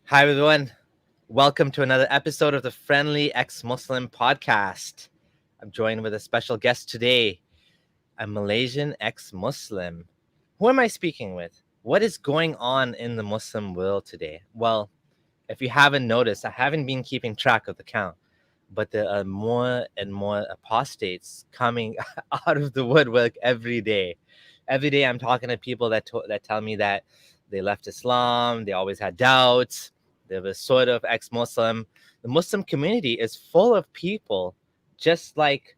Hi, everyone. Welcome to another episode of the Friendly Ex-Muslim podcast. I'm joined with a special guest today, a Malaysian ex-Muslim. Who am I speaking with? What is going on in the Muslim world today? Well, if you haven't noticed, I haven't been keeping track of the count, but there are more and more apostates coming out of the woodwork every day. Every day, I'm talking to people that tell me that they left Islam, they always had doubts, they were sort of ex-Muslim. The Muslim community is full of people, just like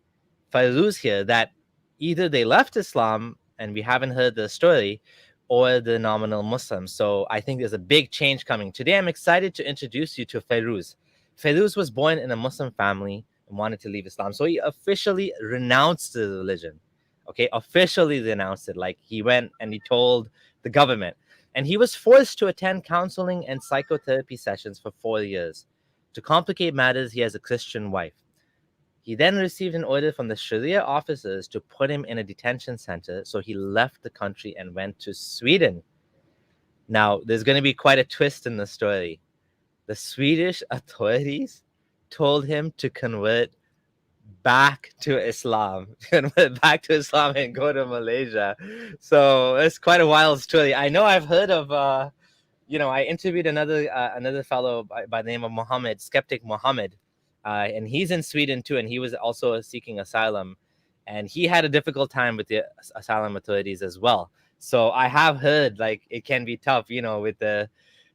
Fairuz here, that either they left Islam and we haven't heard the story, or the nominal Muslims. So I think there's a big change coming. Today, I'm excited to introduce you to Fairuz. Fairuz was born in a Muslim family and wanted to leave Islam. So he officially renounced the religion. Okay, officially renounced it. Like he went and he told the government. And he was forced to attend counseling and psychotherapy sessions for 4 years. To complicate matters, he has a Christian wife. He then received an order from the Sharia officers to put him in a detention center, so he left the country and went to Sweden. Now, there's going to be quite a twist in the story. The Swedish authorities told him to convert back to Islam, convert back to Islam and go to Malaysia. So it's quite a wild story. I know I've heard of, I interviewed another fellow by the name of Muhammad, Skeptic Muhammad, and he's in Sweden too, and he was also seeking asylum, and he had a difficult time with the asylum authorities as well. So I have heard like it can be tough, with they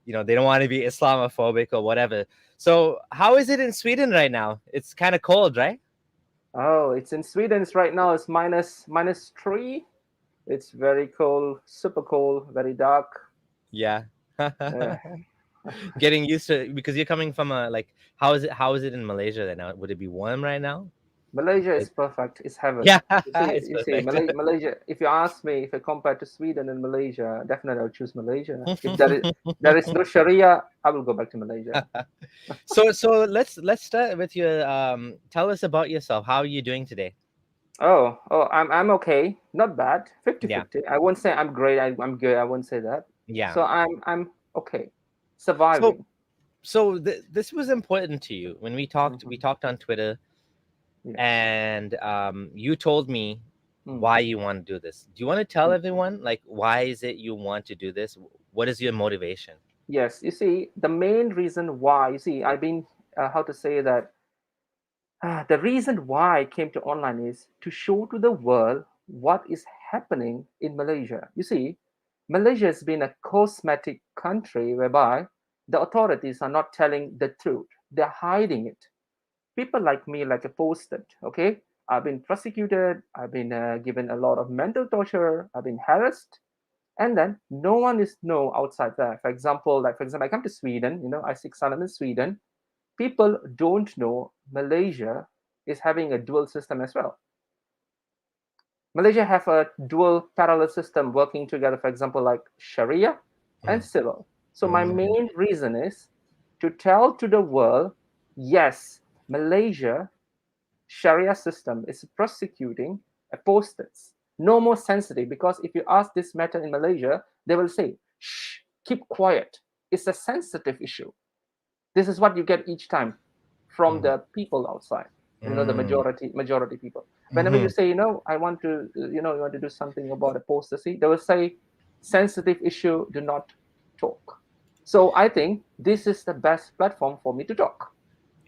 don't want to be Islamophobic or whatever. So how is it in Sweden right now? It's kind of cold, right? Oh, it's in Sweden. It's right now. It's minus 3. It's very cold, super cold, very dark. Yeah. Uh, Getting used to it because you're coming from a like how is it in Malaysia right now? Would it be warm right now? Malaysia is It, perfect. It's heaven. yeah, You see, it's you see, perfect. Malaysia. If you ask me, if I compare to Sweden and Malaysia, definitely I'll choose Malaysia. If there is no Sharia, I will go back to Malaysia. So let's start with your tell us about yourself. How are you doing today? Oh, I'm okay. Not bad. 50 Yeah. 50. I won't say I'm great. I'm good. I won't say that. Yeah. So I'm okay. So Surviving. this was important to you when we Mhm. talked on Twitter, Yes. and you told me Mm. why you want to do this. Do you want to tell everyone like why is it you want to do this? What is your motivation? Yes, you see, the main reason why, you see, I've been, how to say that, the reason why I came to online is to show to the world what is happening in Malaysia. You see, Malaysia has been a cosmetic country whereby the authorities are not telling the truth, they're hiding it. People like me, like a posted, okay? I've been prosecuted, I've been given a lot of mental torture, I've been harassed, and then no one is know outside there. For example, I come to Sweden, I seek asylum in Sweden. People don't know Malaysia is having a dual system as well. Malaysia have a dual parallel system working together, for example, like Sharia and Mm, civil. So my mm, main reason is to tell to the world, yes, Malaysia Sharia system is prosecuting apostates. No more sensitive, because if you ask this matter in Malaysia, they will say, shh, keep quiet. It's a sensitive issue. This is what you get each time from mm, the people outside. The mm, majority people. Whenever you mhm. say, I want to, you want to do something about apostasy, they will say, sensitive issue, do not talk. So I think this is the best platform for me to talk.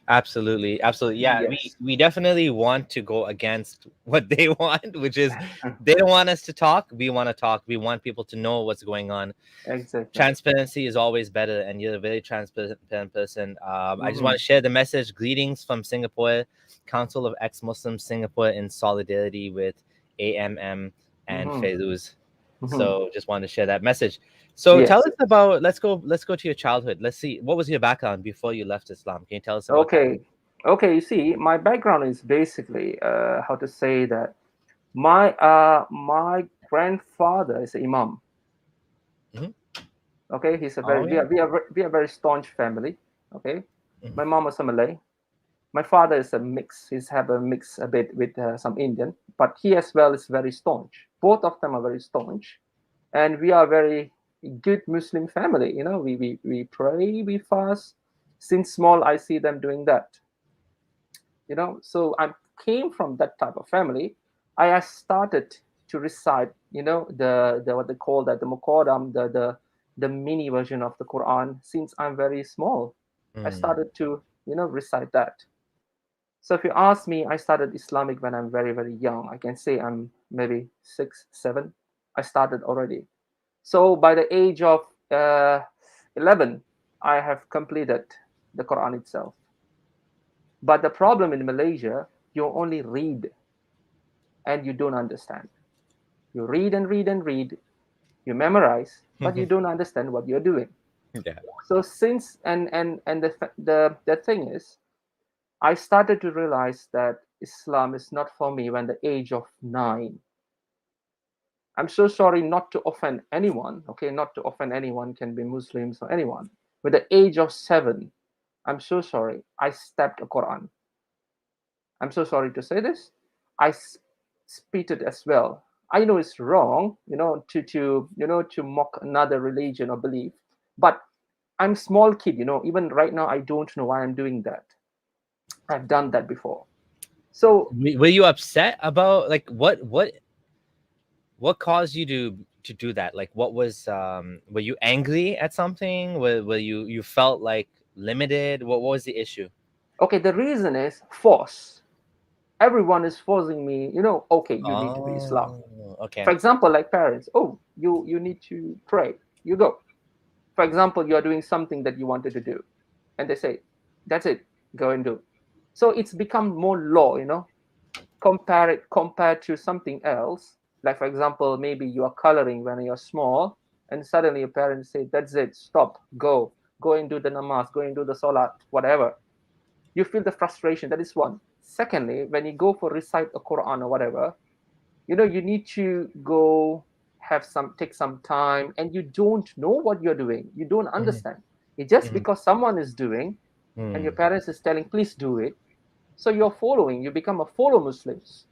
Absolutely, absolutely. Yeah, we Yes. we definitely want to go against what they want, which is they don't want us to talk. We want to talk. We want people to know what's going on. Exactly. Transparency is always better, and you're a very transparent person. I just want Hmm. to share the message. Greetings from Singapore, Council of Ex-Muslims Singapore, in solidarity with AMM and Hmm. Fairuz. Hmm. So just wanted to share that message. So tell Yes. us about. Let's go to your childhood. Let's see what was your background before you left Islam. Can you tell us about that? Okay. Okay. You see, my background is basically how to say that my grandfather is an imam. Hmm. Okay, Oh yeah. we are very staunch family. Okay, Mhm. my mom is a Malay. My father is a mix. He's have a mix a bit with some Indian, but he as well is very staunch. Both of them are very staunch, and we are very. good Muslim family. We pray, we fast. Since small, I see them doing that. So I came from that type of family. I started to recite, the what they call that, the muqaddam, the mini version of the Quran. Since I'm very small, I Mm. started to recite that. So if you ask me, I started Islamic when I'm very, very young. I can say I'm maybe 6, 7. I started already. So by the age of 11, I have completed the Quran itself. But the problem in Malaysia, you only read and you don't understand. You read and read and read, you memorize, but you don't understand what you're doing. Yeah. So since and the thing is, I started to realize that Islam is not for me when the age of 9. I'm so sorry not to offend anyone. Okay, not to offend anyone, can be Muslims or anyone. With the age of 7, I'm so sorry. I stepped a Quran. I'm so sorry to say this. I spit it as well. I know it's wrong, to mock another religion or belief, but I'm small kid, even right now I don't know why I'm doing that. I've done that before. So Were you upset about, like, what caused you to do that? Like, what was were you angry at something? Were you felt like limited? What was the issue? okay, the reason is force. Everyone is forcing me, okay, you need to be Islam. Oh, okay. For example, like parents, oh, you need to pray, you go. For example, you are doing something that you wanted to do, and they say, that's it, go and do. So it's become more law, compared to something else. Like for example, maybe you are coloring when you're small, and suddenly your parents say, that's it, stop, go and do the namaz, go and do the salat, whatever. You feel the frustration. That is one. Secondly, when you go for recite a Quran or whatever, you need to go take some time, and you don't know what you're doing, you don't Mhm, understand. It's just mhm, because someone is doing, and your mm. parents is telling, please do it, so you're following, you become a follow Muslims.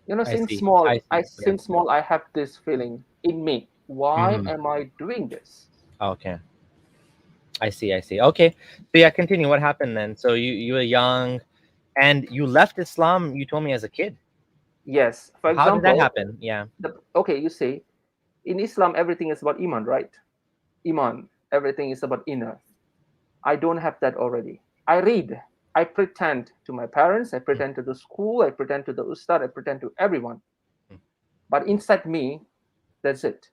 I Since see. small, I see. Yeah. I have this feeling in me, why Mhm. am I doing this? Okay. I see. I see. Okay. So yeah, continue. What happened then? So you were young and you left Islam. You told me as a kid. Yes, for How did that example, happen? Yeah. okay, you say in Islam everything is about iman, right? Iman, everything is about inner. I don't have that already. I read. I pretend to my parents. I Mm, pretend to the school. I pretend to the ustad. I pretend to everyone. mm, But inside me, that's it.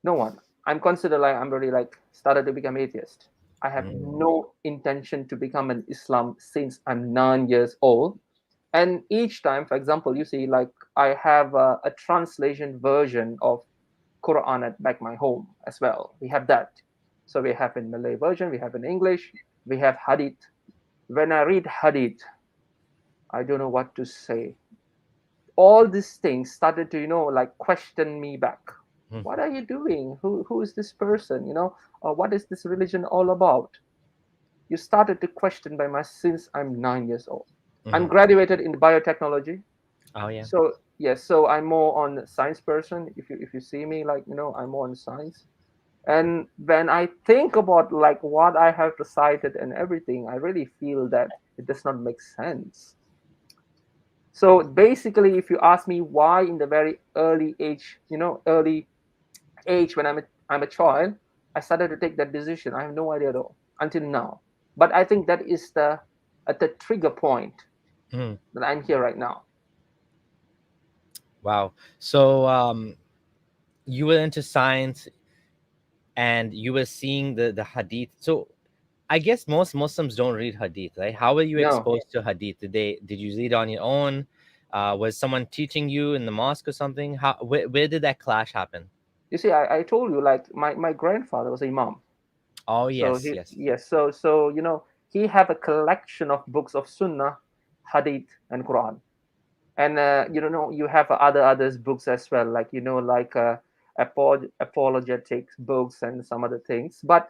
No one. I'm considered like I'm already like started to become atheist. I have mm, no intention to become an Islam since I'm 9 years old. And each time, for example, you see, like I have a translation version of Quran at back my home as well. We have that. So we have in Malay version, we have in English, we have Hadith. When I read Hadith, I don't know what to say. All these things started to, like question me back. mm, What are you doing? Who is this person? Or what is this religion all about? You started to question by my since I'm 9 years old. I'm mhm. graduated in biotechnology. Oh yeah. So yes, so I'm more on science person. If you see me, like I'm more on science. And when I think about like what I have recited and everything, I really feel that it does not make sense. So basically, if you ask me why in the very early age when I'm a child, I started to take that decision. I have no idea at all until now. But I think that is the at the trigger point Mhm. that I'm here right now. Wow. So you were into science and you were seeing the hadith. So I guess most Muslims don't read hadith, right? How were you No, exposed to hadith? Did you read on your own? Was someone teaching you in the mosque or something? Where did that clash happen? you see, I told you like my grandfather was imam. Oh So yes, he yes. yes, so he have a collection of books of Sunnah, Hadith, and Quran. And you have others books as well, like apologetic books and some other things. But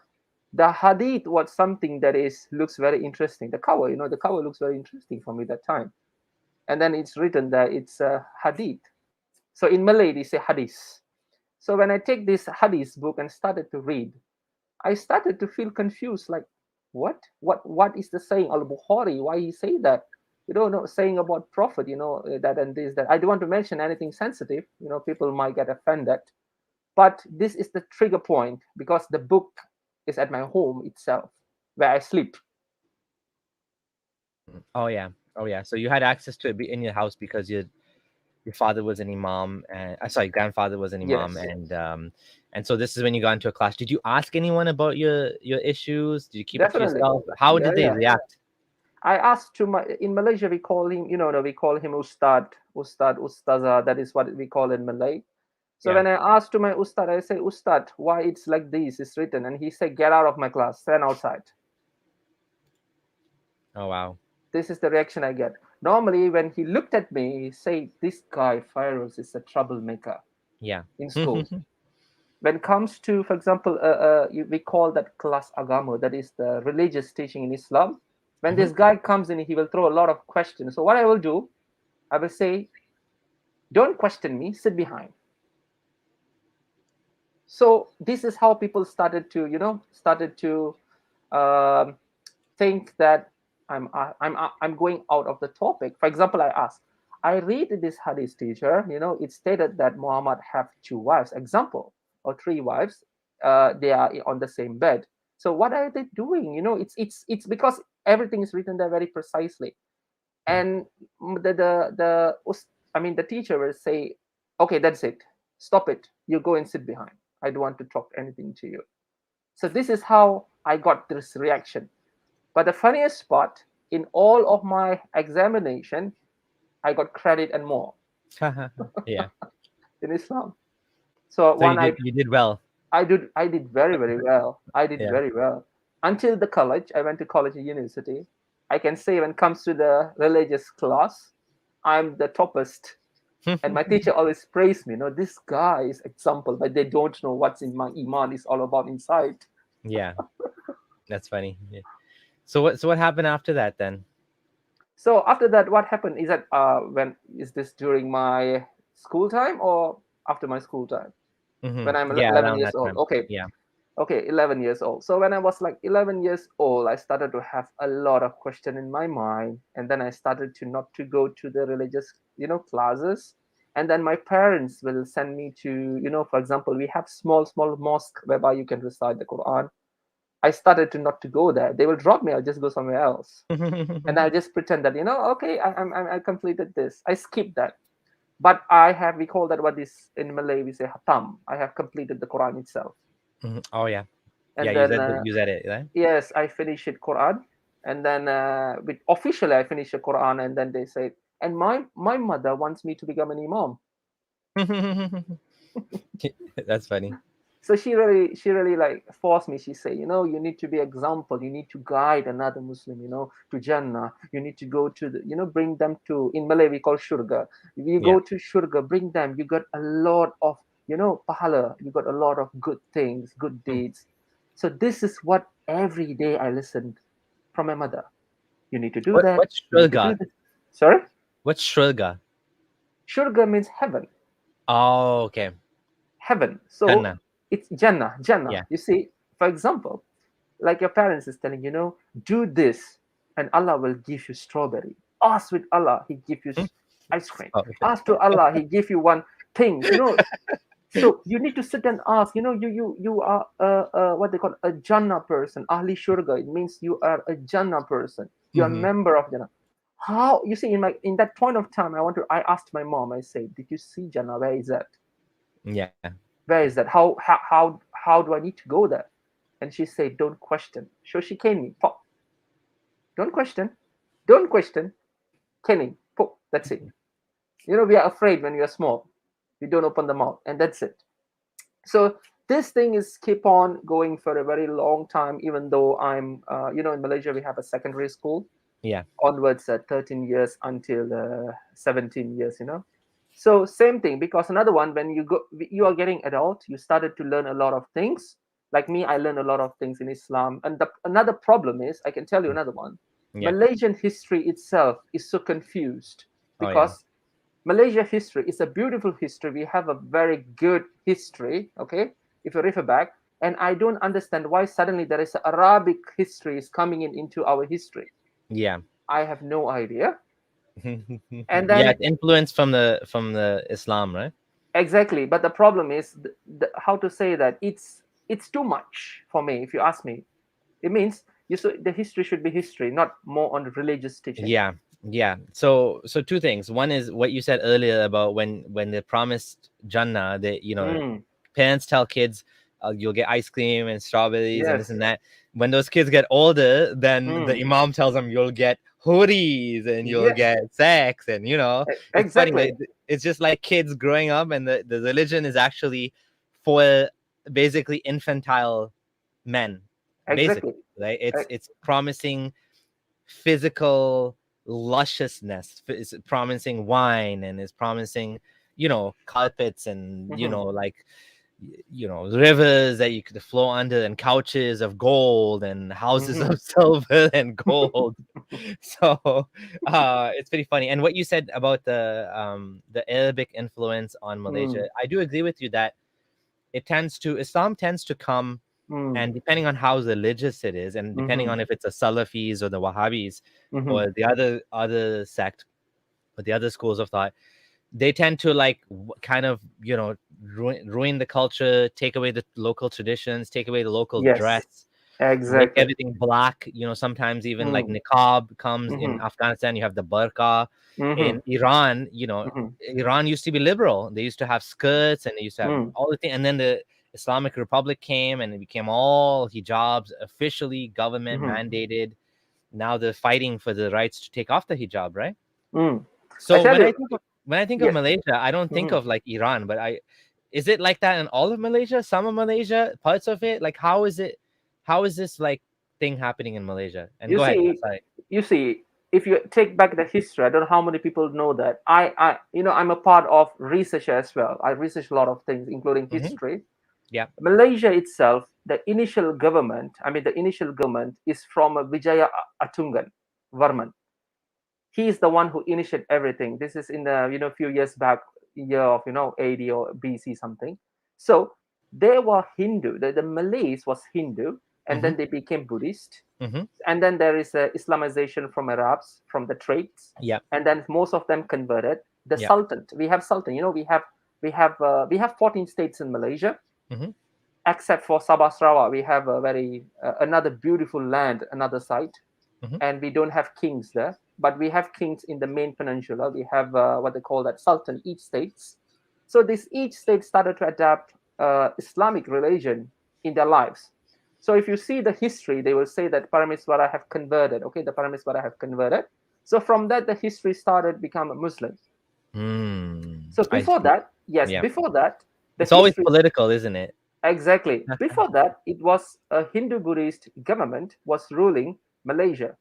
the Hadith was something that is looks very interesting. The cover looks very interesting for me that time. And then it's written that it's Hadith. So in Malay they say Hadith. So when I take this hadith book and started to read, I started to feel confused. Like, what is the saying Al Bukhari? Why he say that? No, saying about prophet, that and this, that. I don't want to mention anything sensitive. People might get offended. But this is the trigger point because the book is at my home itself, where I sleep. Oh yeah. Oh yeah. So you had access to it in your house because your father was an imam, and sorry, grandfather was an imam, Yes, and so this is when you got into a class. Did you ask anyone about your issues? Did you keep it to definitely. yourself? How Yeah, did they yeah. react? I asked to my in Malaysia we call him, we call him Ustaza. That is what we call in Malay. So Yeah. when I asked to my Ustad, I say, Ustad, why it's like this? It's written, and he said, get out of my class, stand outside. Oh wow. This is the reaction I get. Normally, when he looked at me, he said, this guy Fairuz is a troublemaker Yeah. in school. When it comes to, for example, we call that class agama, that is the religious teaching in Islam. When this guy comes in, he will throw a lot of questions. So what I will do, I will say, don't question me, sit behind. So this is how people started to um, think that I'm going out of the topic. For example, I read this hadith, teacher. It stated that Muhammad have two wives, example, or three wives. They are on the same bed. So what are they doing? It's because everything is written there very precisely. And the teacher will say, okay, that's it, stop it, you go and sit behind, I don't want to talk anything to you. So this is how I got this reaction. But the funniest part, in all of my examination, I got credit and more Yeah. in Islam. So So you did well. I did very, very well. I did Yeah. very well until the college. I went to college and university. I can say when it comes to the religious class, I'm the toppest. And my teacher always praised me. This guy is example, but they don't know what's in my iman is all about inside. Yeah. That's funny. Yeah. So what happened after that then? So after that, what happened is that when is this during my school time or after my school time? When I'm Yeah, 11 around years that old. time. Okay, Yeah. okay, 11 years old. So when I was like 11 years old, I started to have a lot of question in my mind, and then I started to not to go to the religious classes. And then my parents will send me to, for example, we have small mosque whereby you can recite the Quran. I started to not to go there. They will drop me, I'll just go somewhere else, and I'll just pretend that, okay, I completed this, I skipped that. But we call that, what is in Malay we say hatam, I have completed the Quran itself. Oh yeah. Yeah, And then you said it, right? yes, I finished it Quran, and then with officially I finished the Quran, and then they said, and my mother wants me to become an imam. That's funny. So she really like forced me. She said, you need to be example. You need to guide another Muslim, to Jannah. You need to go to the, bring them to, in Malay we call shurga. If you Yeah. go to shurga, bring them. You got a lot of, pahala. You got a lot of good things, good Hmm. deeds. So this is what every day I listened from my mother. You need to do What that. what's You need to do Shrilga? this. Sorry, What's Shrilga? shurga means heaven. Oh, okay. Heaven. So Jannah. it's Jannah. Jannah. Yeah. You see, for example, like your parents is telling, do this, and Allah will give you strawberry. Ask with Allah, He give you ice cream. Oh, Ask to Allah, He give you one thing. So you need to sit and ask. You are what they call a Jannah person, Ahli Shurga. It means you are a Jannah person. You are a hmm member of Jannah. How, you see, in that point of time, I asked my mom. I said, did you see Jannah? Where is that? Yeah. Where is that? How do I need to go there? And she said, don't question. So she came me, pop. Don't question. Don't question. Kenny, pop. That's it. We are afraid when we are small. We don't open the mouth, and that's it. So this thing is keep on going for a very long time, even though I'm, in Malaysia, we have a secondary school Yeah. onwards at 13 years until 17 years, So same thing, because another one, when you are getting adult, you started to learn a lot of things. Like me, I learned a lot of things in Islam. And another problem is, I can tell you another one. Yeah. Malaysian history itself is so confused Oh yeah. because Malaysia history is a beautiful history. We have a very good history, okay, if you refer back. And I don't understand why suddenly there is Arabic history is coming in into our history. Yeah. I have no idea. And Yeah, then it's influence from the Islam, right? exactly, but the problem is how to say that it's too much for me. If you ask me, it means the history should be history, not more on religious teaching. Yeah, yeah. So two things. One is what you said earlier about when they promised Jannah, that Mm, parents tell kids, you'll get ice cream and strawberries and this yes. and that. When those kids get older, then the Mm, imam tells them you'll get hoodies and you'll yes. get sex, and it's funny. Exactly. It's just like kids growing up, and the religion is actually for basically infantile men, basically, Exactly. right? E- It's promising physical lusciousness, is promising wine, and is promising carpets, and mhm, like rivers that you could flow under, and couches of gold, and houses mhm, of silver and gold. So it's pretty funny. And what you said about the Arabic influence on Malaysia, mm, I do agree with you that Islam tends to come, mm, and depending on how religious it is, and depending mhm, on if it's a Salafis or the Wahhabis mhm. or the other sect or the other schools of thought, they tend to like kind of ruin the culture, take away the local traditions, take away the local Yes. dress, make Exactly. everything black. Sometimes even like Mm, niqab comes in mhm, Afghanistan. You have the burqa. mhm, In Iran, mhm, Iran used to be liberal. They used to have skirts, and they used to have mm, all the things. And then the Islamic Republic came, and it became all hijabs, officially government mhm. mandated. Now they're fighting for the rights to take off the hijab, right? Mm. I So tell you, when I think of yes. Malaysia, I don't think Mhm. of like Iran, but is it like that in all of Malaysia? Some of Malaysia, parts of it? Like how is it? How is this like thing happening in Malaysia? And You go ahead. see, Sorry. you see, if you take back the history, I don't know how many people know that. I'm a part of research as well. I research a lot of things, including Hmm. history. Yeah. Malaysia itself, the initial government is from Vijaya Atungan Varman. He is the one who initiated everything. This is in the few years back, year of 80 or BC something. So they were Hindu. The Malays was Hindu, and Hmm. then they became Buddhist, Hmm. and then there is a Islamization from Arabs, from the trades, Yeah. and then most of them converted. The Yeah. Sultan, we have Sultan. We have 14 states in Malaysia, Hmm. except for Sabah Sarawak. We have a very another beautiful land, another site, Hmm. and we don't have kings there, but we have kings in the main peninsula. We have what they call that Sultan, each states. So this each state started to adapt Islamic religion in their lives. So if you see the history, they will say that Paramiswara have converted. Okay, the Paramiswara have converted. So from that, the history started become a Muslim. So I before see. that, yes, Yeah. before that, the It's always history political, isn't it? exactly. Before that, it was a Hindu Buddhist government was ruling Malaysia.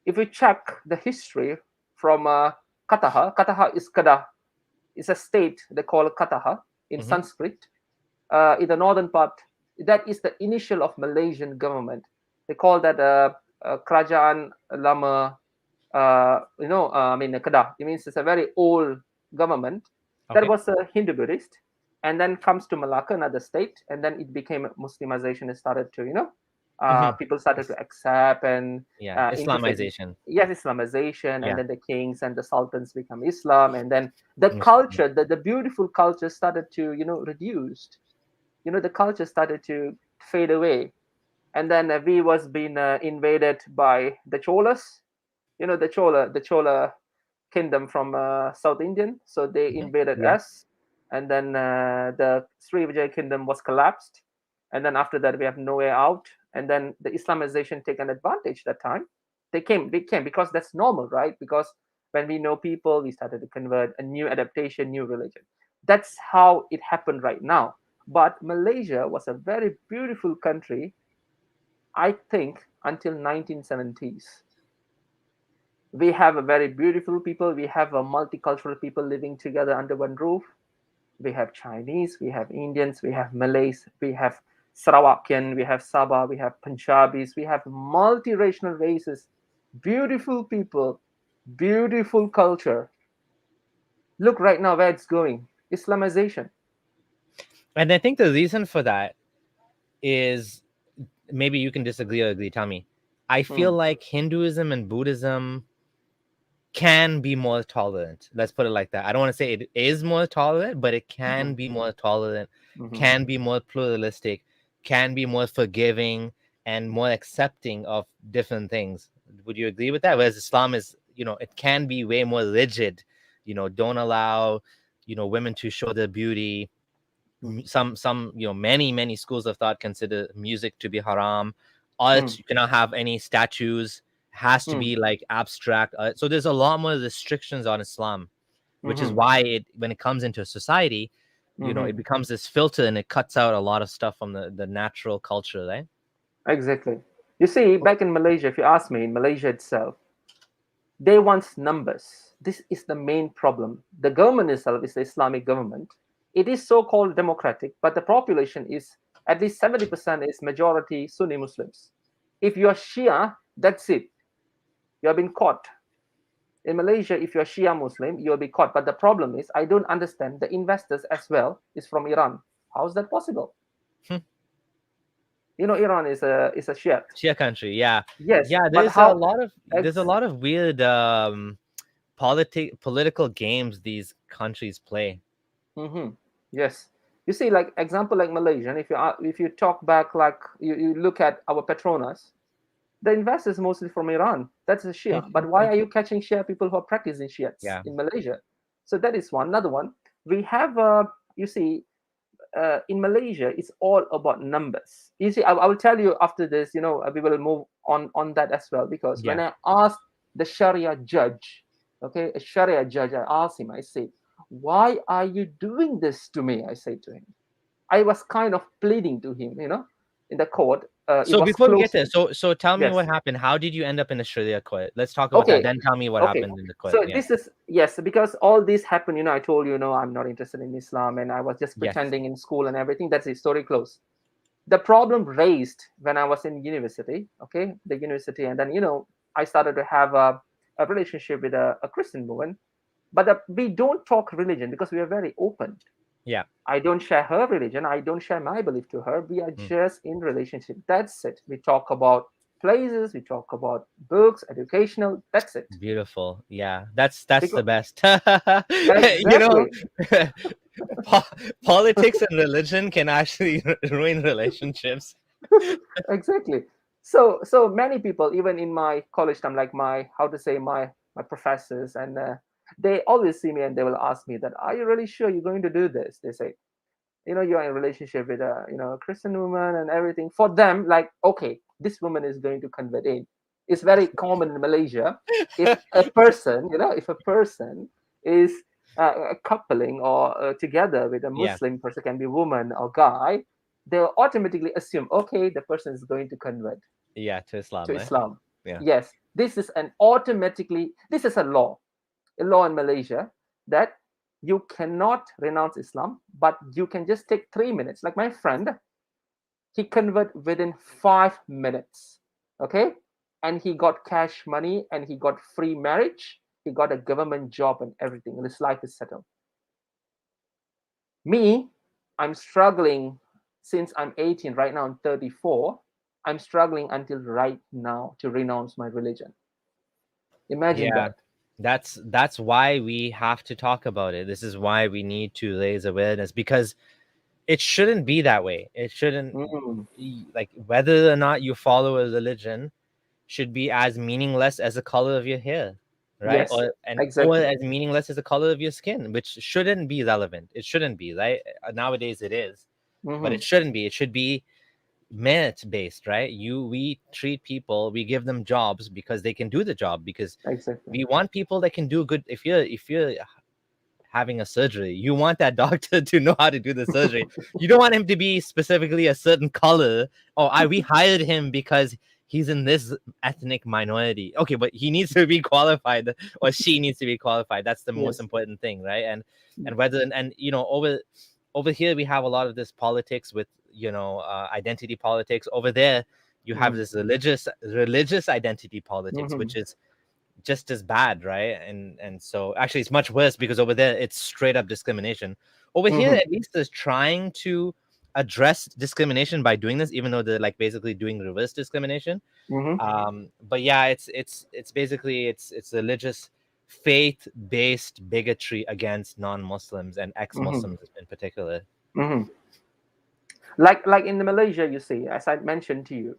If you check the history from Kataha is Kedah. It's a state they call Kataha in Hmm. Sanskrit. In the northern part, that is the initial of Malaysian government. They call that Kerajaan Lama. Kedah. It means it's a very old government. That Okay. was a Hindu Buddhist, and then comes to Malacca, another state, and then it became Muslimization and started to Hmm. people started to accept and Yeah. integrate. Islamization. Yes, Islamization, and Yeah. then the kings and the sultans become Islam, and then the Muslim. culture, the beautiful culture started to reduced. The culture started to fade away, and then we was being invaded by the Cholas. The Chola kingdom from South Indian, so they Hmm. invaded Yeah. us, and then the Sri Vijay kingdom was collapsed, and then after that we have no way out, and then the Islamization taken advantage that time. They came because that's normal, right? Because when we know people, we started to convert a new adaptation, new religion. That's how it happened right now. But Malaysia was a very beautiful country, I think, until 1970s. We have a very beautiful people. We have a multicultural people living together under one roof. We have Chinese, we have Indians, we have Malays, we have Sarawakian, we have Sabah, we have Punjabis, we have multiracial races, beautiful people, beautiful culture. Look right now where it's going. Islamization. And I think the reason for that is, maybe you can disagree or agree. Tell me. I feel Mm, like Hinduism and Buddhism can be more tolerant. Let's put it like that. I don't want to say it is more tolerant, but it can mhm, be more tolerant, mhm, can be more pluralistic, can be more forgiving and more accepting of different things. Would you agree with that? Whereas Islam is, it can be way more rigid. Don't allow, women to show their beauty. mhm, Some many schools of thought consider music to be haram. Art, mm, you cannot have any statues, has to mm, be like abstract. So there's a lot more restrictions on Islam, which is mhm, why when it comes into society, mhm. it becomes this filter and it cuts out a lot of stuff from the natural culture, right? Exactly. You see, back in Malaysia, if you ask me, in Malaysia itself, they want numbers. This is the main problem. The government itself is the Islamic government. It is so-called democratic, but the population is at least 70% is majority Sunni Muslims. If you are Shia, that's it. You have been caught. In Malaysia, if you're Shia Muslim, you'll be caught. But the problem is, I don't understand. The investors as well is from Iran. How is that possible? Hmm. Iran is a Shia. Shia country, yeah. Yes, Yeah, but how? there's a Ex- lot of weird political games these countries play. hmm Yes. You see, like example, like Malaysian. If you talk back, like you look at our Petronas, the investors mostly from Iran. That's a Shia. But why are you catching Shia people who are practicing Shiites Yeah. in Malaysia? So that is one. Another one. We have, you see, in Malaysia, it's all about numbers. You see, I will tell you after this. We will move on that as well, because when Yeah. I asked the Sharia judge, okay, a Sharia judge, I asked him. I said, "Why are you doing this to me?" I said to him. I was kind of pleading to him, in the court. It So was before we get close. there, so tell me what Yes. happened. How did you end up in the Sharia court? Let's talk about that. Okay. Then tell me what Okay. happened in the court. So Yeah. this is, yes, because all this happened. I told you, I'm not interested in Islam, and I was just Yes. pretending in school and everything. That's the story close. The problem raised when I was in university, okay, the university, and then I started to have a relationship with a Christian woman, but we don't talk religion because we are very open. Yeah. I don't share her religion. I don't share my belief to her. We are Mm. just in relationship. That's it. We talk about places. We talk about books, educational. That's it. Beautiful. Yeah. That's the Because best. you know, exactly, politics and religion can actually ruin relationships. exactly. So many people, even in my college time, like my how to say my professors, and they always see me and they will ask me that, "Are you really sure you're going to do this?" They say, you're in a relationship with a Christian woman and everything. For them, like, okay, this woman is going to convert in. It's very common in Malaysia. If a person is coupling or together with a Yeah. Muslim person, can be woman or guy, they'll automatically assume, okay, the person is going to convert Yeah. To to Islam, eh? Islam. Yeah. Yes, this is a law in Malaysia, that you cannot renounce Islam, but you can just take 3 minutes. Like my friend, he converted within 5 minutes, okay, and he got cash money and he got free marriage. He got a government job and everything, and his life is settled. Me, I'm struggling since I'm 18. Right now, I'm 34. I'm struggling until right now to renounce my religion. Imagine Yeah. that. That's why we have to talk about it. This is why we need to raise awareness, because it shouldn't be that way. It shouldn't Mm, like, whether or not you follow a religion should be as meaningless as the color of your hair, right? yes, Or exactly. as meaningless as the color of your skin, which shouldn't be relevant. It shouldn't be, right? Nowadays it is, but it Hmm. shouldn't be. It should be merit based, right? We treat people, we give them jobs because they can do the job, because Exactly. we want people that can do good. If you're having a surgery, you want that doctor to know how to do the surgery. You don't want him to be specifically a certain color. Oh, we hired him because he's in this ethnic minority. Okay, but he needs to be qualified, or she needs to be qualified. That's the most Yes. important thing, right? And whether, and over here we have a lot of this politics with identity politics. Over there you have Mm-hmm. this religious identity politics, Mm-hmm. which is just as bad, right? And so actually it's much worse because over there it's straight up discrimination. Over here, Mm-hmm. at least, is trying to address discrimination by doing this, even though they're like basically doing reverse discrimination. Mm-hmm. But yeah, it's basically it's religious faith based bigotry against non-Muslims and Mm-hmm. ex-Muslims in particular. Mm-hmm. Like in Malaysia, you see, as I mentioned to you,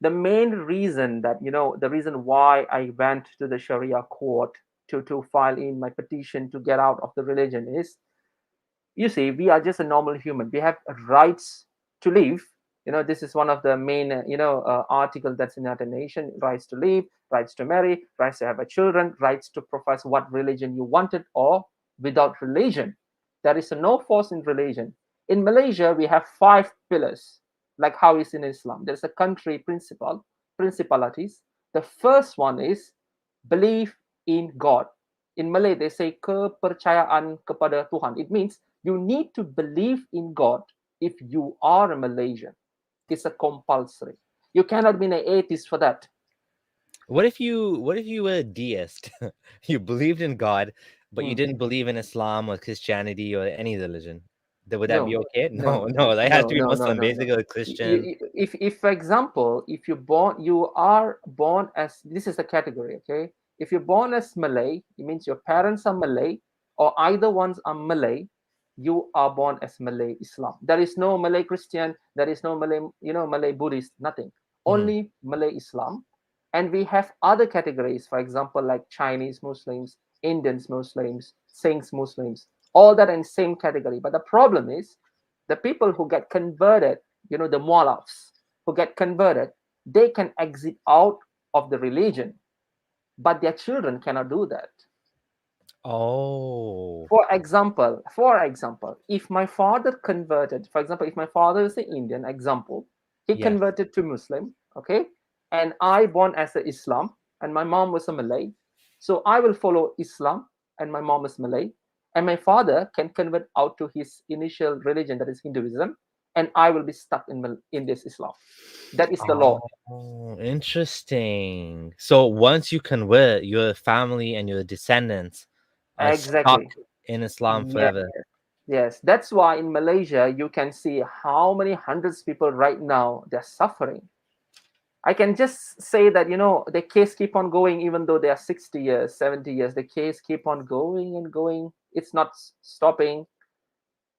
the main reason that the reason why I went to the Sharia court to file in my petition to get out of the religion is, you see, we are just a normal human. We have rights to live. This is one of the main article that's in United Nations: rights to live, rights to marry, rights to have a children, rights to profess what religion you wanted, or without religion. There is no force in religion. In Malaysia, we have 5 pillars, like how is in Islam. There's a country principalities. The first one is believe in God. In Malay, they say kepercayaan kepada Tuhan. It means you need to believe in God if you are a Malaysian. It's a compulsory. You cannot be an atheist for that. What if you were a deist? You believed in God, but you Hmm. didn't believe in Islam or Christianity or any religion. Would that be No, okay? No, no, no, that has no, to be no, no, Muslim, no, no. basically, or Christian. If for example, if you are born as, this is the category, okay? If you're born as Malay, it means your parents are Malay, or either ones are Malay. You are born as Malay Islam. There is no Malay Christian. There is no Malay, Malay Buddhist. Nothing. Mhm. Only Malay Islam. And we have other categories, for example, like Chinese Muslims, Indians Muslims, Singhs Muslims, all that in same category. But the problem is the people who get converted, the mualafs who get converted, they can exit out of the religion, but their children cannot do that. Oh. For example, if my father converted, for example, if my father is an Indian, example, he Yes. converted to Muslim, okay, and I born as a Islam, and my mom was a Malay, so I will follow Islam, and my mom is Malay, and my father can convert out to his initial religion, that is Hinduism, and I will be stuck in this Islam. That is the law. Oh, interesting. So once you convert, your family and your descendants are stuck Exactly. in Islam Yes. forever. Yes, that's why in Malaysia you can see how many hundreds of people right now they're suffering. I can just say that the case keep on going even though they are 60 years, 70 years. The case keep on going and going. It's not stopping.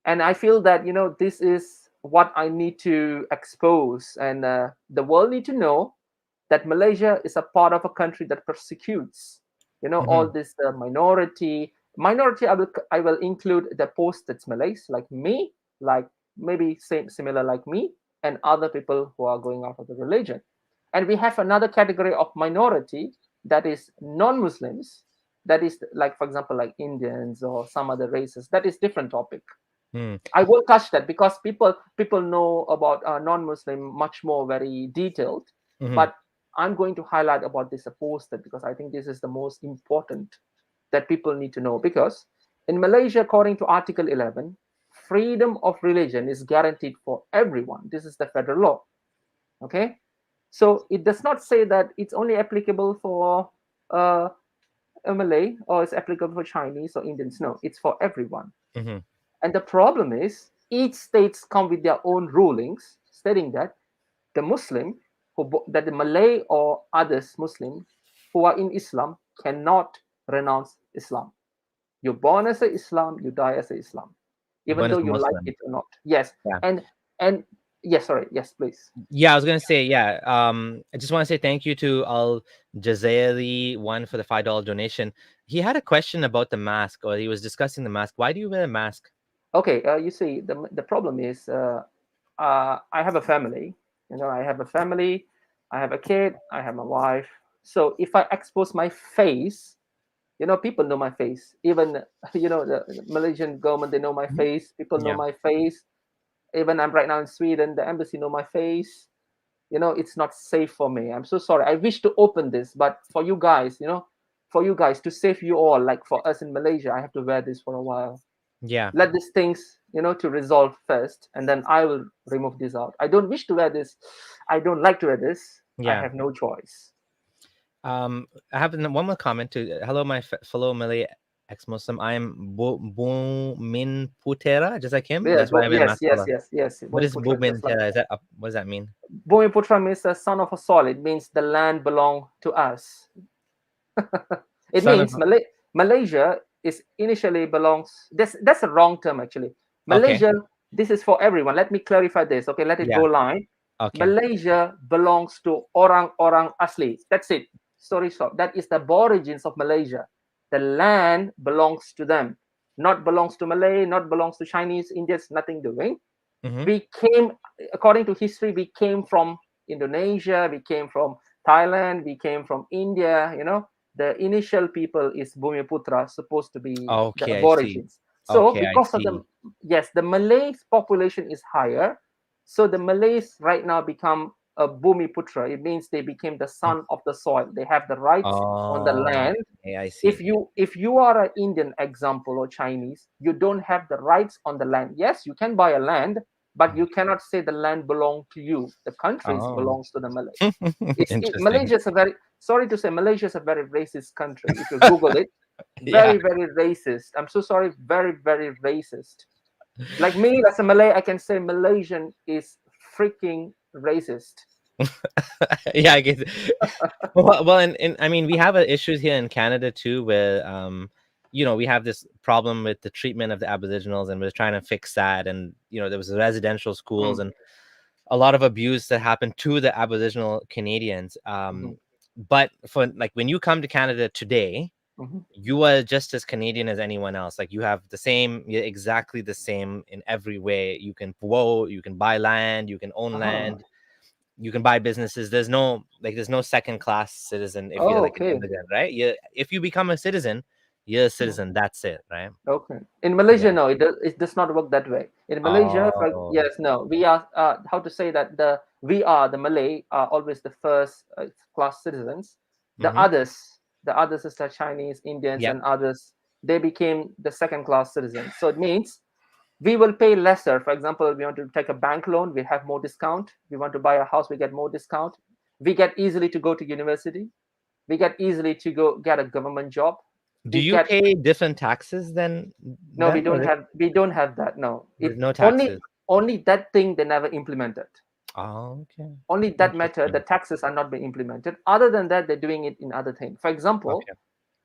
And I feel that this is what I need to expose, and the world need to know that Malaysia is a part of a country that persecutes, all Mhm. this minority. I will include the posted Malays like me, like maybe same similar like me, and other people who are going out of the religion. And we have another category of minority, that is non-Muslims. That is like, for example, like Indians or some other races. That is different topic. Mm. I won't touch that because people know about non-Muslim much more very detailed. Mhm. But I'm going to highlight about this apostate because I think this is the most important that people need to know. Because in Malaysia, according to Article 11, freedom of religion is guaranteed for everyone. This is the federal law. Okay, so it does not say that it's only applicable for uh, a Malay or it's applicable for Chinese or Indians. No, it's for everyone. Mhm. And the problem is, each states come with their own rulings stating that the Muslim, that the Malay or others Muslim who are in Islam cannot renounce Islam. You're born as a Islam, you die as a Islam, You're even born though as a you like Muslim. it or not. Yes, Yeah. and yes, sorry, yes, please. Yeah, I was gonna say, yeah. I just want to say thank you to Al Jazairi one for the $5 donation. He had a question about the mask, or he was discussing the mask. Why do you wear a mask? Okay, you see, the problem is, I have a family. I have a family. I have a kid. I have my wife. So if I expose my face, people know my face. Even the Malaysian government, they know my Mhm. face. People know Yeah. my face. Even I'm right now in Sweden, the embassy know my face. It's not safe for me. I'm so sorry. I wish to open this, but for you guys to save you all, like for us in Malaysia, I have to wear this for a while. Yeah. Let these things to resolve first, and then I will remove this out. I don't wish to wear this. I don't like to wear this. I Yeah. have no choice. I have one more comment to hello, my fellow Malay ex-Muslim. I'm Bumin Putera, just like him. Yeah, That's why I'm in Masala. yes. What is Bumiputra, Bumin just like Tera? Is that what does that mean? Bumiputra means the son of a soil. It means the land belong to us. It Son of means Malaysia is initially belongs. That's a wrong term actually. okay. Malaysia. This is for everyone. Let me clarify this. Okay, let it Yeah. go line. Okay. Malaysia belongs to orang-orang asli. That's it. Story short. That is the origins of Malaysia. The land belongs to them. Not belongs to Malay. Not belongs to Chinese, Indians. Nothing doing. Mm-hmm. We came, according to history, we came from Indonesia. We came from Thailand. We came from India. The initial people is Bumiputra, supposed to be the Okay, I see. aborigines. So Okay, I because of see. the Malay population is higher, so the Malays right now become a Bumiputra. It means they became the Mm. son of the soil. They have the rights on the Oh, land. okay, I if see. you are an Indian example or Chinese, you don't have the rights on the land. Yes, you can buy a land, but you cannot say the land belongs to you. The countries Oh, belongs to the Malay. interesting. Malaysia is a very, sorry to say, Malaysia is a very racist country. If you Google it, Yeah. very, very racist. I'm so sorry, very, very racist. Like me as a Malay, I can say Malaysian is freaking racist. Yeah, I guess. Well, and I mean, we have issues here in Canada too, where we have this problem with the treatment of the Aboriginals, and we're trying to fix that. And there was residential schools Mm, and a lot of abuse that happened to the Aboriginal Canadians. mhm, But for like when you come to Canada today, mhm. you are just as Canadian as anyone else. Like you have you're exactly the same in every way. You can vote, you can buy land, you can own Uh-huh. land, you can buy businesses. There's no second class citizen if you're Oh, like an okay. immigrant, right? If you become a citizen, you're a Mm. citizen. That's it, right? Okay. In Malaysia, Yeah. no, it does not work that way. In Malaysia, Oh. yes, no, we are, how to say that, the Malay are always the first class citizens. The Mm-hmm. others, the others is the Chinese, Indians, Yep. and others, they became the second class citizens. So it means we will pay lesser. For example, we want to take a bank loan, we have more discount. We want to buy a house, we get more discount. We get easily to go to university. We get easily to go get a government job. Do We you get pay different taxes than No, we them, or don't have we don't have that. No, there's it no only taxes? only that thing they never implemented. Oh, okay. Only that matter, the Interesting. taxes are not being implemented. Other than that, they're doing it in other things. For example, Okay.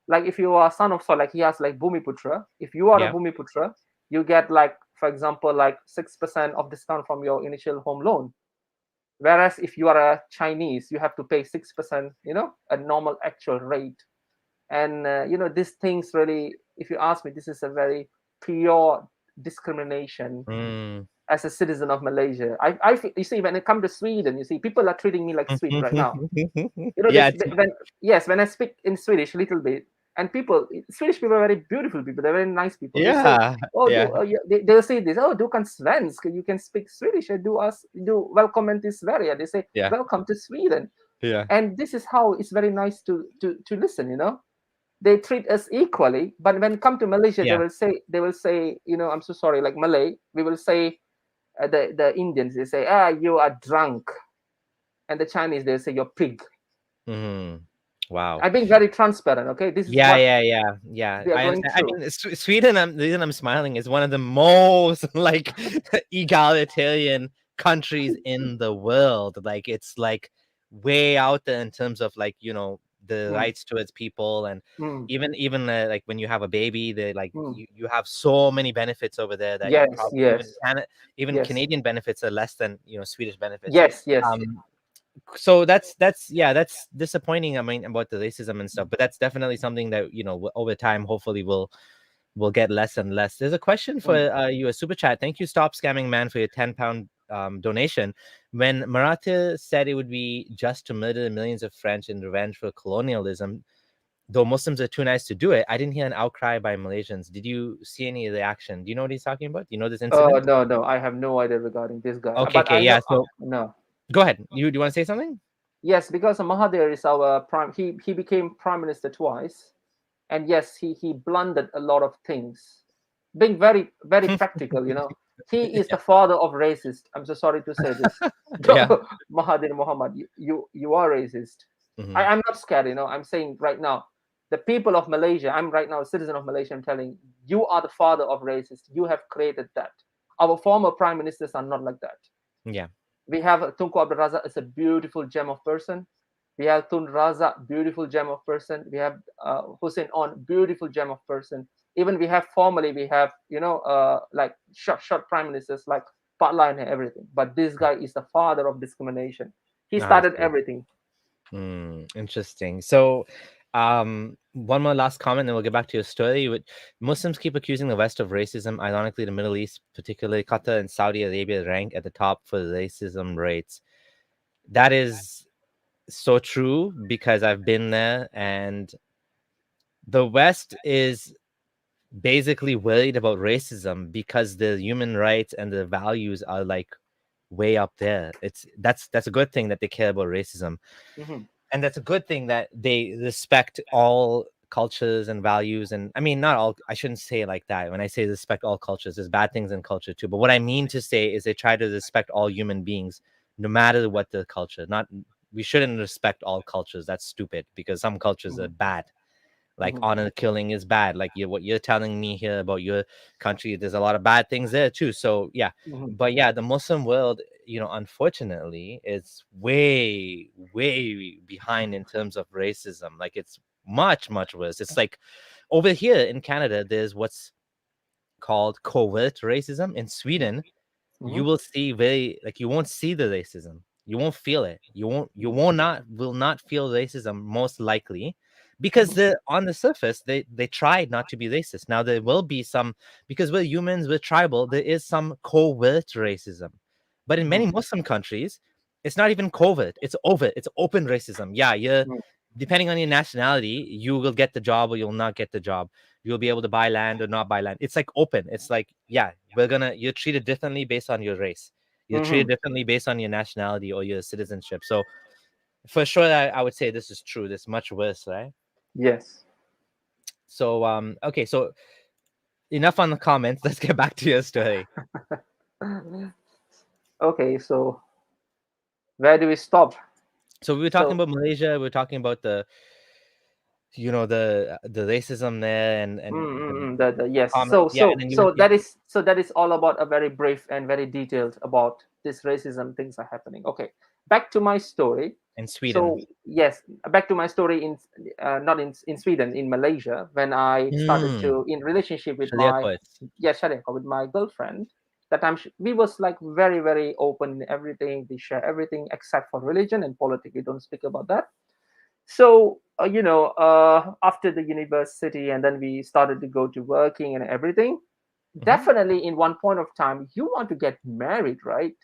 like if you are son of soil, like he has like Bumiputra. If you are a Yeah. Bumiputra, you get like, for example, like 6% of discount from your initial home loan. Whereas if you are a Chinese, you have to pay 6%, a normal actual rate. And these things really, if you ask me, this is a very pure discrimination Mm. as a citizen of Malaysia. You see, when it comes to Sweden, you see, people are treating me like Swede right now. Yeah, This when I speak in Swedish a little bit, and Swedish people are very beautiful people. They're very nice people. They say, yeah, "Oh, yeah, yeah," they'll say this. "Oh, du kan svensk. You can speak Swedish. Do welcome till Sverige." They say, yeah, "Welcome to Sweden." yeah, And this is how it's very nice to listen. They treat us equally. But when come to Malaysia, yeah. they will say, I'm so sorry, like Malay, we will say, the Indians, they say, you are drunk, and the Chinese, they say, you're pig. Mhm. Wow. I'm being very transparent. Okay, this is Yeah, what yeah, yeah, yeah. we are I going understand. I through. mean, Sweden. The reason I'm smiling is one of the most like egalitarian countries in the world. Like it's like way out there in terms of like the Mm, rights towards people, and mm, even like when you have a baby, they like mm. you have so many benefits over there that you Yes, probably yes, even yes, Canadian benefits are less than Swedish benefits. yes, yes. So that's disappointing. I mean, about the racism and stuff, but that's definitely something that over time hopefully will get less and less. There's a question for Mm. you, a super chat. Thank you, Stop Scamming Man, for your £10 donation. When Maratha said it would be just to murder millions of French in revenge for colonialism, though Muslims are too nice to do it, I didn't hear an outcry by Malaysians. Did you see any reaction? Do you know what he's talking about? Do you know this incident? No, no, I have no idea regarding this guy. Okay, But okay, I know, yeah. So no. go ahead. Do you want to say something? Yes, because Mahathir is our prime. He became prime minister twice, and yes, he blundered a lot of things, being very, very practical. He is the father of racist. I'm so sorry to say this. Yeah. Mahathir Mohamad, you are racist. Hmm. I'm not scared, I'm saying right now, the people of Malaysia, I'm right now a citizen of Malaysia, I'm telling you are the father of racists. You have created that. Our former prime ministers are not like that. Yeah. We have Tunku Abdul Razak is a beautiful gem of person. We have Tun Razak, beautiful gem of person. We have Hussein On, beautiful gem of person. Even we have formally, we have, like short prime ministers like Patla and everything. But this guy is the father of discrimination. He I started see. everything. Interesting. So, one more last comment, and we'll get back to your story. Muslims keep accusing the West of racism. Ironically, the Middle East, particularly Qatar and Saudi Arabia, rank at the top for racism rates. That is so true because I've been there, and the West is basically worried about racism because the human rights and the values are like way up there. That's a good thing that they care about racism. Hmm. And that's a good thing that they respect all cultures and values. And I mean, not all, I shouldn't say it like that. When I say respect all cultures, there's bad things in culture too, but what I mean to say is they try to respect all human beings no matter what the culture. Not We shouldn't respect all cultures. That's stupid because some cultures are Hmm. bad, like Hmm. honor killing is bad. Like what you're telling me here about your country, there's a lot of bad things there too. So yeah, Hmm. but yeah, the Muslim world, unfortunately, is way behind in terms of racism. Like it's much worse. It's like over here in Canada, there's what's called covert racism. In Sweden, Hmm. you will see very, like, you won't see the racism, you won't feel it, you will not feel racism most likely, because Hmm. the on the surface they tried not to be racist. Now there will be some, because we're humans, we're tribal, there is some covert racism, but in Hmm. many Muslim countries it's not even covert, it's overt, it's open racism. Yeah, you're, depending on your nationality, you will get the job or you'll not get the job, you'll be able to buy land or not buy land. It's like open. It's like, yeah, you're treated differently based on your race. You're treated Hmm. differently based on your nationality or your citizenship. So for sure, I would say this is true. This is much worse, right? Yes. So okay, so enough on the comments. Let's get back to your story. Okay, so where do we stop? So we were talking So about Malaysia. We were talking about the racism there and the yes. comment. Yeah, and then you went, yeah. That is all about a very brief and very detailed about this racism things are happening. Okay, back to my story. In Sweden. So yes, back to my story in not in Sweden, in Malaysia, when I started Hmm. to in relationship with Sharia my courts. Sharia, with my girlfriend. That time we was like very open in everything. We share everything except for religion and politics. We don't speak about that. So after the university, and then we started to go to working and everything. Hmm. Definitely in one point of time you want to get married, right?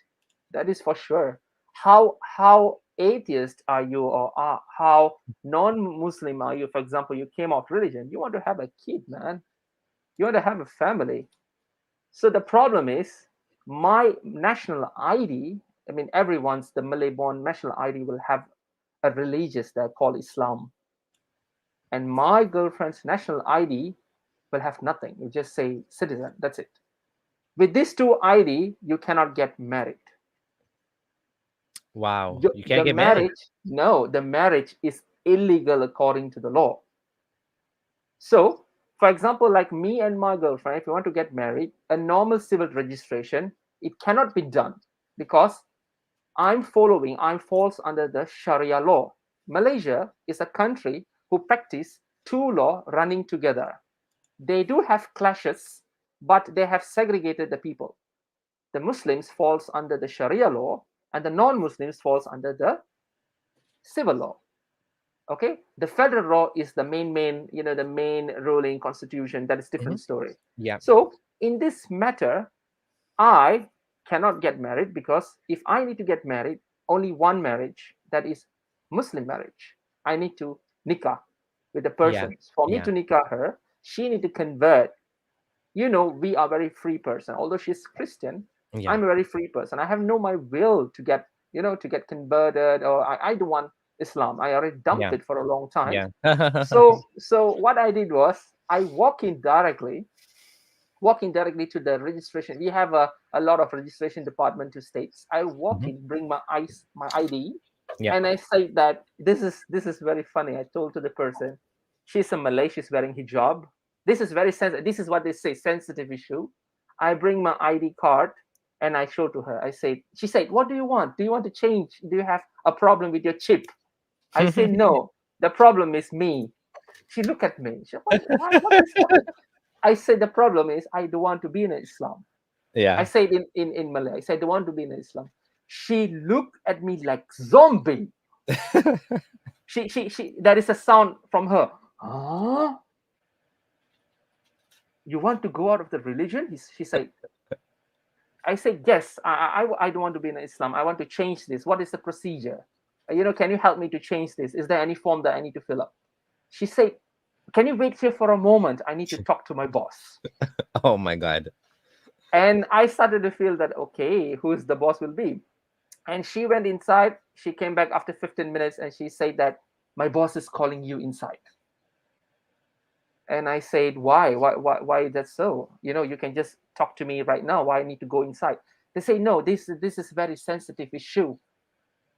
That is for sure. How atheist are you, or how non-Muslim are you? For example, you came out religion, you want to have a kid, man. You want to have a family. So the problem is, my national ID, I mean, everyone's the Malay born national ID will have a religious that called Islam, and my girlfriend's national ID will have nothing. You just say citizen. That's it. With these two ID, you cannot get married. Wow, you can't The get married. marriage, no, the marriage is illegal according to the law. So, for example, like me and my girlfriend, if we want to get married, a normal civil registration, it cannot be done because I'm falls under the Sharia law. Malaysia is a country who practice two law running together. They do have clashes, but they have segregated the people. The Muslims falls under the Sharia law, and the non-Muslims falls under the civil law. Okay, the federal law is the main, the main ruling constitution. That is Hmm. different story. Yeah. So in this matter, I cannot get married because if I need to get married, only one marriage, that is Muslim marriage. I need to nikah with the Yeah. person. For me Yeah. to nikah her, she need to convert. We are very free person. Although she's Christian, Yeah. I'm a very free person. I have no my will to get, to get converted, or I don't want Islam. I already dumped Yeah. it for a long time. Yeah. So what I did was I walking directly to the registration. We have a lot of registration department to states. I walk Mhm. in, bring my ID. Yeah. And I said that this is very funny. I told to the person, she's a Malay, she's wearing hijab. This is very sensitive. This is what they say, sensitive issue. I bring my ID card and I show to her. I say, she said, what do you want? Do you want to change? Do you have a problem with your chip? I say, no, the problem is me. She looked at me. She, what is happening? I said, the problem is I don't want to be in Islam. I Yeah. said in Malay, I said, I don't want to be in Islam. She looked at me like zombie. She there is a sound from her. Huh? You want to go out of the religion? She said, I said, yes, I don't want to be in Islam. I want to change this. What is the procedure? Can you help me to change this? Is there any form that I need to fill up? She said, can you wait here for a moment? I need to talk to my boss. Oh my God. And I started to feel that, okay, who's the boss will be? And she went inside. She came back after 15 minutes and she said that my boss is calling you inside. And I said, why is that so? You can just talk to me right now. Why I need to go inside? They say, no, this is very sensitive issue.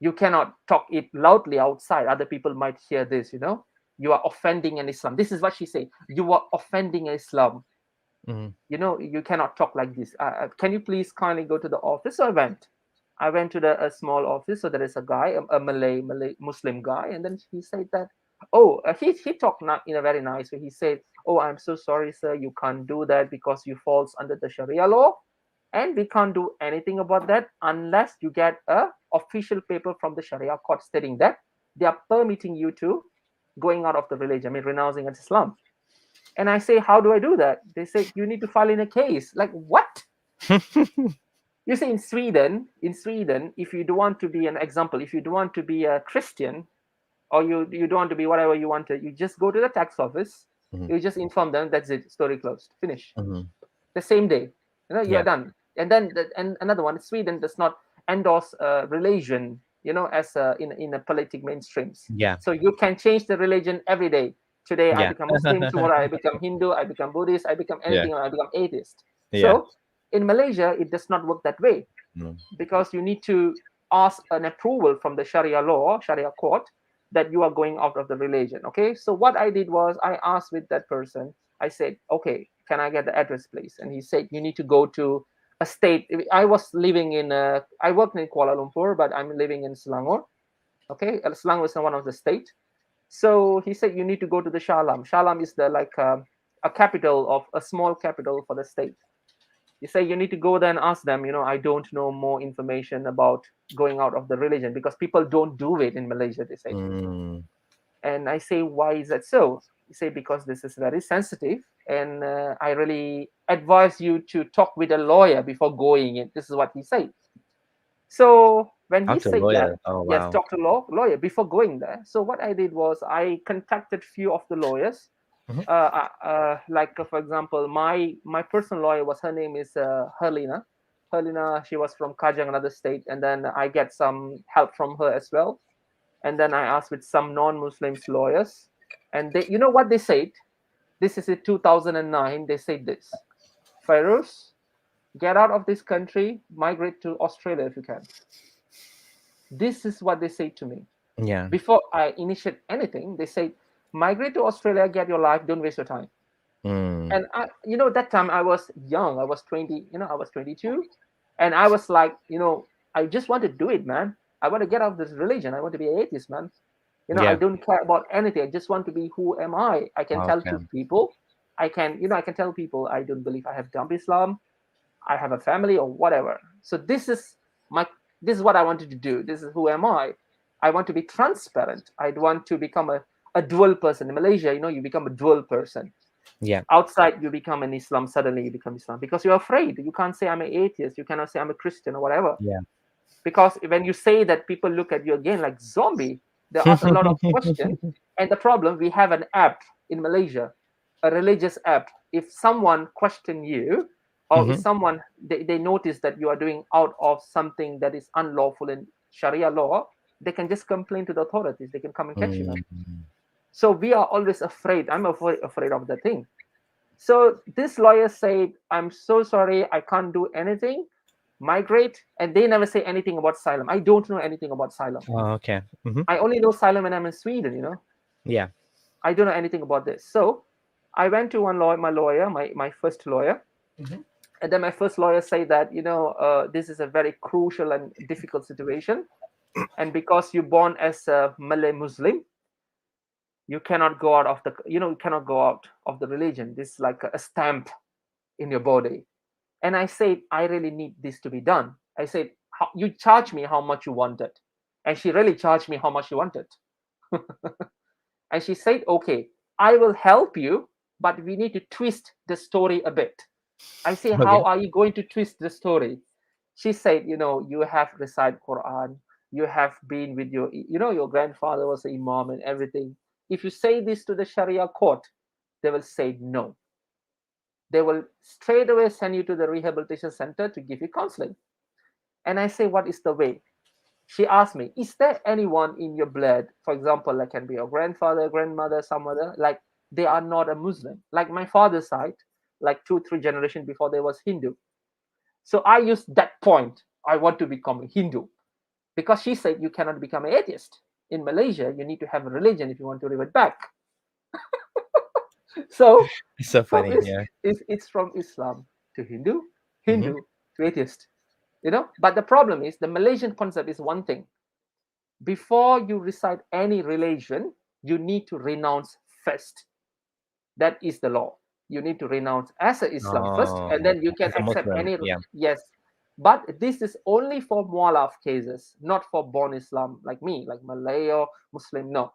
You cannot talk it loudly outside. Other people might hear this. You are offending an Islam. This is what she said. You are offending Islam. Mhm. You cannot talk like this. Can you please kindly go to the office? So I went to a small office. So there is a guy, a Malay Muslim guy, and then he said that, he talked not in a very nice way. He said, oh, I'm so sorry, sir, you can't do that because you falls under the Sharia law, and we can't do anything about that unless you get a official paper from the Sharia court stating that they are permitting you to going out of the religion, I mean renouncing Islam. And I say, how do I do that? They say, you need to file in a case. Like, what? You say in Sweden, if you don't want to be an example, if you don't want to be a Christian, or you don't want to be whatever you want to, you just go to the tax office, Mhm. you just inform them, that's it, story closed, finish. Mhm. The same day, you're Yeah. done. And then and another one, Sweden does not endorse religion, as in a politic mainstreams. Yeah. So you can change the religion every day. Today I Yeah. become Muslim, tomorrow I become Hindu, I become Buddhist, I become Yeah. anything, I become atheist. Yeah. So in Malaysia, it does not work that way, Mm. because you need to ask an approval from the Sharia court, that you are going out of the religion. Okay, so what I did was I asked with that person. I said, okay, can I get the address, please? And he said, you need to go to a state. I was living I worked in Kuala Lumpur, but I'm living in Selangor. Okay, Selangor is one of the state. So he said, you need to go to the Shalam. Shalam is the a capital of a small capital for the state. You say you need to go there and ask them, I don't know more information about going out of the religion, because people don't do it in Malaysia, they say. Mm. And I say, why is that so? You say, because this is very sensitive, and I really advise you to talk with a lawyer before going in. This is what he said. So when he Talk to a said that, lawyer. Oh yes, wow. talk to lawyer before going there. So what I did was I contacted few of the lawyers. Mhm. For example, my personal lawyer was, her name is Herlina. Herlina, she was from Kajang, another state, and then I get some help from her as well. And then I asked with some non-Muslims lawyers, and they, what they said. This is in 2009. They said this: Fairuz, get out of this country, migrate to Australia if you can. This is what they say to me. Yeah. Before I initiate anything, they say, migrate to Australia, get your life, don't waste your time. Mm. And that time I was young. I was 20. I was 22, and I was like, I just want to do it, man. I want to get out of this religion. I want to be an atheist, man. I Yeah. don't care about anything. I just want to be who am I. I can tell to Okay. people. I can tell people I don't believe I have done Islam. I have a family or whatever. So this is what I wanted to do. This is who am I. I want to be transparent. I want to become a dual person. In Malaysia, you become a dual person. Yeah. Outside, you become an Islam. Suddenly, you become Islam because you're afraid. You can't say I'm an atheist. You cannot say I'm a Christian or whatever. Yeah. Because when you say that, people look at you again like zombie. They ask a lot of questions. And the problem, we have an app in Malaysia, a religious app. If someone question you, or if Mhm. someone they notice that you are doing out of something that is unlawful in Sharia law, they can just complain to the authorities. They can come and catch you, man. Mm. So we are always afraid. I'm afraid of the thing. So this lawyer said, I'm so sorry, I can't do anything. migrate, and they never say anything about asylum. I don't know anything about asylum. Oh, okay. Mm-hmm. I only know asylum when I'm in Sweden, Yeah. I don't know anything about this. So I went to one lawyer, my first lawyer, Mm-hmm. and then my first lawyer said that, this is a very crucial and difficult situation. And because you're born as a Malay Muslim, you cannot go out of the, you cannot go out of the religion. This is like a stamp in your body. And I said, I really need this to be done. I said, you charge me how much you wanted. And she really charged me how much she wanted. And she said, okay, I will help you, but we need to twist the story a bit. I say, how Okay. are you going to twist the story? She said, you have recited Quran, you have been with your grandfather was an imam and everything. If you say this to the Sharia court, they will say no. They will straight away send you to the rehabilitation center to give you counseling. And I say, what is the way? She asked me, is there anyone in your blood, for example, like can be your grandfather, grandmother, some other, like they are not a Muslim, like my father's side, like 2, 3 generations before they was Hindu. So I used that point. I want to become a Hindu because she said you cannot become an atheist. In Malaysia, you need to have a religion if you want to revert back. So It's so from funny. Yeah. it's from Islam to Hindu, Mm-hmm. Hindu to atheist. But the problem is the Malaysian concept is one thing. Before you recite any religion, you need to renounce first. That is the law. You need to renounce as a Islam first, and Oh, then you can as a accept Muslim. any. Yeah. Yes, but this is only for mualaf cases, not for born Islam like me, like Malay or Muslim. No.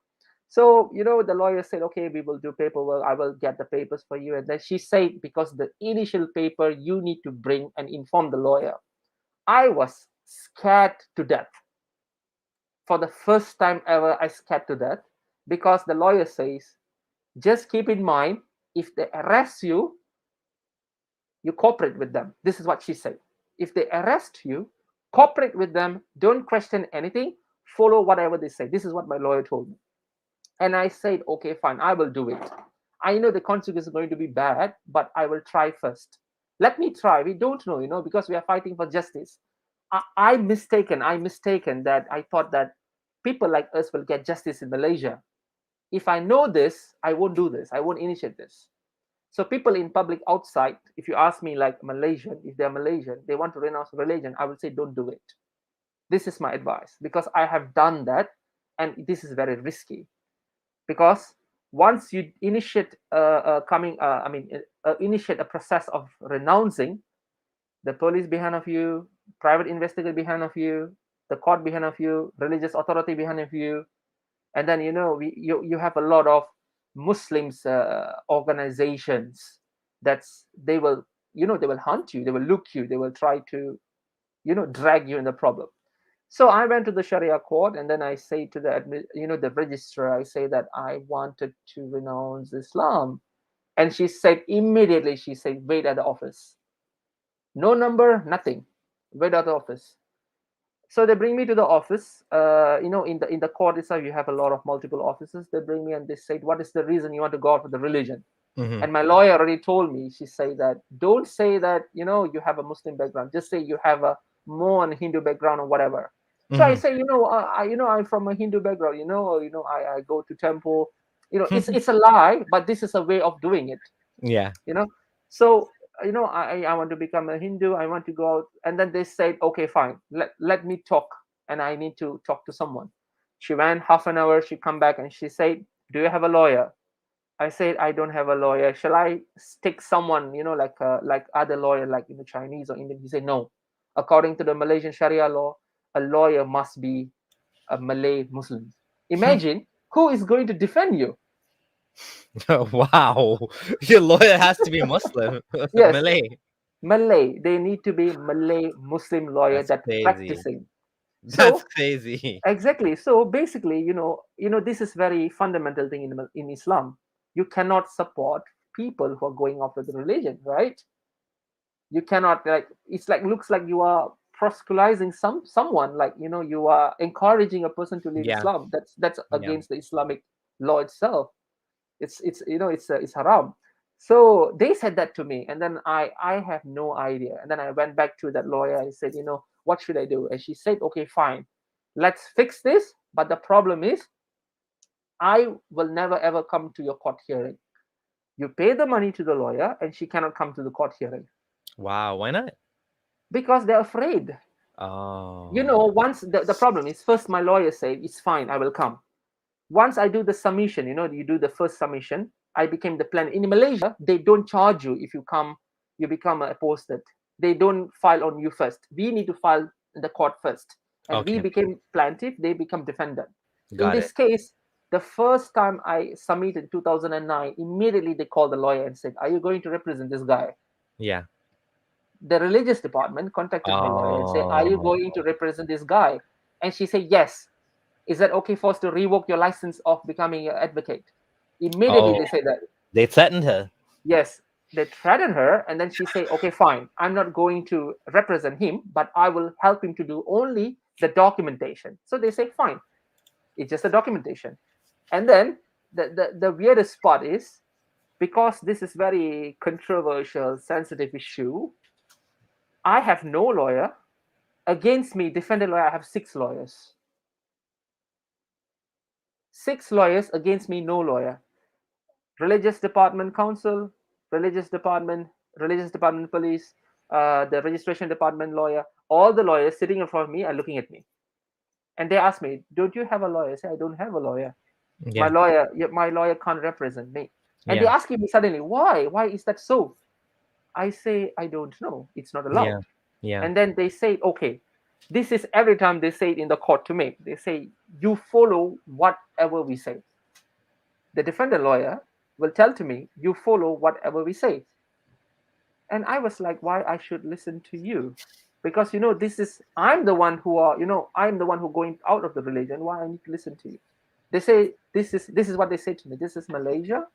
So the lawyer said, okay, we will do paperwork. I will get the papers for you. And then she said, because the initial paper you need to bring and inform the lawyer. I was scared to death. For the first time ever, I scared to death because the lawyer says, just keep in mind, if they arrest you, you cooperate with them. This is what she said. If they arrest you, cooperate with them. Don't question anything. Follow whatever they say. This is what my lawyer told me. And I said, okay, fine, I will do it. I know the consequence is going to be bad, but I will try first. Let me try. We don't know, because we are fighting for justice. I mistaken that I thought that people like us will get justice in Malaysia. If I know this, I won't do this. I won't initiate this. So people in public outside, if you ask me like Malaysian, if they're Malaysian, they want to renounce religion, I will say don't do it. This is my advice because I have done that, and this is very risky. Because once you initiate initiate a process of renouncing, the police behind of you, private investigator behind of you, the court behind of you, religious authority behind of you, and then you have a lot of Muslims organizations that's they will hunt you, they will look you, they will try to drag you in the problem. So I went to the Sharia court, and then I say to the registrar, I say that I wanted to renounce Islam. And she said immediately, she said, wait at the office. No number, nothing. Wait at the office. So they bring me to the office. In the court itself, you have a lot of multiple offices. They bring me and they say, what is the reason you want to go out for the religion? Mm-hmm. And my lawyer already told me, she said that, don't say that, you have a Muslim background. Just say you have a more Hindu background or whatever. So I Mm-hmm. say, I'm from a Hindu background, I go to temple. It's a lie, but this is a way of doing it, Yeah. you know. So, I want to become a Hindu. I want to go out. And then they said, okay, fine. Let me talk. And I need to talk to someone. She went half an hour. She come back and she said, do you have a lawyer? I said, I don't have a lawyer. Shall I stick someone, like other lawyer, like Chinese or Indian? He said, no. According to the Malaysian Sharia law, a lawyer must be a Malay Muslim. Imagine who is going to defend you. Wow. Your lawyer has to be Muslim. Yes, Malay. Malay. They need to be Malay Muslim lawyer That's that crazy. practicing. That's So crazy. exactly. So basically, this is very fundamental thing in Islam. You cannot support people who are going after the religion, right? You cannot, like, it's like, looks like you are proselytizing someone, like, you are encouraging a person to leave Yeah. Islam. That's Yeah. against the Islamic law itself. It's haram. So they said that to me, and then I have no idea. And then I went back to that lawyer. I said, what should I do? And she said, okay, fine, let's fix this. But the problem is, I will never ever come to your court hearing. You pay the money to the lawyer, and she cannot come to the court hearing Wow, why not? because they're afraid. Oh, Once the problem is, first my lawyer said, it's fine, I will come. Once I do the submission, you do the first submission, I became the plan. In Malaysia, they don't charge you if you come, you become an apostate. They don't file on you first. We need to file in the court first. And we okay, became plaintiff, they become defendant. In got this it. case, the first time I submitted in 2009, immediately they called the lawyer and said, are you going to represent this guy? Yeah. The religious department contacted my lawyer and said, are you Oh, going to represent this guy? And she said, yes. Is that okay for us to revoke your license of becoming an advocate? Immediately oh, they say that. they threatened her. Yes, they threatened her, and then she say, okay, fine, I'm not going to represent him, but I will help him to do only the documentation. So they say, fine, it's just a documentation. And then the weirdest part is, because this is very controversial, sensitive issue, I have no lawyer. Against me, defendant lawyer, I have 6 lawyers. 6 lawyers against me, no lawyer. Religious department counsel, religious department police, the registration department lawyer, all the lawyers sitting in front of me are looking at me. And they ask me, don't you have a lawyer? I say, I don't have a lawyer. Yeah, My lawyer can't represent me. And they yeah, asking me suddenly, why? Why is that so? I say, I don't know. It's not allowed. yeah, yeah. And then they say, okay, this is every time they say it in the court to me. They say, you follow whatever we say. The defendant lawyer will tell to me, you follow whatever we say. And I was like, why I should listen to you? Because this is, I'm the one who I'm the one who going out of the religion. Why I need to listen to you? They say, this is what they say to me. This is Malaysia.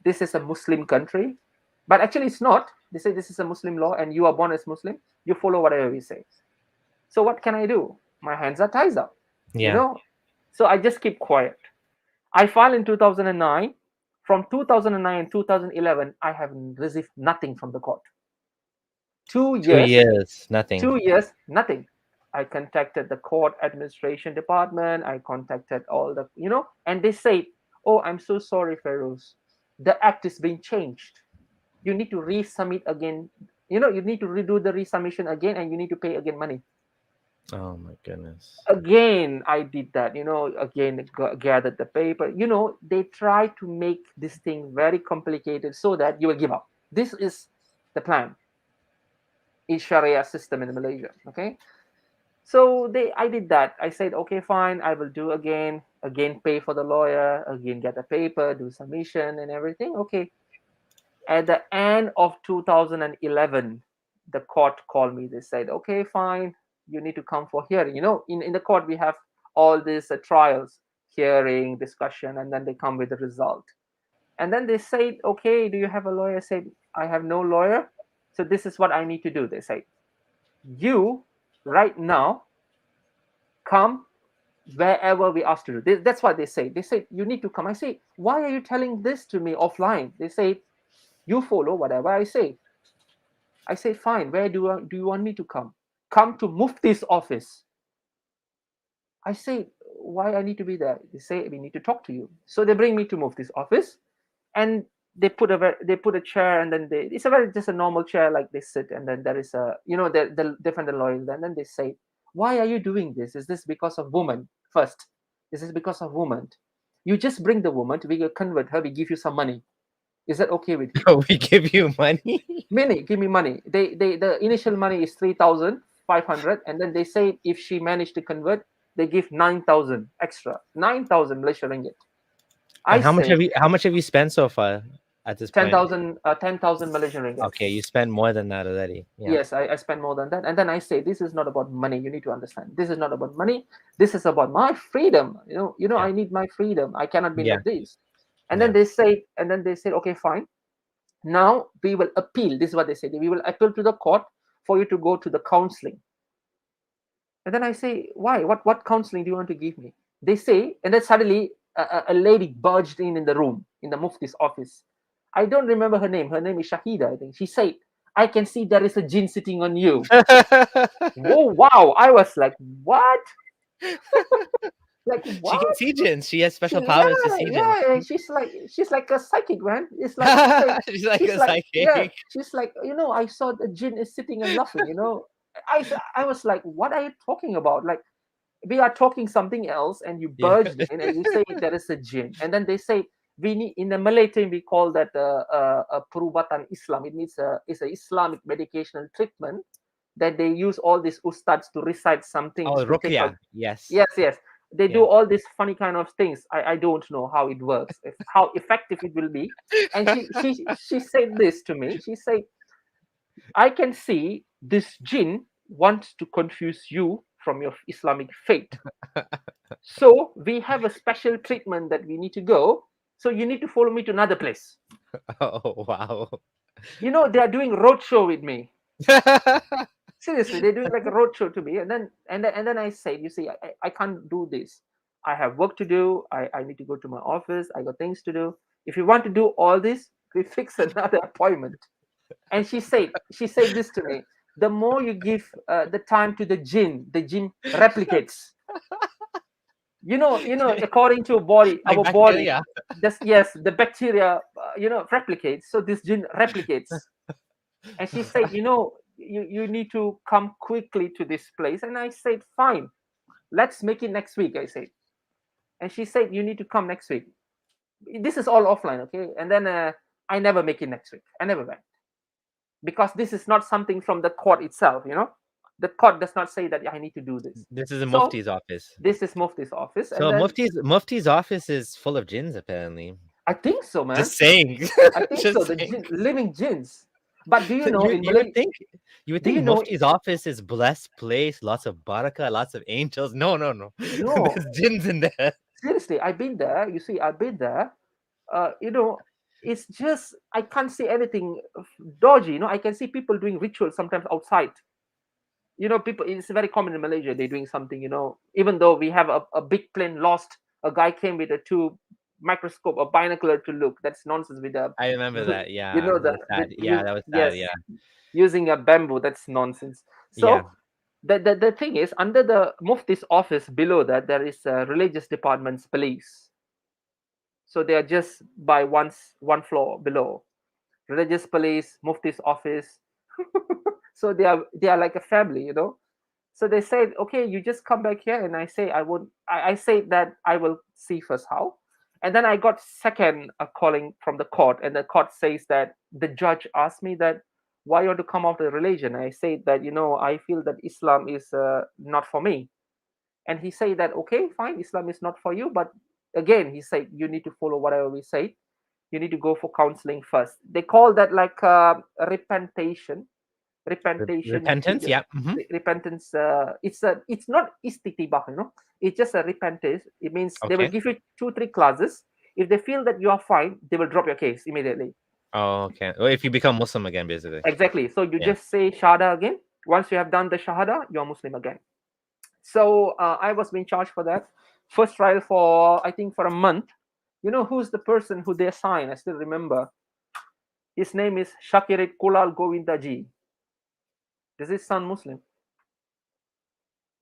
This is a Muslim country. But actually it's not. They say this is a Muslim law and you are born as Muslim. You follow whatever we say. So what can I do? My hands are tied up. Yeah. So I just keep quiet. I filed in 2009. From 2009 and 2011, I have received nothing from the court. 2 2 years, years, nothing. 2 years, nothing. I contacted the court administration department. I contacted all the, and they say, oh, I'm so sorry, Fairuz. The act is being changed. You need to resubmit again. You need to redo the resubmission again, and you need to pay again money. Oh my goodness. Again, I did that. Again, gathered the paper. They try to make this thing very complicated so that you will give up. This is the plan in Sharia system in Malaysia. Okay, so I did that. I said, okay, fine, I will do again, pay for the lawyer, again get the paper, do submission and everything. Okay. At the end of 2011, the court called me. They said, okay, fine, you need to come for hearing. In the court, we have all these trials, hearing, discussion, and then they come with the result. And then they said, okay, do you have a lawyer? I said, I have no lawyer. So this is what I need to do. They say, you right now come wherever we ask to do. That's what they say. They say, you need to come. I say, why are you telling this to me offline? They say, you follow whatever I say. I say, fine, where do you want me to come? Come to Mufti's office. I say, why I need to be there? They say, we need to talk to you. So they bring me to Mufti's office, and they put a chair, and then it's just a normal chair, like they sit, and then there is the different lawyers, and then they say, why are you doing this? Is this because of woman? First, is this because of woman? You just bring the woman, we will convert her, we give you some money. Is that okay with you? Oh, we give you money? Give me money. The initial money is 3,500, and then they say if she managed to convert, they give 9,000 extra, 9,000 Malaysia ringgit. I And say how much have you spent so far at this point? 10,000 Malaysian ringgit. Okay, you spent more than that already. Yeah. Yes, I spend more than that, and then I say this is not about money. You need to understand. This is not about money. This is about my freedom. Yeah. I need my freedom. I cannot be Yeah. like this. And Yeah. then they say, okay, fine. Now we will appeal. This is what they say. We will appeal to the court for you to go to the counseling. And then I say, why? What counseling do you want to give me? They say, and then suddenly a lady barged in the room, in the Mufti's office. I don't remember her name. Her name is Shahida, I think. She said, I can see there is a jinn sitting on you. Oh, wow. I was like, what? Like, She can what? see jinns. She has special Yeah, powers to see jinns. yeah. She's like a psychic, man. It's like she said, She's like she's a like, yeah, psychic. she's like, I saw the jinn is sitting and laughing. I was like, what are you talking about? Like, we are talking something else, and you Yeah. burst in and you say there is a jinn, and then they say we need, in the Malay term we call that a perubatan Islam. It means it's a Islamic medicational treatment that they use all these ustads to recite some things Oh, to take out. Ruqya. Yes. Yes. They do Yeah. all these funny kind of things. I don't know how it works, how effective it will be. And she said this to me. She said, I can see this jinn wants to confuse you from your Islamic faith. So we have a special treatment that we need to go. So you need to follow me to another place. Oh, wow. They are doing roadshow with me. Seriously, they're doing like a roadshow to me. And then I said, you see, I can't do this. I have work to do. I need to go to my office. I got things to do. If you want to do all this, we fix another appointment. And she said this to me: the more you give the time to the jinn replicates. According to Like our body, bacteria. yes, the bacteria, replicates. So this jinn replicates. And she said, you need to come quickly to this place. And I said, fine, let's make it next week, I said. And she said, you need to come next week. This is all offline, okay? And then I never make it next week. I never went. Because this is not something from the court itself, the court does not say that I need to do this. This is a So Mufti's office. this is Mufti's office. And So then Mufti's office is full of jinns, apparently. I think so, man. Just saying. I think so. Just The saying. living jinns. But do you So know in you would Malay? think Mufti's office is blessed place, lots of barakah, lots of angels. No. No, There's jinns in there. seriously, I've been there. You see, I've been there. It's just I can't see anything dodgy. I can see people doing rituals sometimes outside. People. It's very common in Malaysia. They're doing something. Even though we have a big plane lost, a guy came with a two microscope, a binocular to look. That's nonsense. With a, I remember that. Yeah. that That's sad. Yeah, that was sad. yes, Yeah. using a bamboo. That's nonsense. Yeah. So the thing is, under the Mufti's office below that there is a religious department's police. So they are just by one floor below. Religious police, Mufti's office. So they are like a family. So they said, okay, you just come back here. And I say I say that I will see first how. And then I got second calling from the court, and the court says that the judge asked me that why you want to come out of the religion. I say that I feel that Islam is not for me. And he said that, okay, fine, Islam is not for you, but again he said you need to follow whatever we say. You need to go for counseling first. They call that like repentation. Repentance. Yeah. Repentance. It's not istitibah. It's just a repentance. It means they will Okay. give you 2-3 classes. If they feel that you are fine, they will drop your case immediately. Oh, okay. Well, if you become Muslim again, basically. Exactly. So you Yeah. just say shahada again. Once you have done the shahada, you're Muslim again. So I was being charged for that. First trial for I think for a month. Who's the person who they assign? I still remember. His name is Shakirit Kulal Govindaji. Does this sound Muslim?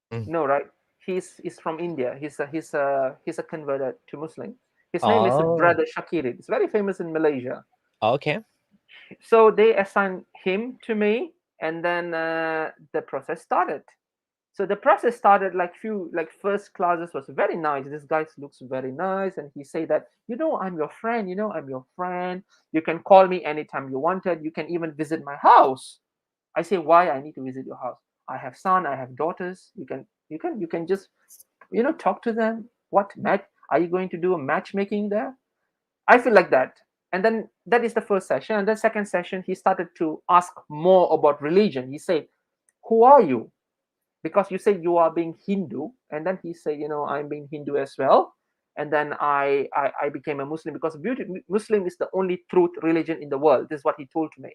No, right? He's from India. He's a converted to Muslim. His name is Brother Shakirit. It's very famous in Malaysia. Okay. So they assigned him to me, and then the process started. So the process started like first classes was very nice. This guy looks very nice, and he said that I'm your friend. I'm your friend. You can call me anytime you wanted. You can even visit my house. I say, why I need to visit your house? I have son. I have daughters. You can just talk to them. What match are you going to do a matchmaking there? I feel like that. And then that is the first session. And the second session, he started to ask more about religion. He said, who are you? Because you say you are being Hindu. And then he said, I'm being Hindu as well. And then I became a Muslim because Muslim is the only truth religion in the world. This is what he told me.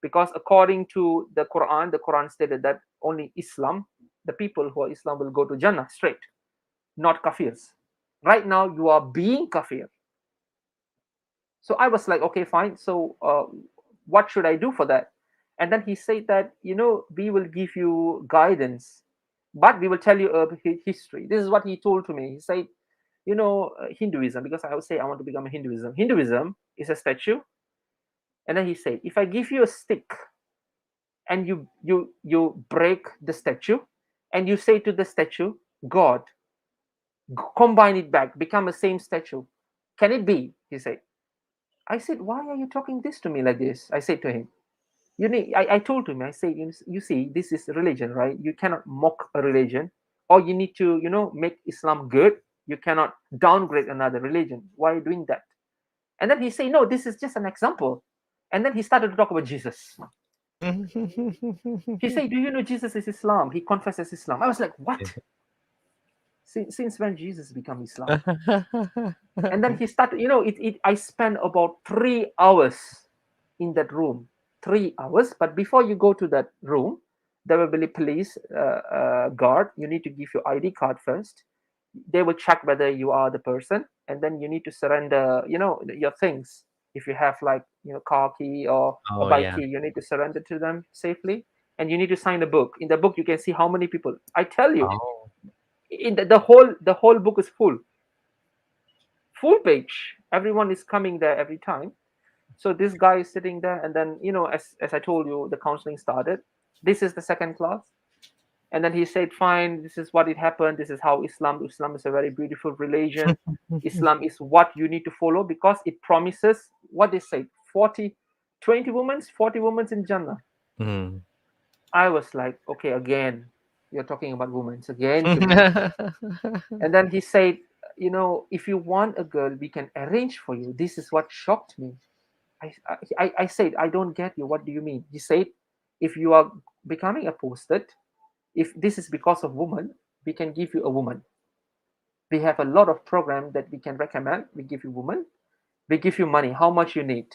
Because according to the Quran stated that only Islam, the people who are Islam will go to Jannah straight, not kafirs. Right now, you are being kafir. So I was like, okay, fine. So what should I do for that? And then he said that, we will give you guidance, but we will tell you a history. This is what he told to me. He said, Hinduism, because I would say I want to become a Hinduism. Hinduism is a statue. And then he said, if I give you a stick and you break the statue and you say to the statue, God, combine it back, become the same statue. Can it be? He said. I said, why are you talking this to me like this? I said to him, I told him, I said, you see, this is religion, right? You cannot mock a religion, or you need to, make Islam good. You cannot downgrade another religion. Why are you doing that? And then he said, no, this is just an example. And then he started to talk about Jesus. He said, do you know Jesus is Islam? He confesses Islam. I was like, what? Since when Jesus become Islam? And then he started, I spent about 3 hours in that room. 3 hours. But before you go to that room, there will be a police guard. You need to give your ID card first. They will check whether you are the person, and then you need to surrender, your things. If you have like, car key or a bike key, you need to surrender to them safely. And you need to sign a book. In the book, you can see how many people. I tell you, in the whole book is full page. Everyone is coming there every time. So this guy is sitting there, and then, as I told you, the counseling started. This is the second class. And then he said, fine, this is what it happened. This is how Islam is a very beautiful religion. Islam is what you need to follow, because it promises what they say, 40 women in Jannah. Mm. I was like, okay, again, you're talking about women again to me. And then he said, if you want a girl, we can arrange for you. This is what shocked me. I said, I don't get you. What do you mean? He said, if you are becoming apostate, if this is because of woman, we can give you a woman. We have a lot of program that we can recommend. We give you woman. We give you money. How much you need?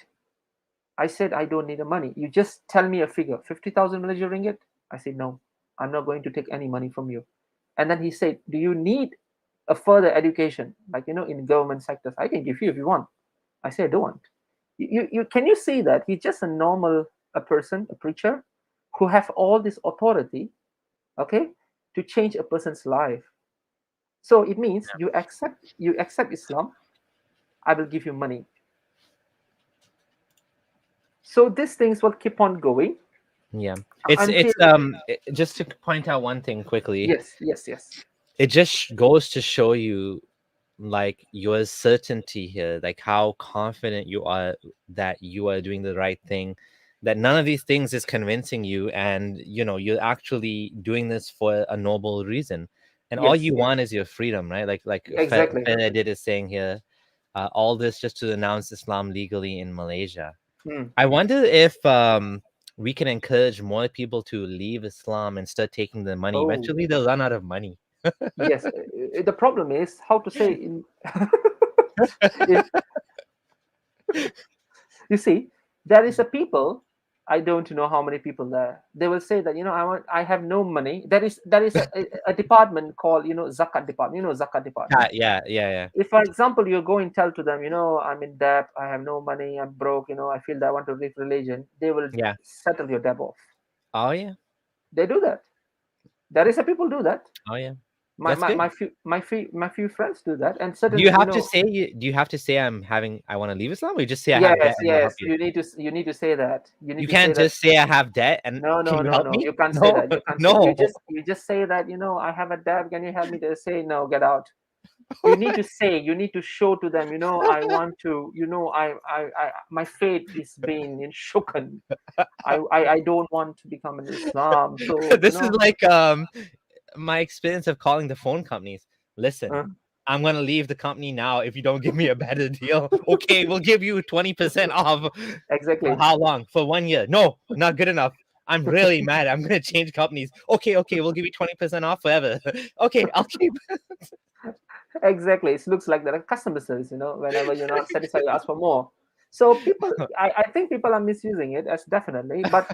I said, I don't need the money. You just tell me a figure, 50,000 Malaysia ringgit. I said, no, I'm not going to take any money from you. And then he said, do you need a further education? Like, in government sectors, I can give you if you want. I said, I don't want. You can you see that he's just a normal person, a preacher, who have all this authority, okay, to change a person's life. So it means you accept Islam, I will give you money. So these things will keep on going. Yeah, it's just to point out one thing quickly. Yes. It just goes to show you, like, your certainty here, like how confident you are that you are doing the right thing, that none of these things is convincing you, and you're actually doing this for a noble reason, and all you want is your freedom, right? Like Exactly. Fedid is saying here, all this just to announce Islam legally in Malaysia. Hmm. I wonder if we can encourage more people to leave Islam and start taking the money. Oh. Eventually they'll run out of money. Yes. The problem is how to say in you see, there is a people, I don't know how many people there. They will say that, I have no money. There is a department called, zakat department. Zakat department. Yeah. If, for example, you go and tell to them, I'm in debt, I have no money, I'm broke, I feel that I want to leave religion, they will settle your debt off. Oh yeah. They do that. There is a people do that. Oh yeah. My few friends do that, and Do certainly you have to say? Do you have to say I want to leave Islam, or you just say I have debt and I'll help you? You need to say that. You can't just say I have debt and no, can you help me? You can't say that. You can't No. say, you just say that, I have a debt, can you help me? To say no, get out. You need to say, you need to show to them, I want to, I my faith is being shooken. I don't want to become an Islam. So This is like my experience of calling the phone companies. Listen, I'm gonna leave the company now if you don't give me a better deal. Okay, we'll give you 20% off. Exactly. For how long? For 1 year? No, not good enough. I'm really mad. I'm gonna change companies. Okay, we'll give you 20% off forever. Okay, I'll keep. Exactly. It looks like the customer service, whenever you're not satisfied, you ask for more. So people, I think people are misusing it, as definitely. But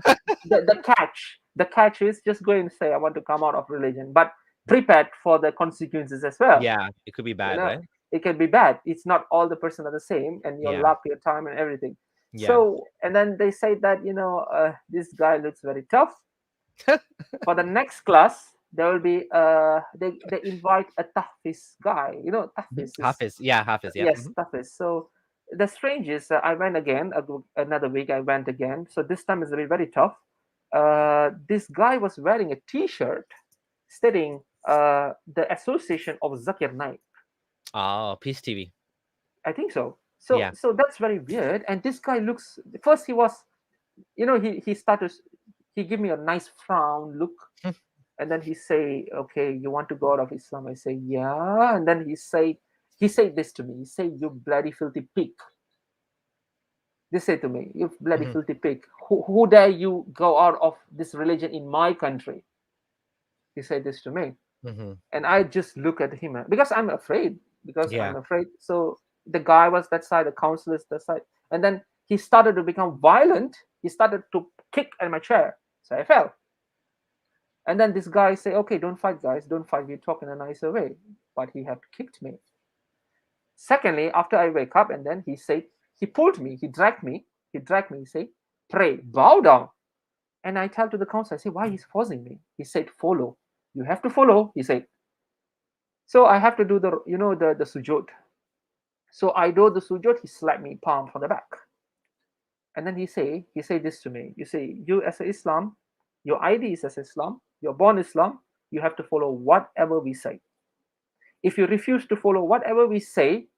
the catch is just go and say, I want to come out of religion, but prepared for the consequences as well. Yeah, it could be bad, right? it can be bad. It's not all the person are the same, and your Yeah. luck, your time, and everything. Yeah. So, and then they say that, this guy looks very tough. For the next class, there will be they invite a tahfiz guy. Tahfiz is, Hafiz. Yeah, Hafiz. Yeah. yes, tahfiz. So the strange is, I went again, another week. I went again. So this time it's very very tough. This guy was wearing a T-shirt stating the Association of Zakir Naik. Oh, Peace TV. I think so. So Yeah. so that's very weird. And this guy looks. First he was, he started. He gave me a nice frown look, and then he say, "Okay, you want to go out of Islam?" I say, "Yeah." And then he said this to me. He said, "You bloody filthy pig." They say to me, "You bloody Hmm. filthy pig. Who dare you go out of this religion in my country?" He said this to me. Hmm. And I just look at him, because I'm afraid. Because Yeah. I'm afraid. So the guy was that side, the counselor is that side. And then he started to become violent. He started to kick at my chair. So I fell. And then this guy say, "Okay, don't fight, guys. Don't fight. We talk in a nicer way." But he had kicked me. Secondly, after I wake up, and then he said, he pulled me, he dragged me, he said, "Pray, bow down." And I tell to the counselor, I say, "Why he's forcing me?" He said, "Follow. You have to follow," he said. So I have to do the sujud. So I do the sujud, he slapped me palm from the back. And then he say this to me. You say, "You as a Islam, your ID is as Islam, you're born Islam, you have to follow whatever we say. If you refuse to follow whatever we say,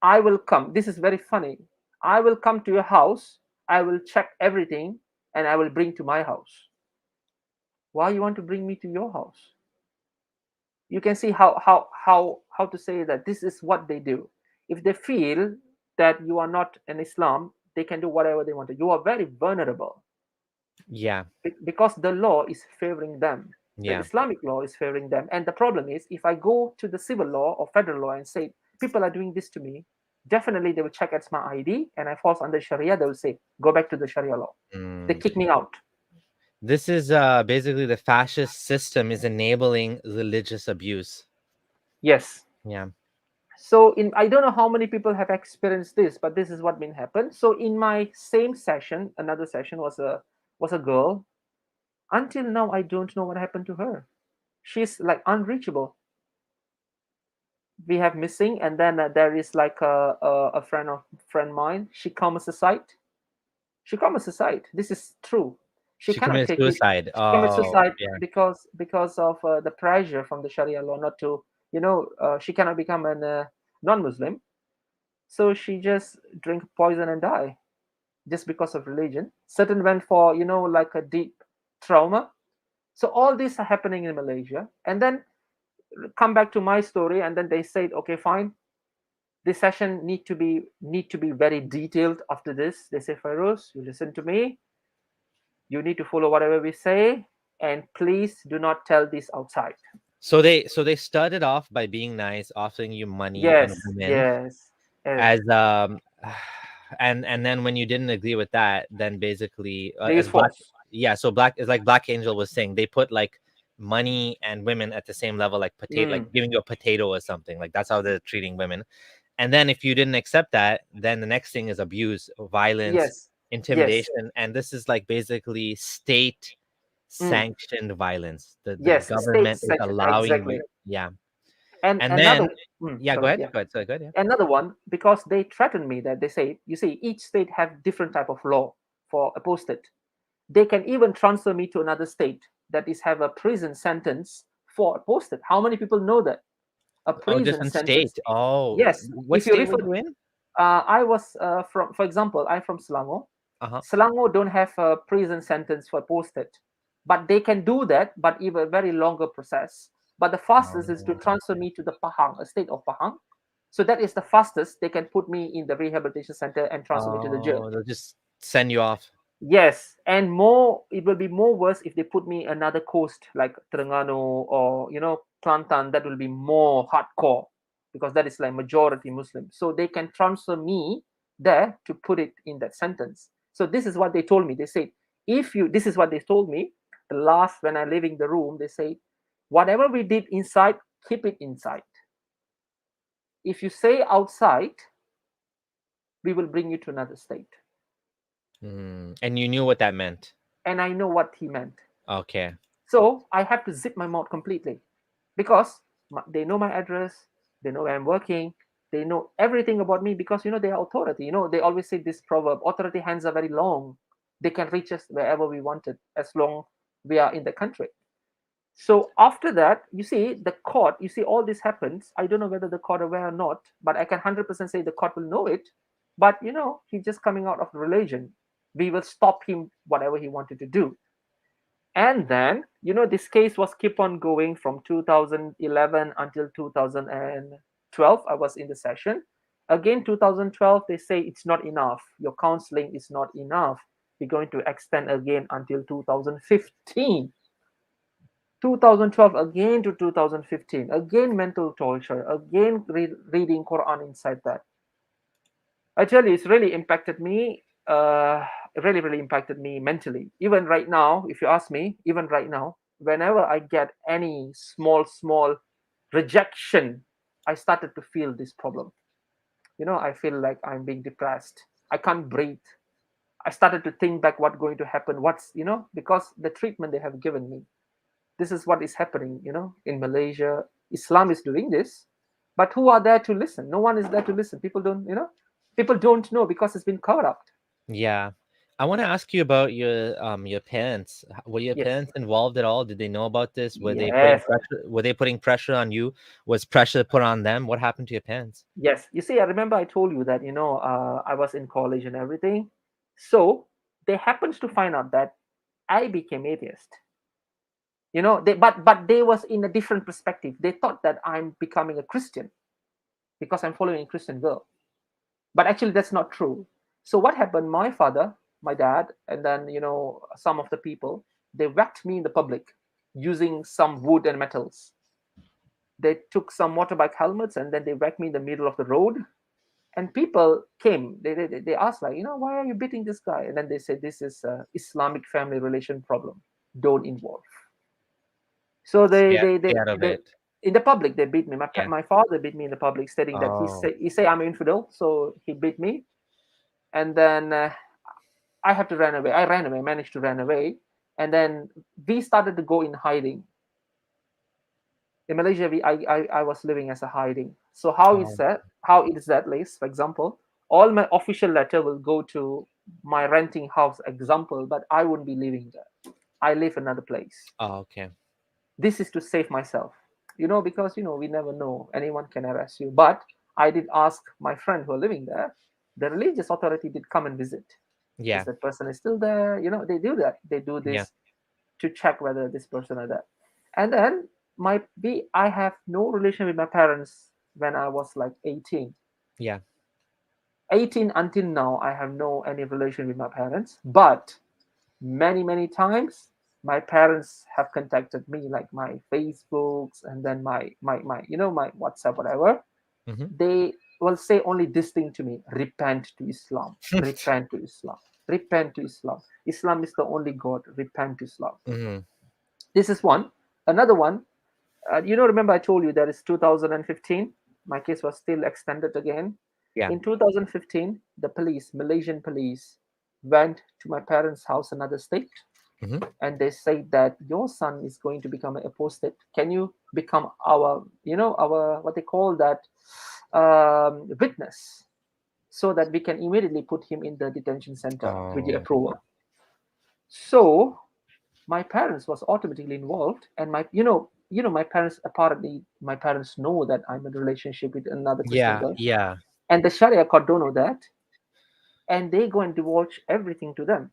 I will come." This is very funny. "I will come to your house, I will check everything, and I will bring to my house." Why you want to bring me to your house? You can see how to say that this is what they do. If they feel that you are not an Islam, they can do whatever they want to. You are very vulnerable, Yeah. because the law is favoring them. The Yeah. Islamic law is favoring them. And the problem is, if I go to the civil law or federal law and say people are doing this to me, definitely they will check at my ID, and I fall under Sharia. They will say, "Go back to the Sharia law." They Mm. kick me out. This is basically the fascist system is enabling religious abuse. Yes. Yeah. So I don't know how many people have experienced this, but this is what been happened. So in my same session, another session was a girl. Until now, I don't know what happened to her. She's like unreachable. We have missing, and then there is like a friend mine. She commits suicide. This is true. She She cannot committed take it. suicide. She commits Oh, suicide yeah. because of the pressure from the Sharia law not to, she cannot become a non-Muslim. So she just drink poison and die just because of religion. Certain went for, like a deep trauma. So all these are happening in Malaysia. And then come back to my story, and then they said, "Okay, fine. This session need to be very detailed after this." They say, "Fairuz, you listen to me. You need to follow whatever we say, and please do not tell this outside." So they started off by being nice, offering you money and Yes, women yes, yes. as and then when you didn't agree with that, then basically They use as black, force. yeah, so black is like Black Angel was saying, they put like money and women at the same level, like potato, like Mm, giving you a potato or something, like that's how they're treating women. And then if you didn't accept that, then the next thing is abuse, violence, yes, yes, intimidation, and this is like basically state mm, sanctioned violence. The yes. State government is section, allowing exactly. you, yeah. And And another, then yeah, go sorry, ahead, yeah. go ahead, sorry, go ahead, yeah. Another one, because they threatened me, that they say, you see, each state have different type of law for apostate. They can even transfer me to another state that is have a prison sentence for apostate. How many people know that? A Oh, prison different state. sentence. Oh, Yes, what if you state were refer, you in? I was from, for example, I'm from Selangor. Uh-huh. Selangor don't have a prison sentence for apostate, but they can do that, but even a very longer process. But the fastest is to Oh, transfer me to the Pahang, a state of Pahang. So that is the fastest they can put me in the rehabilitation center and transfer me to the jail. oh, they'll just send you off. Yes, and more, it will be more worse if they put me another coast like Terengganu or Kelantan. That will be more hardcore, because that is like majority Muslim. So they can transfer me there to put it in that sentence. So this is what they told me. They said, if you, this is what they told me. The last, when I leaving the room, they say, whatever we did inside, keep it inside. if you say outside, we will bring you to another state. And you knew what that meant. And I know what he meant. Okay. So I have to zip my mouth completely because they know my address, they know where I'm working, they know everything about me because, they are authority. They always say this proverb, authority hands are very long. They can reach us wherever we wanted as long we are in the country. So after that, you see, the court, all this happens. I don't know whether the court aware or not, but I can 100% say the court will know it. But, he's just coming out of religion. We will stop him, whatever he wanted to do. And then, this case was keep on going from 2011 until 2012. I was in the session. Again, 2012, they say it's not enough. Your counseling is not enough. We're going to extend again until 2015. 2012 again to 2015. Again, mental torture. Again, reading Quran inside that. I tell you, it's really impacted me. It really, really impacted me mentally. Even right now, if you ask me, even right now, whenever I get any small rejection, I started to feel this problem. I feel like I'm being depressed. I can't breathe. I started to think back what's going to happen. Because the treatment they have given me. This is what is happening, in Malaysia. Islam is doing this, but who are there to listen? No one is there to listen. People don't know because it's been covered up. Yeah. I want to ask you about your parents. Were your Yes. parents involved at all? Did they know about this? Were they putting Yes. pressure? Were they putting pressure on you? Was pressure put on them? What happened to your parents? Yes. You see, I remember I told you that, I was in college and everything. So they happens to find out that I became atheist. But they was in a different perspective. They thought that I'm becoming a Christian because I'm following a Christian girl. But actually, that's not true. So what happened? My father, my dad, and then some of the people, they whacked me in the public using some wood and metals. They took some motorbike helmets and then they whacked me in the middle of the road. And people came. They asked like, why are you beating this guy? And then they said this is a Islamic family relation problem. Don't involve. So Stay out of they it. in the public they beat me. Yeah. My father beat me in the public, stating that Oh. he say I'm an infidel, so he beat me. And then I have to run away. I ran away, managed to run away, and then we started to go in hiding. In Malaysia, I was living as a hiding. So how is Oh. that? How it is that, Liz? For example, all my official letter will go to my renting house. Example, but I wouldn't be living there. I live another place. Oh, okay. This is to save myself, because we never know, anyone can arrest you. But I did ask my friend who are living there. The religious authority did come and visit. Is Yeah. that person is still there? They do that. They do Yeah. this to check whether this person are there. And then I have no relation with my parents when I was like 18. Yeah. 18 until now, I have no any relation with my parents. But many times, my parents have contacted me, like my Facebooks and then my WhatsApp, whatever. Mm-hmm. They will say only this thing to me: repent to Islam, repent to Islam, repent to Islam. Islam is the only God. Repent to Islam. Mm-hmm. This is one. Another one, remember I told you that is 2015. My case was still extended again. Yeah. In 2015, the Malaysian police, went to my parents' house, another state, Mm-hmm. and they said that your son is going to become an apostate. Can you become our what they call that, witness, so that we can immediately put him in the detention center with your Oh. approval? So my parents was automatically involved, and my parents, apparently my parents know that I'm in a relationship with another Christian Yeah. girl, Yeah. and the Sharia court don't know that, and they go and divulge everything to them.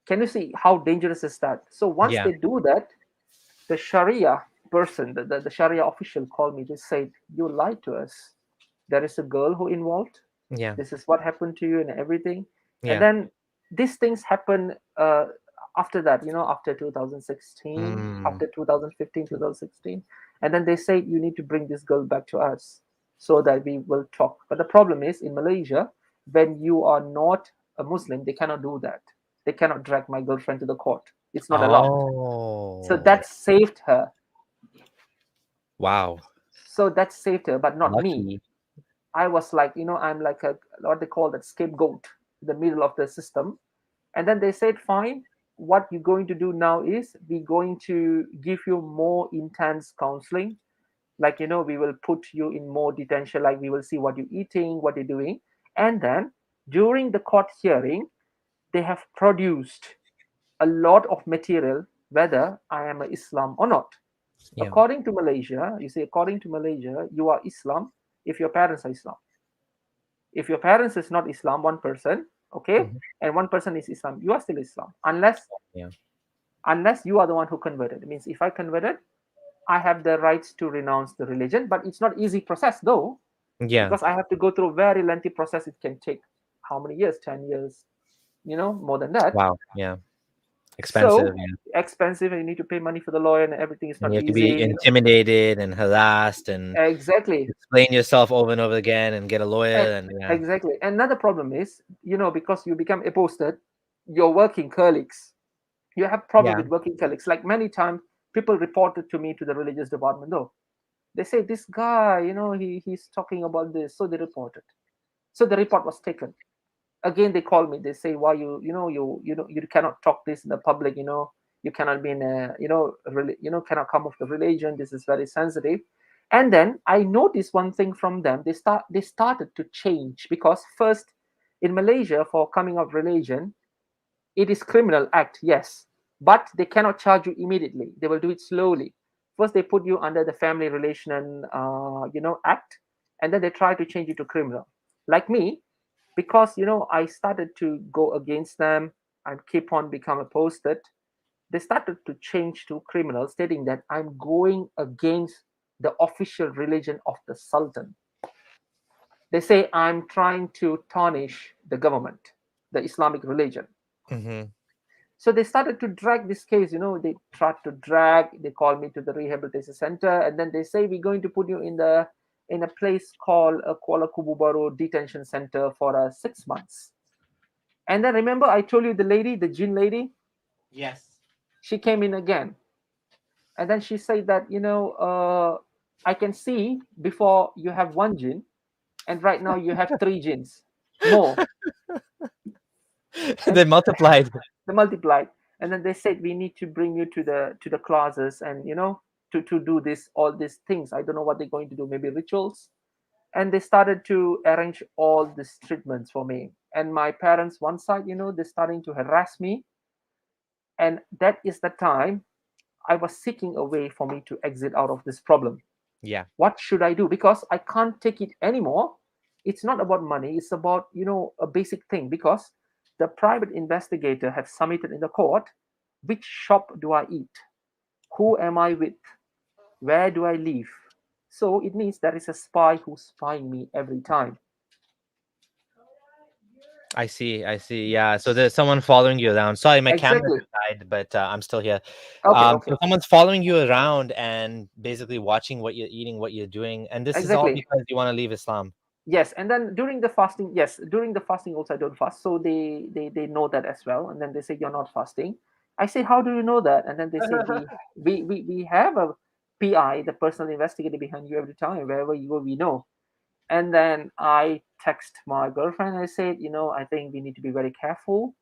Can you see how dangerous is that? So once Yeah. they do that, the Sharia person, the Sharia official called me. They said, you lied to us. There is a girl who involved. Yeah. This is what happened to you and everything. And Yeah. then these things happen after that, after 2016, Mm. after 2015, 2016. And then they say, you need to bring this girl back to us so that we will talk. But the problem is, in Malaysia, when you are not a Muslim, they cannot do that. They cannot drag my girlfriend to the court. It's not allowed. So Oh. that saved her. Wow. So that saved her, but not me. Lucky. I was like, I'm like a, what they call that, scapegoat in the middle of the system. And then they said, fine, what you're going to do now is we're going to give you more intense counseling. Like, we will put you in more detention, like we will see what you're eating, what you're doing. And then during the court hearing, they have produced a lot of material whether I am a Islam or not. Yeah. According to Malaysia, you see, according to Malaysia, you are Islam if your parents are Islam. If your parents is not Islam, one person, okay, Mhm. and one person is Islam, you are still Islam, Yeah. unless you are the one who converted. It means if I converted, I have the rights to renounce the religion, but it's not easy process though, Yeah. because I have to go through a very lengthy process. It can take how many years? 10 years, more than that. Wow. Yeah. So Expensive. Yeah. expensive, and you need to pay money for the lawyer, and everything is And not you have to be easy. intimidated and harassed and Exactly. explain yourself over and over again and get a E- lawyer and yeah. Exactly. Another problem is, because you become apostate, your working colleagues, you have problem Yeah. with working colleagues. Like many times, people reported to me to the religious department. Though they say this guy, he's talking about this, so they reported. So the report was taken. Again, they call me. They say, why you cannot talk this in the public. You cannot be in a cannot come off the religion. This is very sensitive. And then I noticed one thing from them. They started to change, because first in Malaysia, for coming of religion, it is criminal act, yes, but they cannot charge you immediately. They will do it slowly. First they put you under the family relation and act, and then they try to change you to criminal. Like me, because I started to go against them and keep on become apostate. They started to change to criminal, stating that I'm going against the official religion of the sultan. They say I'm trying to tarnish the government, the Islamic religion. Mm-hmm. So they started to drag this case. They tried to drag. They called me to the rehabilitation center, and then they say we're going to put you in a place called a Kuala Kububaro detention center for 6 months. And then remember, I told you the lady, the jinn lady, Yes. she came in again, and then she said that I can see before you have one jinn, and right now you have three jinns more. They And multiplied. they multiplied, and then they said we need to bring you to the classes, and to do this, all these things. I don't know what they're going to do, maybe rituals. And they started to arrange all these treatments for me. And my parents, one side, they're starting to harass me. And that is the time I was seeking a way for me to exit out of this problem. Yeah. What should I do? Because I can't take it anymore. It's not about money, it's about a basic thing. Because the private investigator have submitted in the court, which shop do I eat, who am I with, where do I live. So it means there is a spy who's spying me every time. I see. I see. Yeah. So there's someone following you around. Sorry, my camera Exactly. just died, but I'm still here. Okay, okay. So someone's following you around and basically watching what you're eating, what you're doing, and this is all Exactly. because you want to leave Islam. Yes, and then during the fasting, yes, during the fasting also I don't fast. So they know that as well, and then they say you're not fasting. I say, how do you know that? And then they say we have a PI, the personal investigator behind you every time wherever you go, we know. And then I text my girlfriend. I said, I think we need to be very careful,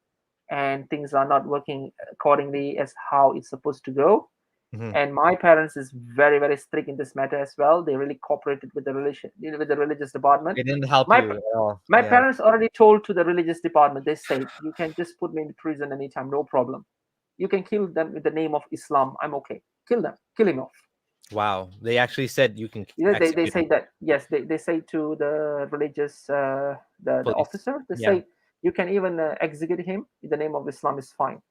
and things are not working accordingly as how it's supposed to go. Mhm. And my parents is very very strict in this matter as well. They really cooperated with the relation, with the religious department. They didn't help my you at all. my Yeah. parents already told to the religious department. They said you can just put me in prison anytime, no problem. You can kill them with the name of Islam, I'm okay. Kill them, kill him off. Wow. They actually said you can They execute say him. that, yes, they say to the religious, the Police. officer, they Yeah. say you can even execute him in the name of Islam, is fine.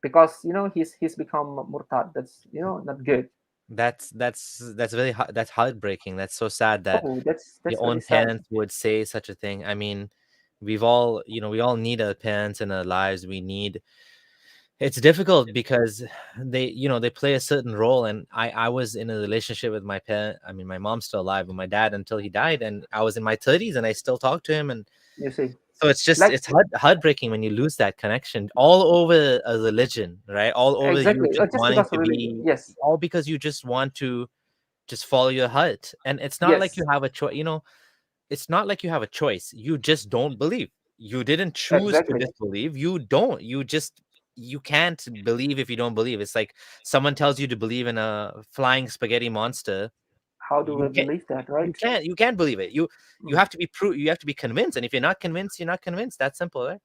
Because he's become murtad. That's not good. That's very that's heartbreaking. That's so sad that Oh, that's your very own sad. parents would say such a thing. I mean, we've all, we all need our parents in our lives. We need it's difficult because they, they play a certain role. And I was in a relationship with my parent. I mean, my mom's still alive, but my dad until he died, and I was in my 30s and I still talk to him. And You see, so it's just like, it's heartbreaking when you lose that connection all over a religion, right? All over you exactly, just just wanting because to of religion. be Yes, all because you just want to just follow your heart. And it's not like Yes, you have a choice, it's not like you have a choice. You just don't believe. You didn't choose to exactly. disbelieve. You can't believe if you don't believe. It's like someone tells you to believe in a flying spaghetti monster. How do You we can't believe that, you right? can't you can't believe it. You Mm. have to be you have to be convinced. And if you're not convinced, you're not convinced. That's simple, right?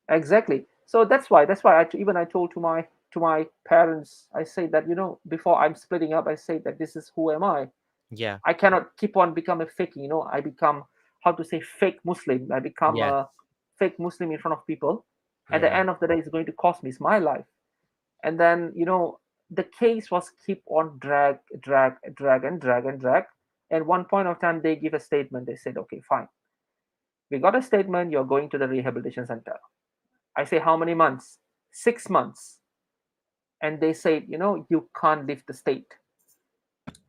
Exactly. So that's why even I told to my parents, I say that, before I'm splitting up, I say that this is who am I. Yeah. I cannot keep on becoming fake. I become, how to say, fake Muslim. I become Yeah. a fake Muslim in front of people. At the Yeah. end of the day, it's going to cost me. It's my life. And then, the case was keep on drag. And one point of time, they give a statement. They said, okay, fine. We got a statement. You're going to the rehabilitation center. I say, how many months? 6 months. And they say, you can't leave the state.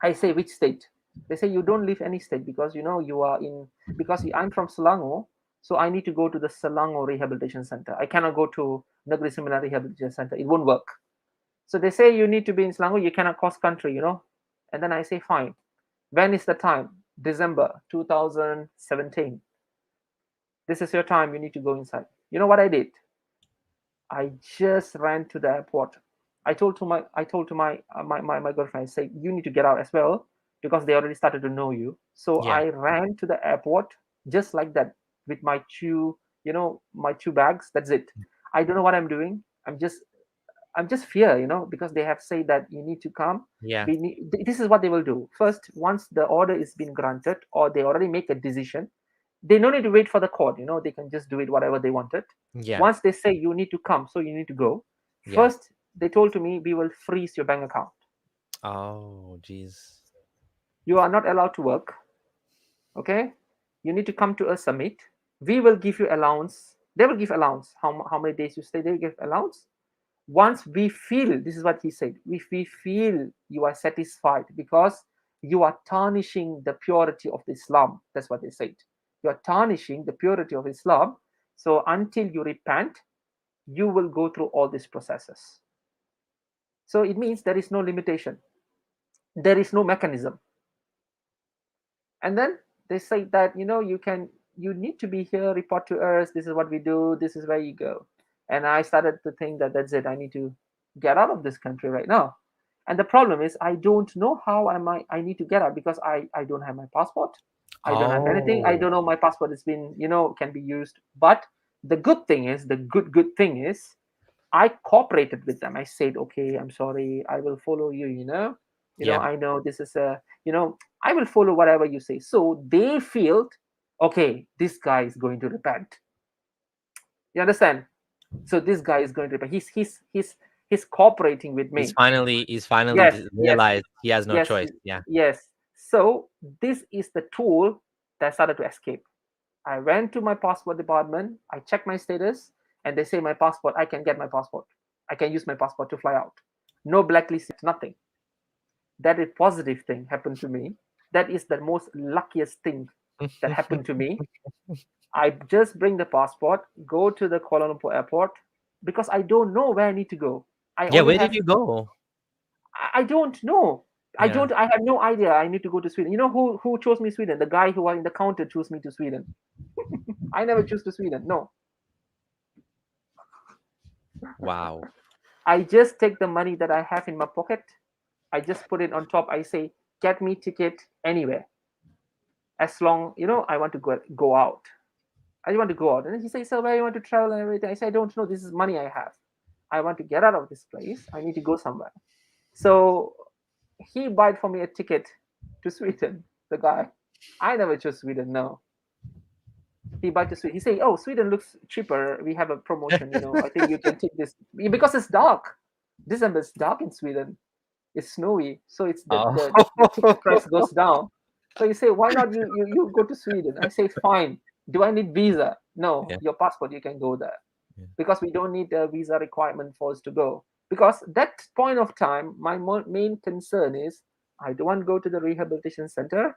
I say, which state? They say, you don't leave any state because, you are in, because I'm from Selangor. So I need to go to the Selangor Rehabilitation Center. I cannot go to Negeri Sembilan Rehabilitation Center. It won't work. So they say, you need to be in Selangor. You cannot cross country. And then I say, fine. When is the time? December 2017. This is your time. You need to go inside. You know what I did? I just ran to the airport. I told to my girlfriend, I said, you need to get out as well because they already started to know you. So Yeah. I ran to the airport just like that with my two bags. That's it. I don't know what I'm doing. I'm just fear, because they have said that you need to come. Yeah. This is what they will do. First, once the order is been granted or they already make a decision, they no need to wait for the court. They can just do it whatever they wanted. Yeah. Once they say you need to come, so you need to go. Yeah. First, they told to me, we will freeze your bank account. Oh, jeez. You are not allowed to work. Okay, you need to come to a summit. We will give you allowance. They will give allowance. How many days you stay, they will give allowance. Once we feel, this is what he said, if we feel you are satisfied because you are tarnishing the purity of the Islam, that's what they said. You are tarnishing the purity of Islam. So until you repent, you will go through all these processes. So it means there is no limitation, there is no mechanism. And then they say that, you need to be here, report to us, this is what we do, this is where you go. And I started to think that that's it, I need to get out of this country right now. And the problem is, I don't know how I need to get out because I don't have my passport. I don't have anything. I Oh, don't know my passport has been, can be used. But the good thing is I cooperated with them. I said, okay, I'm sorry, I will follow you. yeah. I know this is I will follow whatever you say. So they feel, okay, this guy is going to repent. You understand? So this guy is going to repent. He's cooperating with He's me. finally he's finally Yes, yes, realized he has no yes, choice. Yeah. yes. So this is the tool that started to escape. I went to my passport department. I checked my status, and they say my passport. I can get my passport. I can use my passport to fly out. No blacklist, nothing. That is positive thing happened to me. That is the most luckiest thing that happened to me. I just bring the passport, go to the Kuala Lumpur airport because I don't know where I need to go. I Yeah, only where did have you go? I don't know. Yeah. I have no idea. I need to go to Sweden. You know who chose me Sweden? The guy who was in the counter chose me to Sweden. I never choose to Sweden. No. Wow. I just take the money that I have in my pocket. I just put it on top. I say, get me ticket anywhere. As long, I want to go out. I want to go out. And then he says, so where you want to travel and everything? I say, I don't know. This is money I have. I want to get out of this place. I need to go somewhere. So he bought for me a ticket to Sweden, the guy. I never chose Sweden, no. He bought to Sweden. He say, oh, Sweden looks cheaper. We have a promotion, I think you can take this. Because it's dark. December is dark in Sweden. It's snowy. So it's Oh. the ticket price goes down. So you say, why not you go to Sweden? I say, fine. Do I need visa? No, Yeah. your passport, you can go there. Yeah. Because we don't need a visa requirement for us to go. Because that point of time, my main concern is I don't want to go to the rehabilitation center.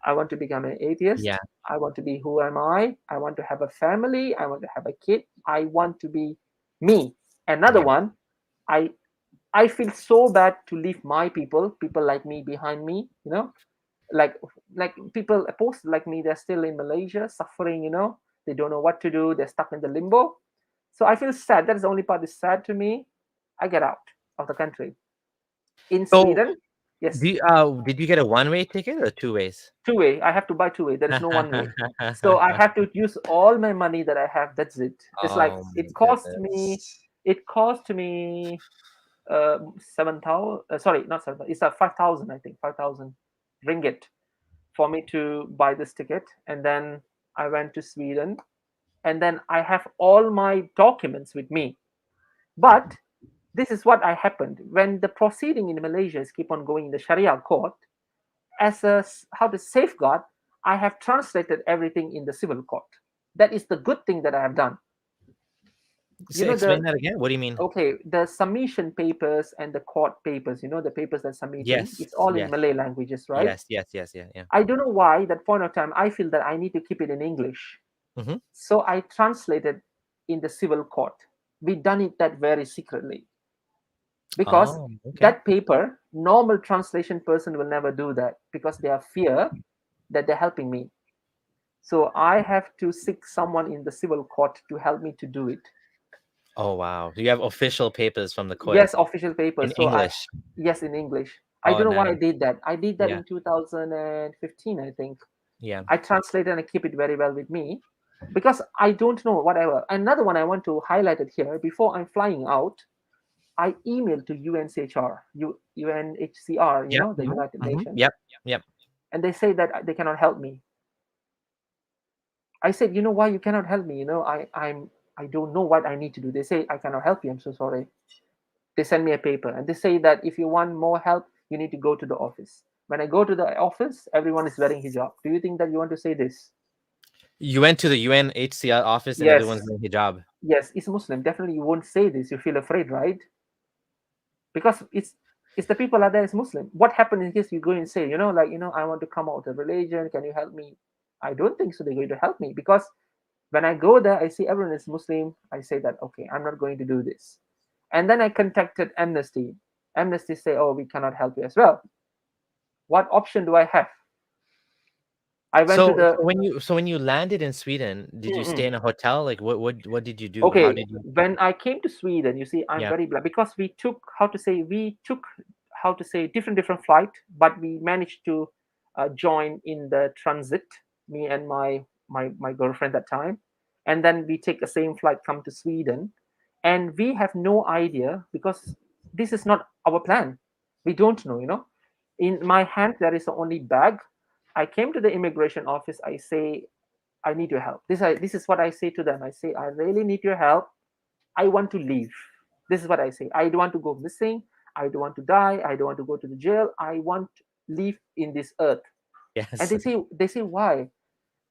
I want to become an atheist. Yeah. I want to be who am I? I want to have a family. I want to have a kid. I want to be me. Another Yeah. one, I I feel so bad to leave my people like me behind me, like people post like me, they're still in Malaysia suffering, they don't know what to do, they're stuck in the limbo. So I feel sad. That's the only part is sad to me. I get out of the country. In So, Sweden, yes, did you get a one-way ticket or two ways? two-way. I have to buy two-way. There is no one way. So I have to use all my money that I have. That's it. It's like Oh my goodness. it cost me 7,000. Sorry, not 7,000. It's 5,000. I think 5,000 ringgit for me to buy this ticket. And then I went to Sweden, and then I have all my documents with me. But this is what I happened when the proceeding in Malaysia is keep on going in the Sharia court. As a how to safeguard, I have translated everything in the civil court. That is the good thing that I have done. So You know explain the that again. What do you mean? Okay, the submission papers and the court papers. The papers that submitting. Yes, It's all in yes, Malay languages, right? yes, yes, yes, yeah, yeah. I don't know why that point of time I feel that I need to keep it in English. Mm-hmm. So I translated in the civil court. We done it that very secretly because Oh, okay. that paper, normal translation person will never do that because they are fear that they're helping me. So I have to seek someone in the civil court to help me to do it. Oh, wow. You have official papers from the court Yes, official in papers. English. Yes, in English. I Oh, don't know why I nice. did that. I did that Yeah, in 2015, I think. yeah. I translate and I keep it very well with me because I don't know whatever. Another one I want to highlight it here before I'm flying out. I emailed to UNCHR, UNHCR, Yep. the Mm-hmm. United Mm-hmm. Nations, Yep. Yep. and they say that they cannot help me. I said, why you cannot help me? I don't know what I need to do. They say I cannot help you. I'm so sorry. They send me a paper and they say that if you want more help, you need to go to the office. When I go to the office, everyone is wearing hijab. Do you think that you want to say this? You went to the UNHCR office and Yes, everyone's doing hijab. yes, it's Muslim. Definitely, you won't say this. You feel afraid, right? Because it's the people are there is Muslim. What happened in case you go and say, I want to come out of religion. Can you help me? I don't think so. They're going to help me because when I go there, I see everyone is Muslim. I say that okay, I'm not going to do this. And then I contacted Amnesty. Amnesty say, oh, we cannot help you as well. What option do I have? I went to So, the when you landed in Sweden, did you stay Mm-mm. in a hotel? Like, what did you do? How Okay, did you? when I came to Sweden, you see, I'm Yeah. very glad because we took different flight, but we managed to join in the transit, me and my girlfriend at that time, and then we take the same flight come to Sweden, and we have no idea because this is not our plan. We don't know, In my hand there is only bag. I came to the immigration office. I say I need your help. This is what I say to them. I say, I really need your help. I want to leave. This is what I say. I don't want to go missing. I don't want to die. I don't want to go to the jail. I want to live in this earth. And Yes. they say why?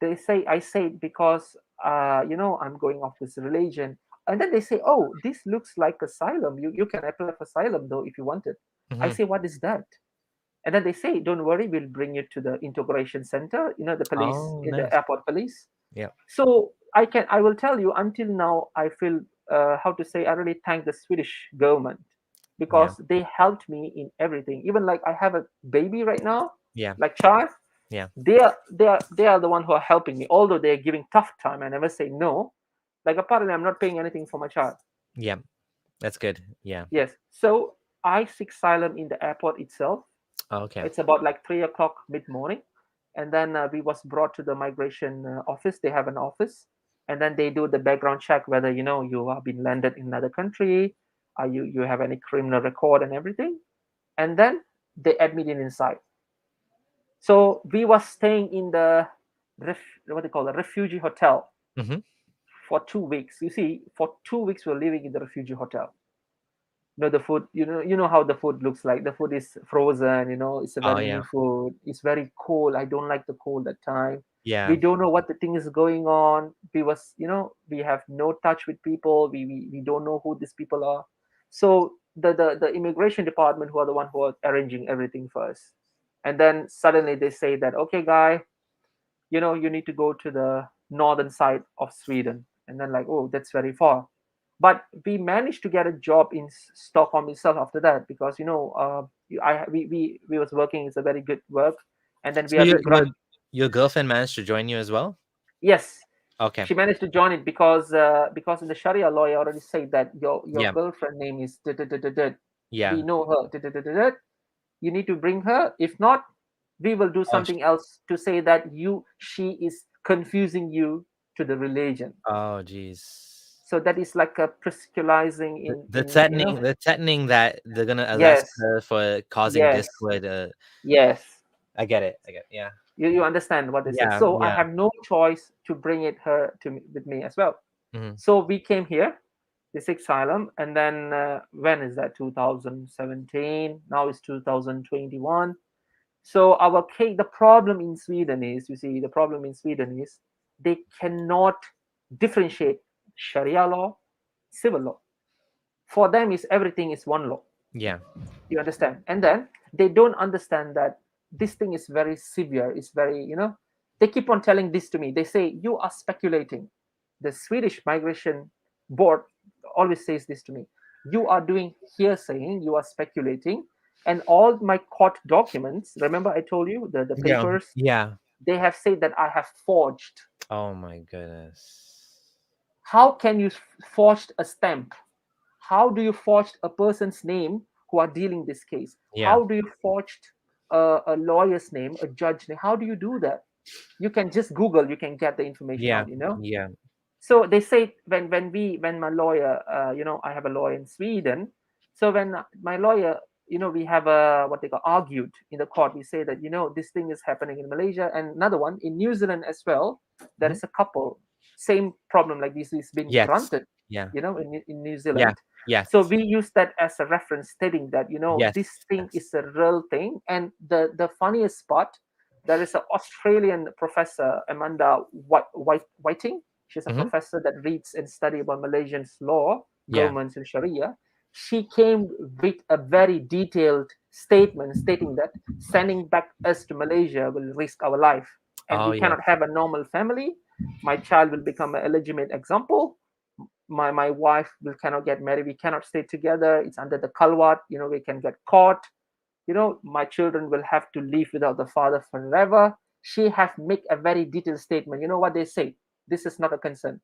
They say I say because I'm going off this religion. And then they say, oh, this looks like asylum. You can apply for asylum though if you want it. I Hmm. say, what is that? And then they say, don't worry, we'll bring you to the integration center, the police, Oh, in the nice. airport police. Yeah. So I will tell you, until now I feel how to say, I really thank the Swedish government Yeah. because they helped me in everything. Even like I have a baby right now, Yeah. like child, Yeah. they are the one who are helping me, although they're giving tough time. I never say no. Like apparently I'm not paying anything for my child. Yeah. That's good. Yeah. Yes. So I seek asylum in the airport itself. Oh, okay. It's about like 3 o'clock mid morning, and then we was brought to the migration office. They have an office, and then they do the background check whether you have been landed in another country, you have any criminal record and everything, and then they admit it inside. So we was staying in the what they call the refugee hotel Hmm. for 2 weeks. You see, for 2 weeks we're living in the refugee hotel. The food, you know how the food looks like. The food is frozen, it's a Oh, very yeah. new food. It's very cold. I don't like the cold that time. We Yeah. don't know what the thing is going on. We have no touch with people. We don't know who these people are. So the immigration department, who are the one who are arranging everything for us, and then suddenly they say that, okay, guy, you need to go to the northern side of Sweden. And then like, oh, that's very far. But we managed to get a job in Stockholm itself after that, because we was working. It's a very good work, and then we So have been your girlfriend managed to join you as well? yes, Okay. she managed to join it, because in the Sharia law, I already said that your Yeah. girlfriend name is da. Yeah. We know her da. You need to bring her. If not, we will do Oh, something else to say that she is confusing you to the religion. oh, jeez. So that is like a prescriptionalizing The in. threatening that they're gonna arrest Yes, her for causing yes, discord. yes. I get it. I get yeah. You understand what they say. Yeah. So I Yeah. have no choice to bring her to me, with me as well. Hmm. So we came here, this asylum, and then when is that? 2017. Now it's 2021. So our case, the problem in Sweden is, the problem in Sweden is they cannot differentiate Sharia law, civil law. For them, is everything is one law. Yeah. You understand? And then they don't understand that this thing is very severe. It's very, they keep on telling this to me. They say, you are speculating. The Swedish Migration Board always says this to me. You are doing hearsaying, you are speculating. And all my court documents, remember I told you the Yeah. papers, Yeah. they have said that I have forged. Oh my goodness. How can you forge a stamp? How do you forge a person's name who are dealing this case? Yeah. How do you forge a lawyer's name, a judge name? How do you do that? You can just Google, you can get the information Yeah. out. Yeah. So they say, when my lawyer, I have a lawyer in Sweden. So when my lawyer, we have a what they call argued in the court. We say that this thing is happening in Malaysia, and another one in New Zealand as well. There Mhm. is a couple, same problem like this is been Yes. granted, Yeah. in New Yeah. Zealand. Yes. So we use that as a reference, stating that Yes. this thing Yes. is a real thing. And the funniest part, there is an Australian professor, Amanda Whiting. She's a Hmm. professor that reads and study about Malaysian's law, Yeah. governments, and Sharia. She came with a very detailed statement stating that sending back us to Malaysia will risk our life, and Oh we yes. cannot have a normal family. My child will become an illegitimate example. My wife will cannot get married. We cannot stay together. It's under the kalwat. We can get caught. My children will have to live without the father forever. She have make a very detailed statement. You know what they say? This is not a concern.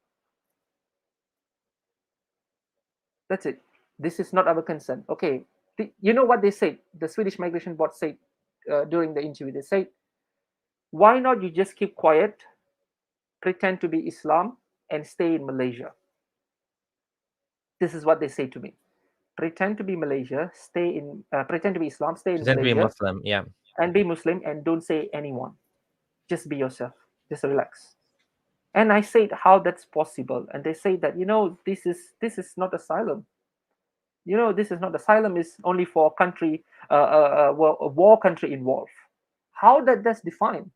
That's it. This is not our concern. Okay. You know what they said? The Swedish Migration Board said during the interview. They said, "Why not you just keep quiet, pretend to be Islam, and stay in Malaysia?" This is what they say to me. Pretend to be Malaysia, pretend to be Islam, stay in Pretend to be a Malaysia, Muslim. Yeah. and be Muslim, and don't say anyone. Just be yourself. Just relax. And I said, how that's possible? And they say that this is not asylum. This is not asylum. Is only for a country, a war country involved. How that's defined?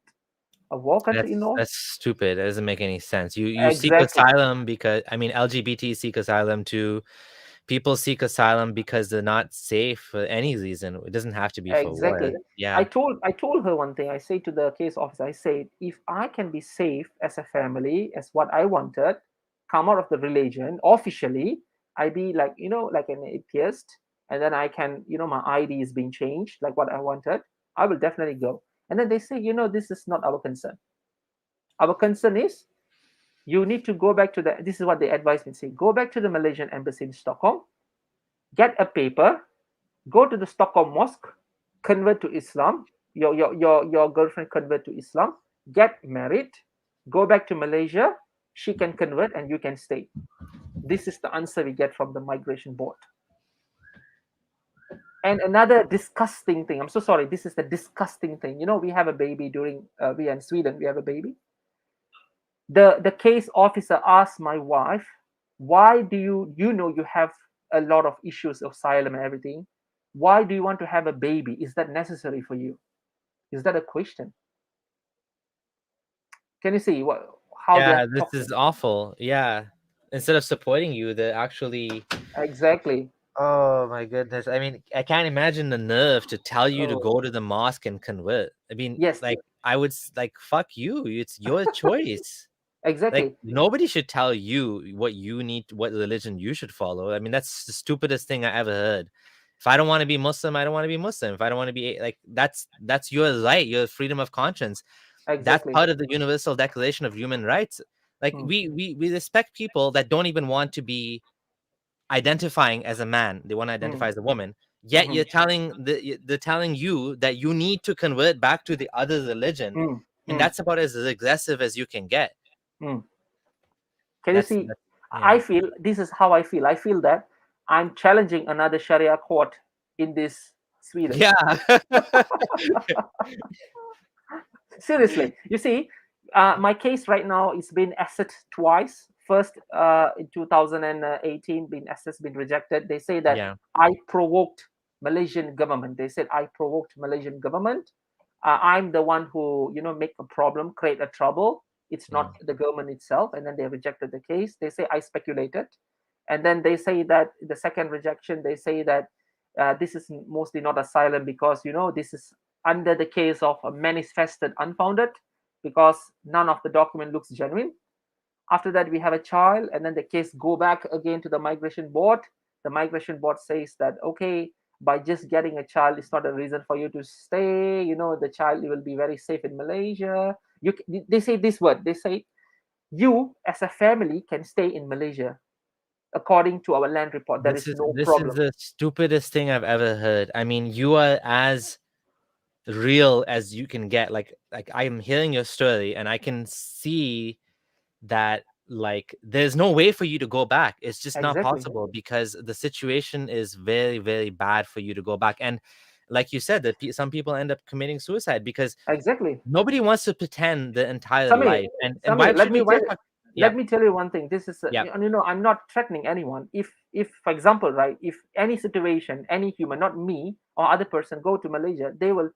A war country involved? That's stupid. That doesn't make any sense. You seek Exactly. asylum because I mean LGBT seek asylum too. People seek asylum because they're not safe for any reason. It doesn't have to be for war. Exactly. I Yeah. told I told her one thing. I say to the case officer, I said, if I can be safe as a family, as what I wanted, come out of the religion officially, I be like, like an atheist, and then I can, my ID is being changed, like what I wanted, I will definitely go. And then they say, this is not our concern. Our concern is you need to go back to this is what they advise me, say, go back to the Malaysian embassy in Stockholm, get a paper, go to the Stockholm mosque, convert to Islam, your girlfriend convert to Islam, get married, go back to Malaysia, she can convert and you can stay. This is the answer we get from the migration board. And another disgusting thing, I'm so sorry, this is the disgusting thing. We have a baby during, we are in Sweden, we have a baby. The case officer asked my wife, why do you have a lot of issues of asylum and everything, why do you want to have a baby? Is that necessary for you? Is that a question? Can you see how they Yeah, are this is talking? awful. Yeah. Instead of supporting you, they're actually Exactly. oh my goodness. I mean, I can't imagine the nerve to tell you to Oh, go to the mosque and convert. I mean, yes, like I would like fuck you. It's your choice. Like, Exactly. nobody should tell you what you need, what religion you should follow. I mean, that's the stupidest thing I ever heard. If I don't want to be Muslim, I don't want to be Muslim. If I don't want to be like, that's your right, your freedom of conscience. That's Exactly. part of the Universal Declaration of Human Rights. Like, Mm, we respect people that don't even want to be identifying as a man. They want to mm, identify as a woman. Yet mhm, they're telling you that you need to convert back to the other religion, mm, and mm, that's about as aggressive as you can get. mm. Can you That's see? yeah. I feel this is how I feel. I feel that I'm challenging another Sharia court in this Sweden. Yeah. Seriously, you see, my case right now is been assessed twice. First, in 2018, been assessed, been rejected. They say that Yeah. I provoked Malaysian government. They said I provoked Malaysian government. I'm the one who, make a problem, create a trouble. It's Mm. not the government itself. And then they rejected the case. They say I speculated. And then they say that the second rejection, they say that this is mostly not asylum because, this is under the case of a manifested unfounded because none of the document looks genuine. After that, we have a child, and then the case go back again to the migration board. The migration board says that okay, by just getting a child is not a reason for you to stay. The child will be very safe in Malaysia. They say this word. They say you as a family can stay in Malaysia according to our land report. There This is is no this is problem. the stupidest thing I've ever heard. I mean, you are as real as you can get. Like I'm hearing your story and I can see that, like, there's no way for you to go back. It's just not Exactly. possible because the situation is very, very bad for you to go back. And like you said, that some people end up committing suicide because Exactly. nobody wants to pretend the entire Samir, life. And Samir, why should we? Why talk? let Yep. me tell you one thing. This is, Yep. I'm not threatening anyone. If, for example, right, if any situation, any human, not me or other person, go to Malaysia, they will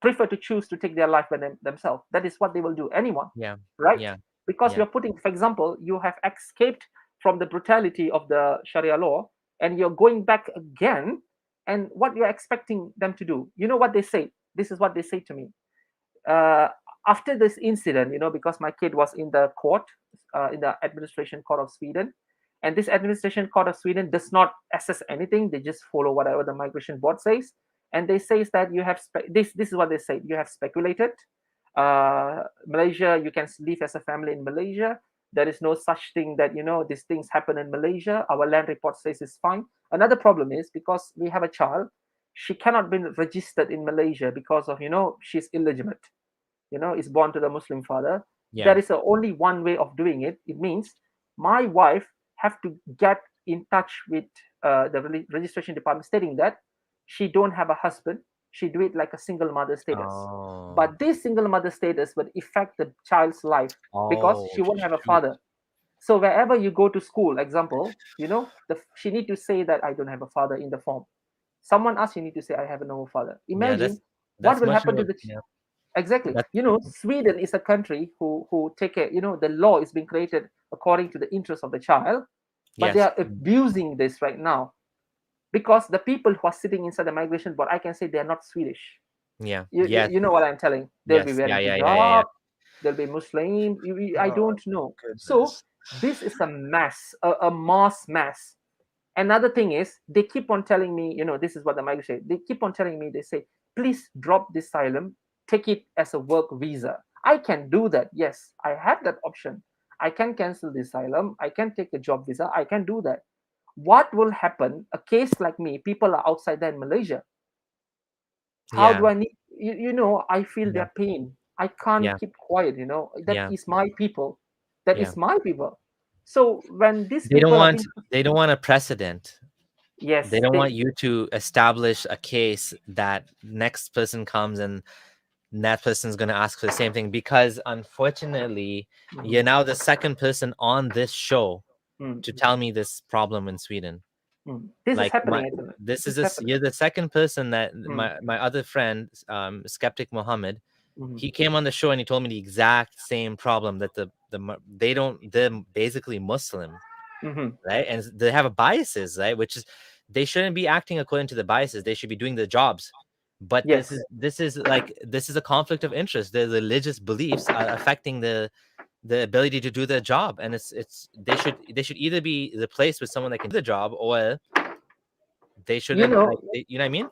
prefer to choose to take their life by themselves. That is what they will do. Anyone, Yeah. right? Yeah. Because Yeah. you're putting, for example, you have escaped from the brutality of the Sharia law, and you're going back again. And what you're expecting them to do? You know what they say? This is what they say to me uh, after this incident, because my kid was in the court, in the administration court of Sweden, and this administration court of Sweden does not assess anything; they just follow whatever the migration board says, and they say that you have this is what they say: you have speculated. Malaysia, you can live as a family in Malaysia. There is no such thing that these things happen in Malaysia. Our land report says it's fine. Another problem is because we have a child, she cannot be registered in Malaysia because of she's illegitimate, is born to the Muslim father. Yeah. There is only one way of doing it. It means my wife have to get in touch with the registration department stating that she don't have a husband. She do it like a single mother status. Oh. But this single mother status would affect the child's life because Oh she won't have a shoot. father. So wherever you go to school, example, she need to say that I don't have a father in the form. Someone else, you need to say I have no father. Yeah. Imagine what That's will much happen more. to the Yeah. exactly. That's Sweden is a country who take care. The law is being created according to the interest of the child, but they yes. are abusing this right now because the people who are sitting inside the migration board, I can say they are not Swedish. Yeah. You, Yes. you know what I'm telling? They'll be Yes. Yeah. wearing Yeah. Yeah. Yeah. Yeah. hijab. They'll be Muslim. I Oh don't know. So goodness. this is a mess, a mass mess. Another thing is they keep on telling me, this is what the migration say. They keep on telling me, they say, please drop this asylum, take it as a work visa. I can do that. Yes, I have that option. I can cancel the asylum. I can take a job visa. I can do that. What will happen? A case like me, people are outside there in Malaysia. How Yeah. do I need, I feel Yeah. their pain. I can't Yeah. keep quiet, that Yeah. is my people. That Yeah. is my people. So when these They don't people are want being, they don't want a precedent. They yes, don't want you to establish a case that next person comes and that person's going to ask for the same thing, because unfortunately mm, you're now the second person on this show mm, to tell me this problem in Sweden. this is Like happening actually. this This is is this happening. you're the second person that Mm, my other friend, skeptic Mohammed, mm, he came on the show and he told me the exact same problem, that they're basically Muslim, mhm. right? And they have a biases, right? Which is, they shouldn't be acting according to the biases. They should be doing their jobs. But Yes. this is a conflict of interest. The religious beliefs are affecting the ability to do their job, and it's they should either be replaced with someone that can do the job, or they You shouldn't, like, know, you know what I mean?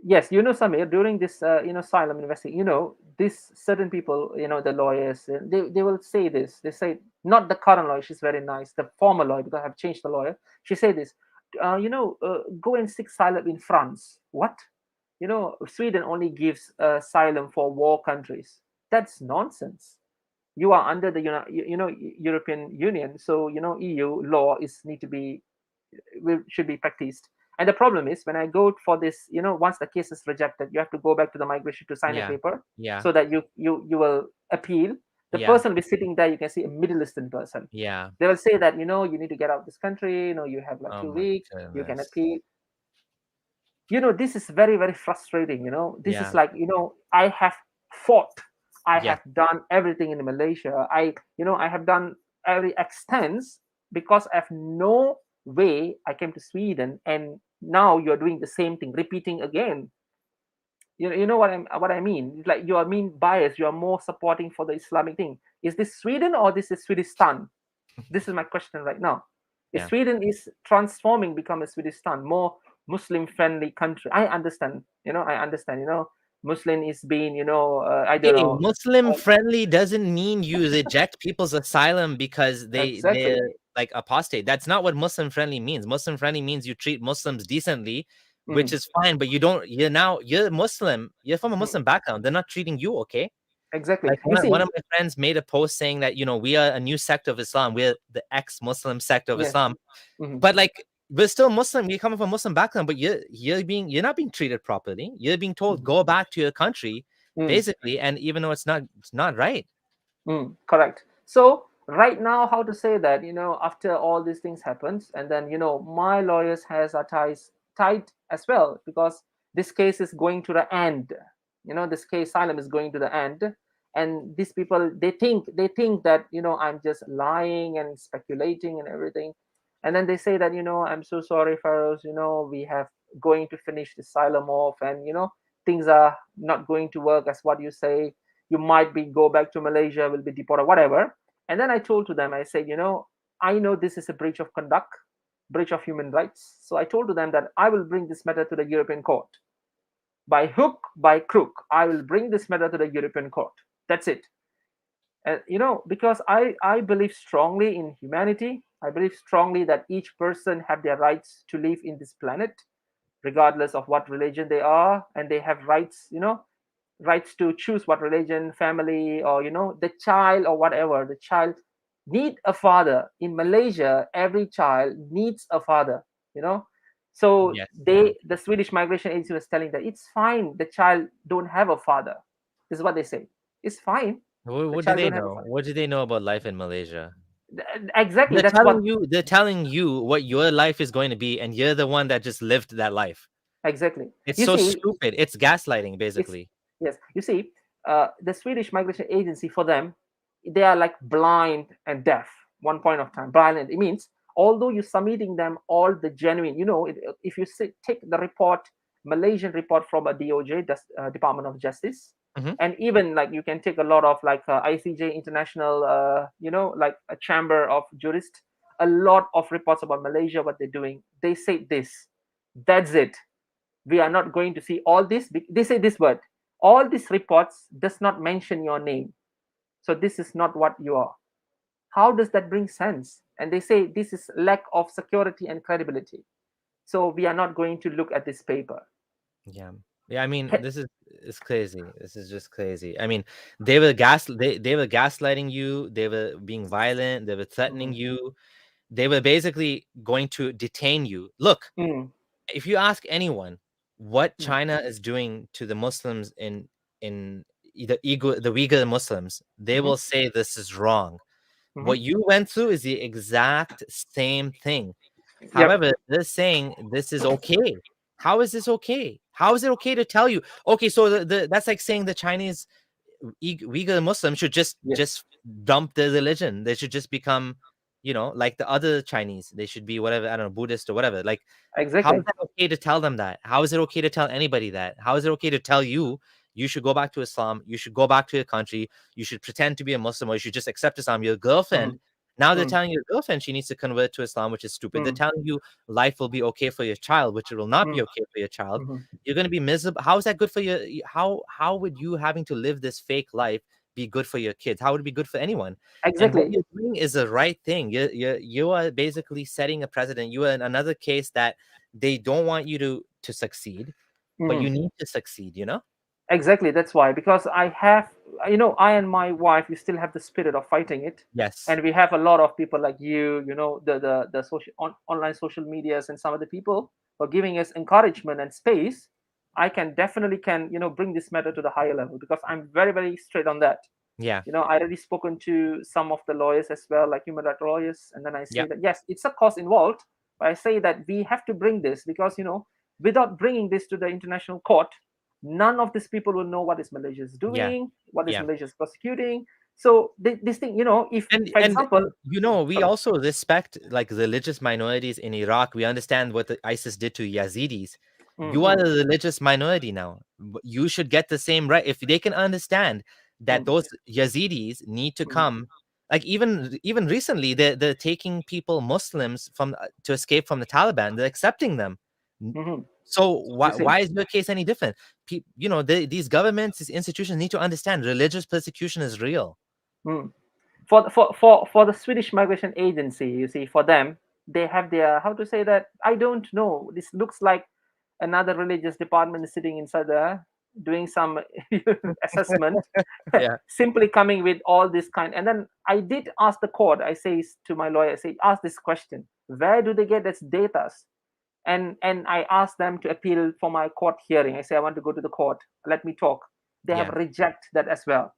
yes, Samir, during this asylum investigation, this certain people, the lawyers, they will say this. They say, not the current lawyer, she's very nice, the former lawyer, because I've changed the lawyer. She said this, go and seek asylum in France. What? Sweden only gives asylum for war countries. That's nonsense. You are under the European Union, so EU law is need to be should be practiced. And the problem is, when I go for this, once the case is rejected, you have to go back to the migration to sign a Yeah, paper, yeah, so that you will appeal. The yeah, person will be sitting there, you can see a Middle Eastern person. yeah. They will say that, you need to get out of this country, you have like Oh two my weeks, you can goodness. appeal. This is very, very frustrating. This is Yeah, like, I have fought, I yes, have done everything in Malaysia, I have done every extent, because I have no way. I came to Sweden, and now you're doing the same thing, repeating again. You know what I mean. It's like you are mean biased, you are more supporting for the Islamic thing. Is this Sweden, or this is Swedistan? This is my question right now. If yeah. Sweden is transforming, become a Swedistan, more Muslim friendly country, I understand. Muslim is being, I don't Hey, know. Muslim friendly doesn't mean you reject people's asylum because they're Exactly. like apostate. That's not what Muslim friendly means. Muslim friendly means you treat Muslims decently, which Mm, is fine, but you're Muslim, you're from a mm, Muslim background. They're not treating you okay. exactly. Like You one see, of my friends made a post saying that, we are a new sect of Islam. We're the ex-Muslim sect of yes. Islam. Mhm, But like we're still Muslim. We're coming from a Muslim background, but you're not being treated properly. You're being told mhm, go back to your country, mm. basically. And even though it's not right. Correct. So right now, how to say that, after all these things happens, and then, my lawyers has our ties tight as well, because this case is going to the end. This case asylum is going to the end, and these people, they think that, I'm just lying and speculating and everything. And then they say that, I'm so sorry, Farouz, we have going to finish the asylum off, and things are not going to work as what you say. You might be go back to Malaysia, will be deported, whatever. And then I told to them, I said, I know this is a breach of conduct, breach of human rights. So I told to them that I will bring this matter to the European court. By hook, by crook, I will bring this matter to the European court. That's it. And because I believe strongly in humanity. I believe strongly that each person have their rights to live in this planet, regardless of what religion they are, and they have rights, rights to choose what religion, family, or the child, or whatever. The child need a father. In Malaysia, every child needs a father. you know so Yes, yeah. the Swedish migration agency was telling that it's fine, the child don't have a father. This is what they say. It's fine, What, the what do child they don't have a know? father. What do they know about life in Malaysia? Exactly, They're that's what. telling you. They're telling you what your life is going to be, and you're the one that just lived that life. Exactly. It's You so see, stupid. It's gaslighting, it's basically. yes, you see, the Swedish migration agency, for them, they are like blind and deaf. One point of time, blind, and it means, although you're submitting them all the genuine, if you take the report, Malaysian report from a DOJ, Department of Justice, Hmm. and even like you can take a lot of like ICJ, international, like a chamber of jurists, a lot of reports about Malaysia, what they're doing. They say this, that's it, we are not going to see all this. They say this word, all these reports does not mention your name, so this is not what you are. How does that bring sense? And they say this is lack of security and credibility, so we are not going to look at this paper. Yeah. Yeah, I mean, this is it's crazy. This is just crazy. I mean, they were gaslighting you, they were being violent, they were threatening Mhm. you. They were basically going to detain you. Look, Mm, if you ask anyone what mm, China is doing to the Muslims in the Uyghur Muslims, they mhm. will say this is wrong. Mhm. What you went through is the exact same thing. Yep. However, they're saying this is okay. How is this okay? How is it okay to tell you? Okay, so that's like saying the Chinese Uyghur Muslims should just Yes. just dump their religion. They should just become, like the other Chinese. They should be whatever, I don't know, Buddhist or whatever. Like, how is Exactly. that okay to tell them that? How is it okay to tell anybody that? How is it okay to tell you you should go back to Islam, you should go back to your country, you should pretend to be a Muslim, or you should just accept Islam. Your girlfriend, Mm, now they're mm, telling your girlfriend she needs to convert to Islam, which is stupid. They're mm, telling you life will be okay for your child, which it will not be mm, okay for your child. mhm. You're going to be miserable. How is that good for your, how would you having to live this fake life be good for your kids? How would it be good for anyone? And what Exactly. you're doing is the right thing. You are basically setting a precedent. You are in another case that they don't want you to succeed, but you Mhm. need to succeed, you know? Exactly. That's why, because I have, I and my wife, we still have the spirit of fighting it, Yes. and we have a lot of people like you, the social online social medias, and some of the people for giving us encouragement and space. I can definitely can bring this matter to the higher level, because I'm very very straight on that. Yeah. I already spoken to some of the lawyers as well, like human rights lawyers, and then I say Yeah. that yes, it's a cost involved, but I say that we have to bring this, because without bringing this to the international court, none of these people will know what is Malaysia is Yeah. doing, what is Yeah. Malaysia is prosecuting. So this thing, if, And for and example, we sorry. also respect like religious minorities in Iraq. We understand what the ISIS did to Yazidis. You are Mm, a religious minority now. You should get the same right. If they can understand that mm, those Yazidis need to mm, come, like even recently, they're taking people, Muslims, from to escape from the Taliban. They're accepting them. mm. So You why see. why is your case any different? These governments, these institutions need to understand religious persecution is real. Mm. For the Swedish Migration Agency, you see, for them, they have their, how to say that, I don't know. This looks like another religious department is sitting inside there doing some assessment, Yeah. simply coming with all this kind. And then I did ask the court. I say to my lawyer, I say, ask this question: where do they get this data? And I asked them to appeal for my court hearing. I say I want to go to the court. Let me talk. They have Yeah. rejected that as well.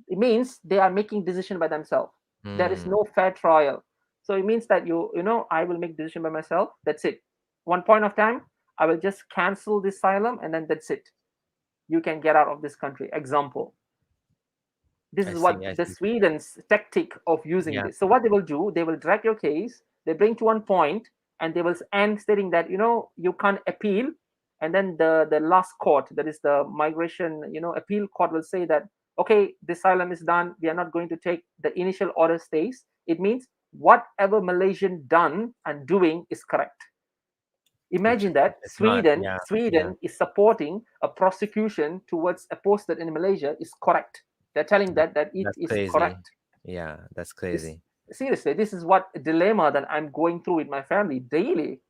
It means they are making decision by themselves. There is Mm. no fair trial. So it means that I will make decision by myself. That's it. One point of time, I will just cancel this asylum, and then that's it. You can get out of this country. Example. This I is see. what I the see. Sweden's tactic of using Yeah. this. So what they will do, they will drag your case, they bring to one point, and they will end stating that you can't appeal, and then the last court, that is the migration appeal court, will say that okay, the asylum is done. We are not going to take the initial order stays. It means whatever Malaysian done and doing is correct. Which Imagine that it's not. Sweden Yeah. Yeah. Sweden is supporting a prosecution towards apostate in Malaysia is correct. They're telling that it That's is crazy. correct. Yeah, that's This crazy. seriously, this is what a dilemma that I'm going through with my family daily.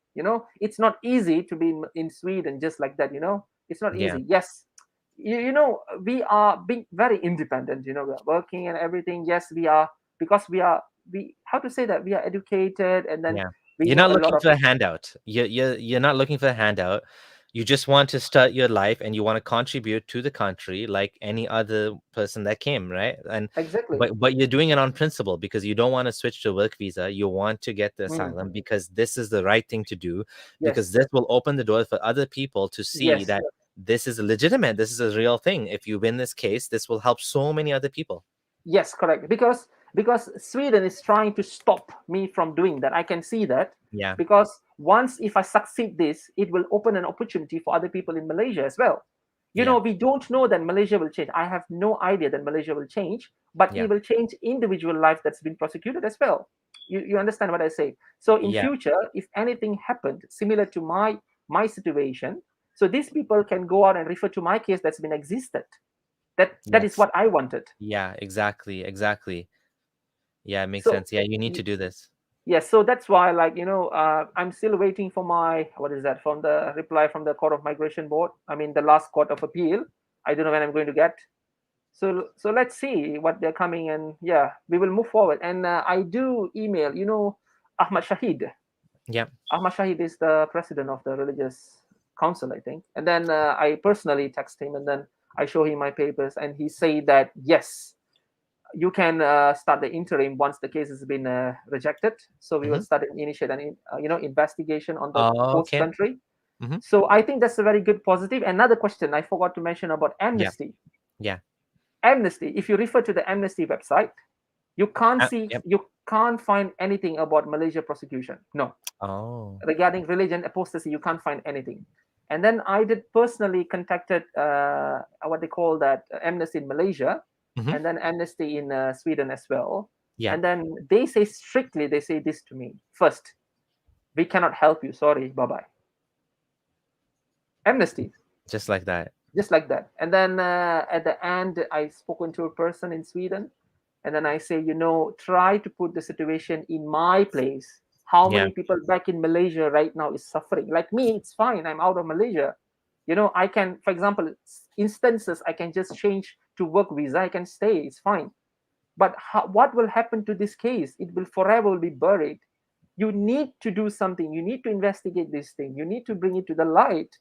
It's not easy to be in Sweden just like that. It's not Yeah. easy. Yes, we are being very independent. We are working and everything. Yes, we are, because we how to say that, we are educated, and then Yeah. we You're know not a lot looking of. for a handout. You're not looking for a handout. You just want to start your life and you want to contribute to the country like any other person that came, right? And Exactly. but you're doing it on principle because you don't want to switch to work visa. You want to get the Mm, asylum because this is the right thing to do, because yes. this will open the door for other people to see Yes. that this is legitimate, this is a real thing. If you win this case, this will help so many other people. Yes, correct. Because Sweden is trying to stop me from doing that. I can see that, Yeah. because once if I succeed this, it will open an opportunity for other people in Malaysia as well. Yeah. We don't know that Malaysia will change. I have no idea that Malaysia will change, but Yeah. it will change individual life that's been prosecuted as well. You understand what I say? So in Yeah. future, if anything happened similar to my situation, so these people can go out and refer to my case that's been existed. That is Yes. what I wanted. Yeah, exactly. Exactly. Yeah, it makes So sense. Yeah, you need to do this. yes, so that's why, like, I'm still waiting for my, what is that, from the reply from the Court of Migration Board. I mean, the last Court of Appeal. I don't know when I'm going to get. So let's see what they're coming, and yeah, we will move forward. And I do email, Ahmad Shahid. Yeah. Ahmad Shahid is the president of the Religious Council, I think. And then I personally text him, and then I show him my papers, and he say that yes, you can start the interim once the case has been rejected. So we will Hmm. start and initiate an investigation on the Oh, host okay. country. Hmm. So I think that's a very good positive. Another question I forgot to mention about Yeah. amnesty. Yeah. Amnesty. If you refer to the amnesty website, Yep. you can't find anything about Malaysia prosecution. No, Oh. regarding religion apostasy, you can't find anything. And then I did personally contacted what they call that Amnesty in Malaysia, Mm-hmm. and then Amnesty in Sweden as well. Yeah. And then they say strictly, they say this to me: first, we cannot help you. Sorry, bye bye. Amnesty, Just like that. just like that. And then at the end, I spoken to a person in Sweden, and then I say, try to put the situation in my place. How Yeah. many people back in Malaysia right now is suffering? Like me, it's fine. I'm out of Malaysia. I can, for example, instances, I can just change to work visa. I can stay. It's fine. But what will happen to this case? It will forever be buried. You need to do something. You need to investigate this thing. You need to bring it to the light.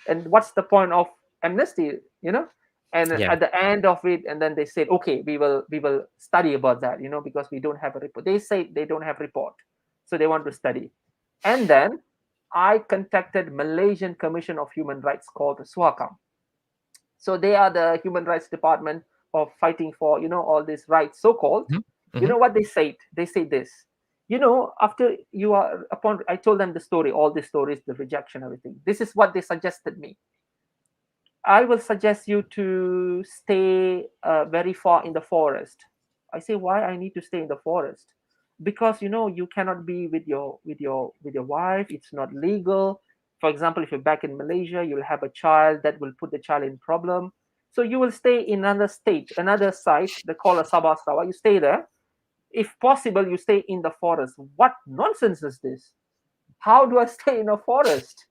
And what's the point of amnesty? And Yeah. at the end of it, and then they said, okay, we will study about that, because we don't have a report. They say they don't have report, so they want to study. And then I contacted Malaysian Commission of Human Rights, called Suhakam. So they are the human rights department of fighting for all these rights, so called. Mm-hmm. You Mm-hmm. know what they said? They say this: after you are upon, I told them the story, all the stories, the rejection, everything. This is what they suggested me: I will suggest you to stay very far in the forest. I say, why I need to stay in the forest? Because you cannot be with your wife. It's not legal. For example, if you're back in Malaysia, you'll have a child that will put the child in problem. So you will stay in another state, another site. They call a Sabah Sarawak. You stay there. If possible, you stay in the forest. What nonsense is this? How do I stay in a forest?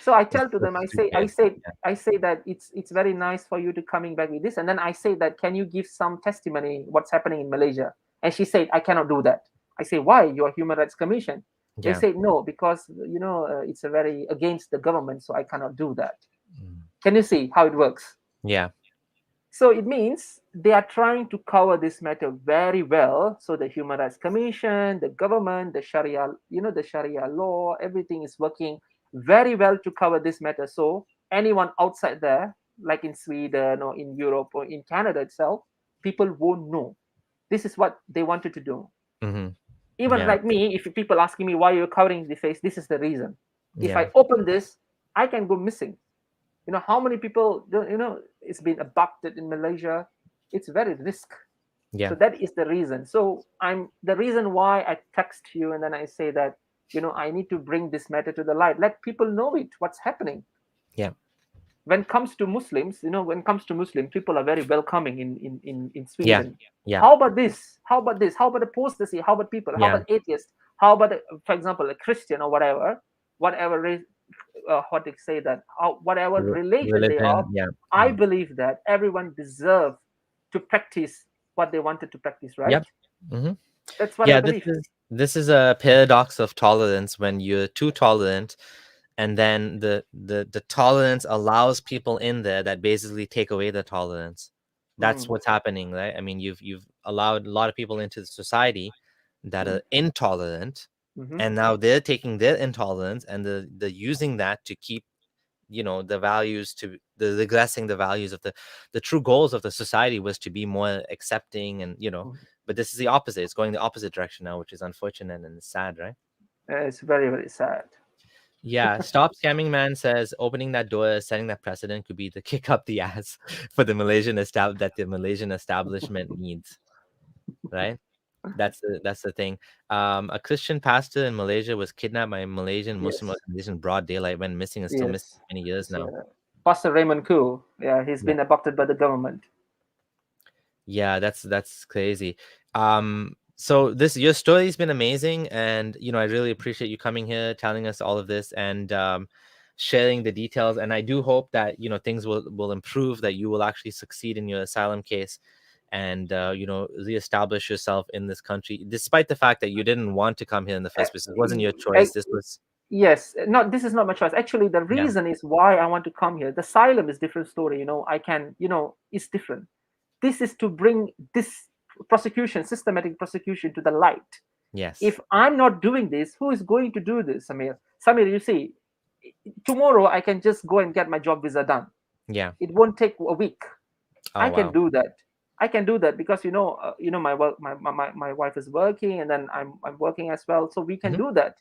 So I It's tell to so them, I say, I stupid. say, Yeah. I say that it's very nice for you to coming back with this, and then I say that, can you give some testimony what's happening in Malaysia? And she said, I cannot do that. I say, why? You're Human Rights Commission. They Yeah. say no, because it's a very against the government, so I cannot do that. Mm. Can you see how it works? Yeah. So it means they are trying to cover this matter very well. So the Human Rights Commission, the government, the Sharia, the Sharia law, everything is working very well to cover this matter. So anyone outside there, like in Sweden or in Europe or in Canada itself, people won't know. This is what they wanted to do. Mm-hmm. Even Yeah. like me, if people asking me why you're covering the face, this is the reason. If Yeah. I open this, I can go missing. How many people it's been abducted in Malaysia. It's very risk. So Yeah. that is the reason. So I'm the reason why I text you, and then I say that I need to bring this matter to the light, let people know it, what's happening. Yeah. When it comes to Muslims, when it comes to Muslim, people are very welcoming in Yeah. Sweden. Yeah. How about this? How about this? How about apostasy? How about people? How Yeah. about atheists? How about, for example, a Christian or whatever race, what they say that, whatever religion they are. Religion. Yeah. I Mm. believe that everyone deserves to practice what they wanted to practice, right? Yep. Mm-hmm. That's what I Yeah. This believe. is this is a paradox of tolerance when you're too tolerant, and then the tolerance allows people in there that basically take away the tolerance. That's Mm, what's happening, right? I mean, you've allowed a lot of people into the society that mm, are intolerant, mm-hmm, and now they're taking their intolerance and they're using that to keep the values, to the regressing the values of the true goals of the society was to be more accepting, and mm. but this is the opposite. It's going the opposite direction now, which is unfortunate and sad, right? It's very, very sad. Yeah, stop scamming man says opening that door, setting that precedent could be the kick up the ass for the that the Malaysian establishment needs, right? That's the thing. A Christian pastor in Malaysia was kidnapped by a Malaysian Muslim Yes, organization in broad daylight, went missing and still missing yes. for many years So, now. Pastor Raymond Koo, yeah, he's Yeah. been abducted by the government. Yeah, that's crazy. So this your story's been amazing, and I really appreciate you coming here, telling us all of this, and sharing the details. And I do hope that things will improve, that you will actually succeed in your asylum case, and reestablish yourself in this country, despite the fact that you didn't want to come here in the Uh, first place. It wasn't your uh, choice. This was Yes, not this is not my choice. Actually, the yeah, reason is why I want to come here. The asylum is different story. I can, it's different. This is to bring this prosecution, systematic prosecution, to the light. yes, If I'm not doing this, who is going to do this, Samir? Samir, you see, tomorrow I can just go and get my job visa done. yeah. It won't take a week. Oh I can wow, do that. I can do that because my work, my wife is working, and then I'm working as well, so we can hmm do that.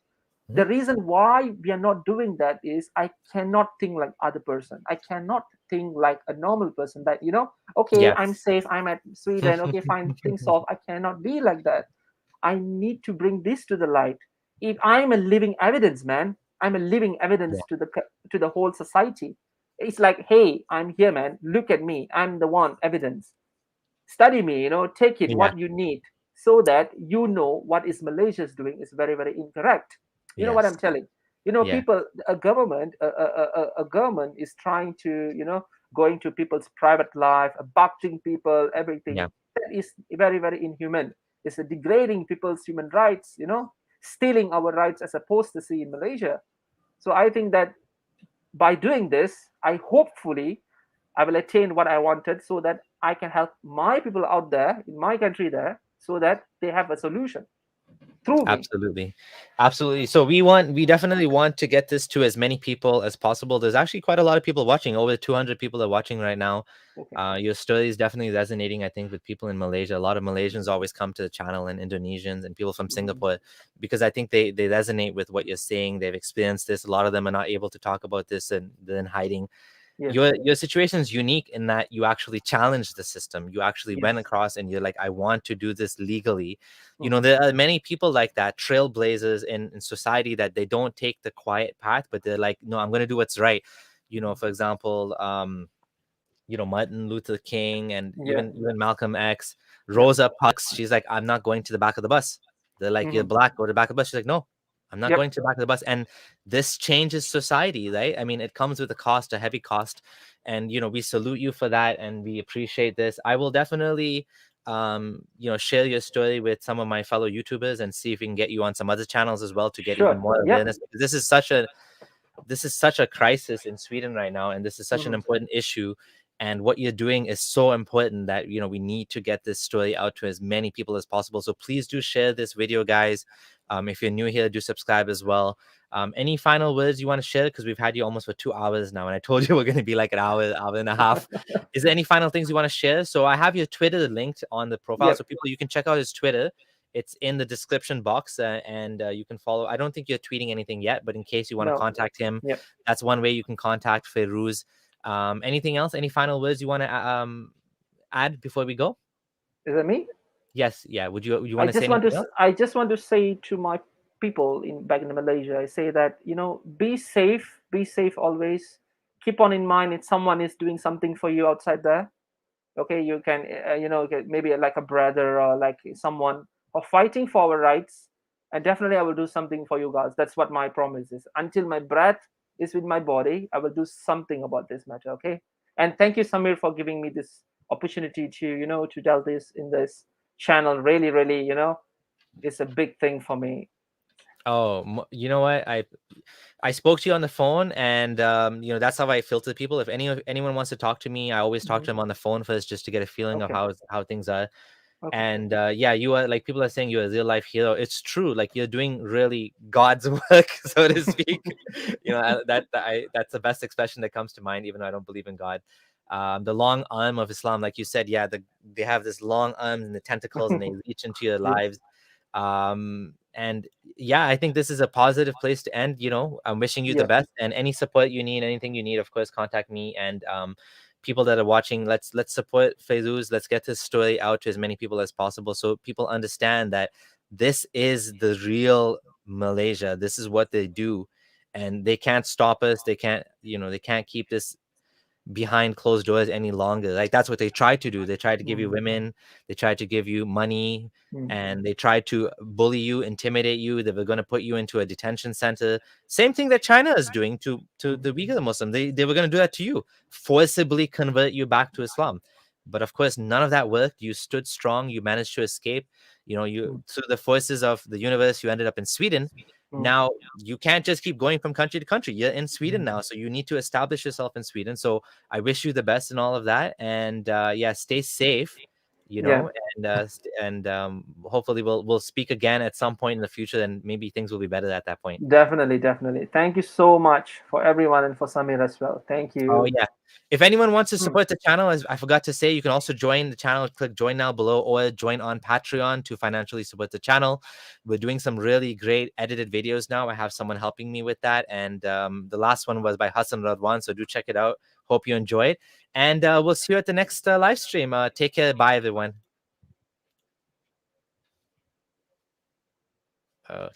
The reason why we are not doing that is I cannot think like other person. I cannot think like a normal person that, okay, I'm Yes. safe, I'm at Sweden, okay, fine, things solved. I cannot be like that. I need to bring this to the light. If I'm a living evidence, man, I'm a living Yeah. evidence to the whole society. It's like, hey, I'm here, man. Look at me. I'm the one evidence. Study me, take it Yeah. what you need, so that what is Malaysia is doing is very, very incorrect. You know what I'm Yes. telling? Yeah. People, a government is trying to, going to people's private life, abducting people, Yeah. everything. That is very, very inhuman. It's a degrading people's human rights, stealing our rights as apostasy in Malaysia. So I think that by doing this, I will attain what I wanted, so that I can help my people out there in my country there, so that they have a solution through me. Absolutely. Absolutely. So we definitely want to get this to as many people as possible. There's actually quite a lot of people watching. Over 200 people are watching right now. Okay. Your story is definitely resonating, I think, with people in Malaysia. A lot of Malaysians always come to the channel, and Indonesians and people from Mhm. Singapore, because I think they resonate with what you're saying. They've experienced this. A lot of them are not able to talk about this, and they're in hiding. Yes. Your situation is unique in that you actually challenged the system. You actually went Yes. across and you're like, I want to do this legally. Mhm. There are many people like that, trailblazers in society, that they don't take the quiet path, but they're like, no, I'm going to do what's right. For example, Martin Luther King, and Yeah. even Malcolm X, Yeah. Rosa Parks. She's like, I'm not going to the back of the bus. They're like, you're Mhm. black, go to the back of the bus. She's like, no, I'm not Yep. going to the back of the bus. And this changes society, right? I mean, it comes with a cost, a heavy cost. And we salute you for that, and we appreciate this. I will definitely share your story with some of my fellow YouTubers and see if we can get you on some other channels as well to get even Sure. more Yep. awareness, because this is such a crisis in Sweden right now, and this is such an Mhm. important issue. And what you're doing is so important that we need to get this story out to as many people as possible. So please do share this video, guys. If you're new here, do subscribe as well. Any final words you want to share? Because we've had you almost for 2 hours now, and I told you we're going to be like an hour and a half. Is there any final things you want to share? So I have your Twitter linked on the profile, Yep. so people, you can check out his Twitter. It's in the description box, and you can follow. I don't think you're tweeting anything yet, but in case you want to No. contact him, Yep. that's one way you can contact Fairuz. Anything else? Any final words you want to add before we go? Is that me? Yes. Yeah. Would you want to say anything else? I just want to say to my people in back in Malaysia, I say that, be safe always. Keep on in mind if someone is doing something for you outside there. Okay, you can, maybe like a brother or like someone, or fighting for our rights. And definitely I will do something for you guys. That's what my promise is. Until my breath is with my body, I will do something about this matter. Okay. And thank you, Samir, for giving me this opportunity to, to tell this in this channel. Really, really, it's a big thing for me. Oh, you know what? I spoke to you on the phone, and that's how I filter people. If anyone wants to talk to me, I always talk Mhm. to them on the phone first, just to get a feeling of Okay. how things are. Okay. And yeah, you are, like, people are saying, you're a real life hero. It's true. Like, you're doing really God's work, so to speak. That's the best expression that comes to mind, even though I don't believe in God. The long arm of Islam, like you said, yeah, they have this long arms and the tentacles, and they reach into your Yeah. lives. And yeah, I think this is a positive place to end. I'm wishing you the Yeah. best, and any support you need, anything you need, of course, contact me. And people that are watching, let's support Fairuz. Let's get this story out to as many people as possible, so people understand that this is the real Malaysia. This is what they do, and they can't stop us. They can't keep this behind closed doors any longer. Like, that's what they try to do. They try to give you Mhm. women, they try to give you money, Mhm. and they try to bully you, intimidate you. They were going to put you into a detention center. Same thing that China is doing to the Uyghur Muslim. They were going to do that to you, forcibly convert you back to Islam. But of course, none of that worked. You stood strong. You managed to escape. You, Mhm. through the forces of the universe, you ended up in Sweden. Mhm. Now you can't just keep going from country to country. You're in Sweden now, so you need to establish yourself in Sweden. So I wish you the best in all of that. And yeah, stay safe. you Yeah. know, and hopefully we'll speak again at some point in the future, and maybe things will be better at that point. Definitely, definitely. Thank you so much for everyone and for Samir as well. Thank Oh you. yeah. If anyone wants to Hmm. support the channel, as I forgot to say, you can also join the channel. Click join now below, or join on Patreon to financially support the channel. We're doing some really great edited videos now. I have someone helping me with that, and the last one was by Hassan Radwan. So do check it out. Hope you enjoyed, and we'll see you at the next live stream. Take care. Bye, everyone.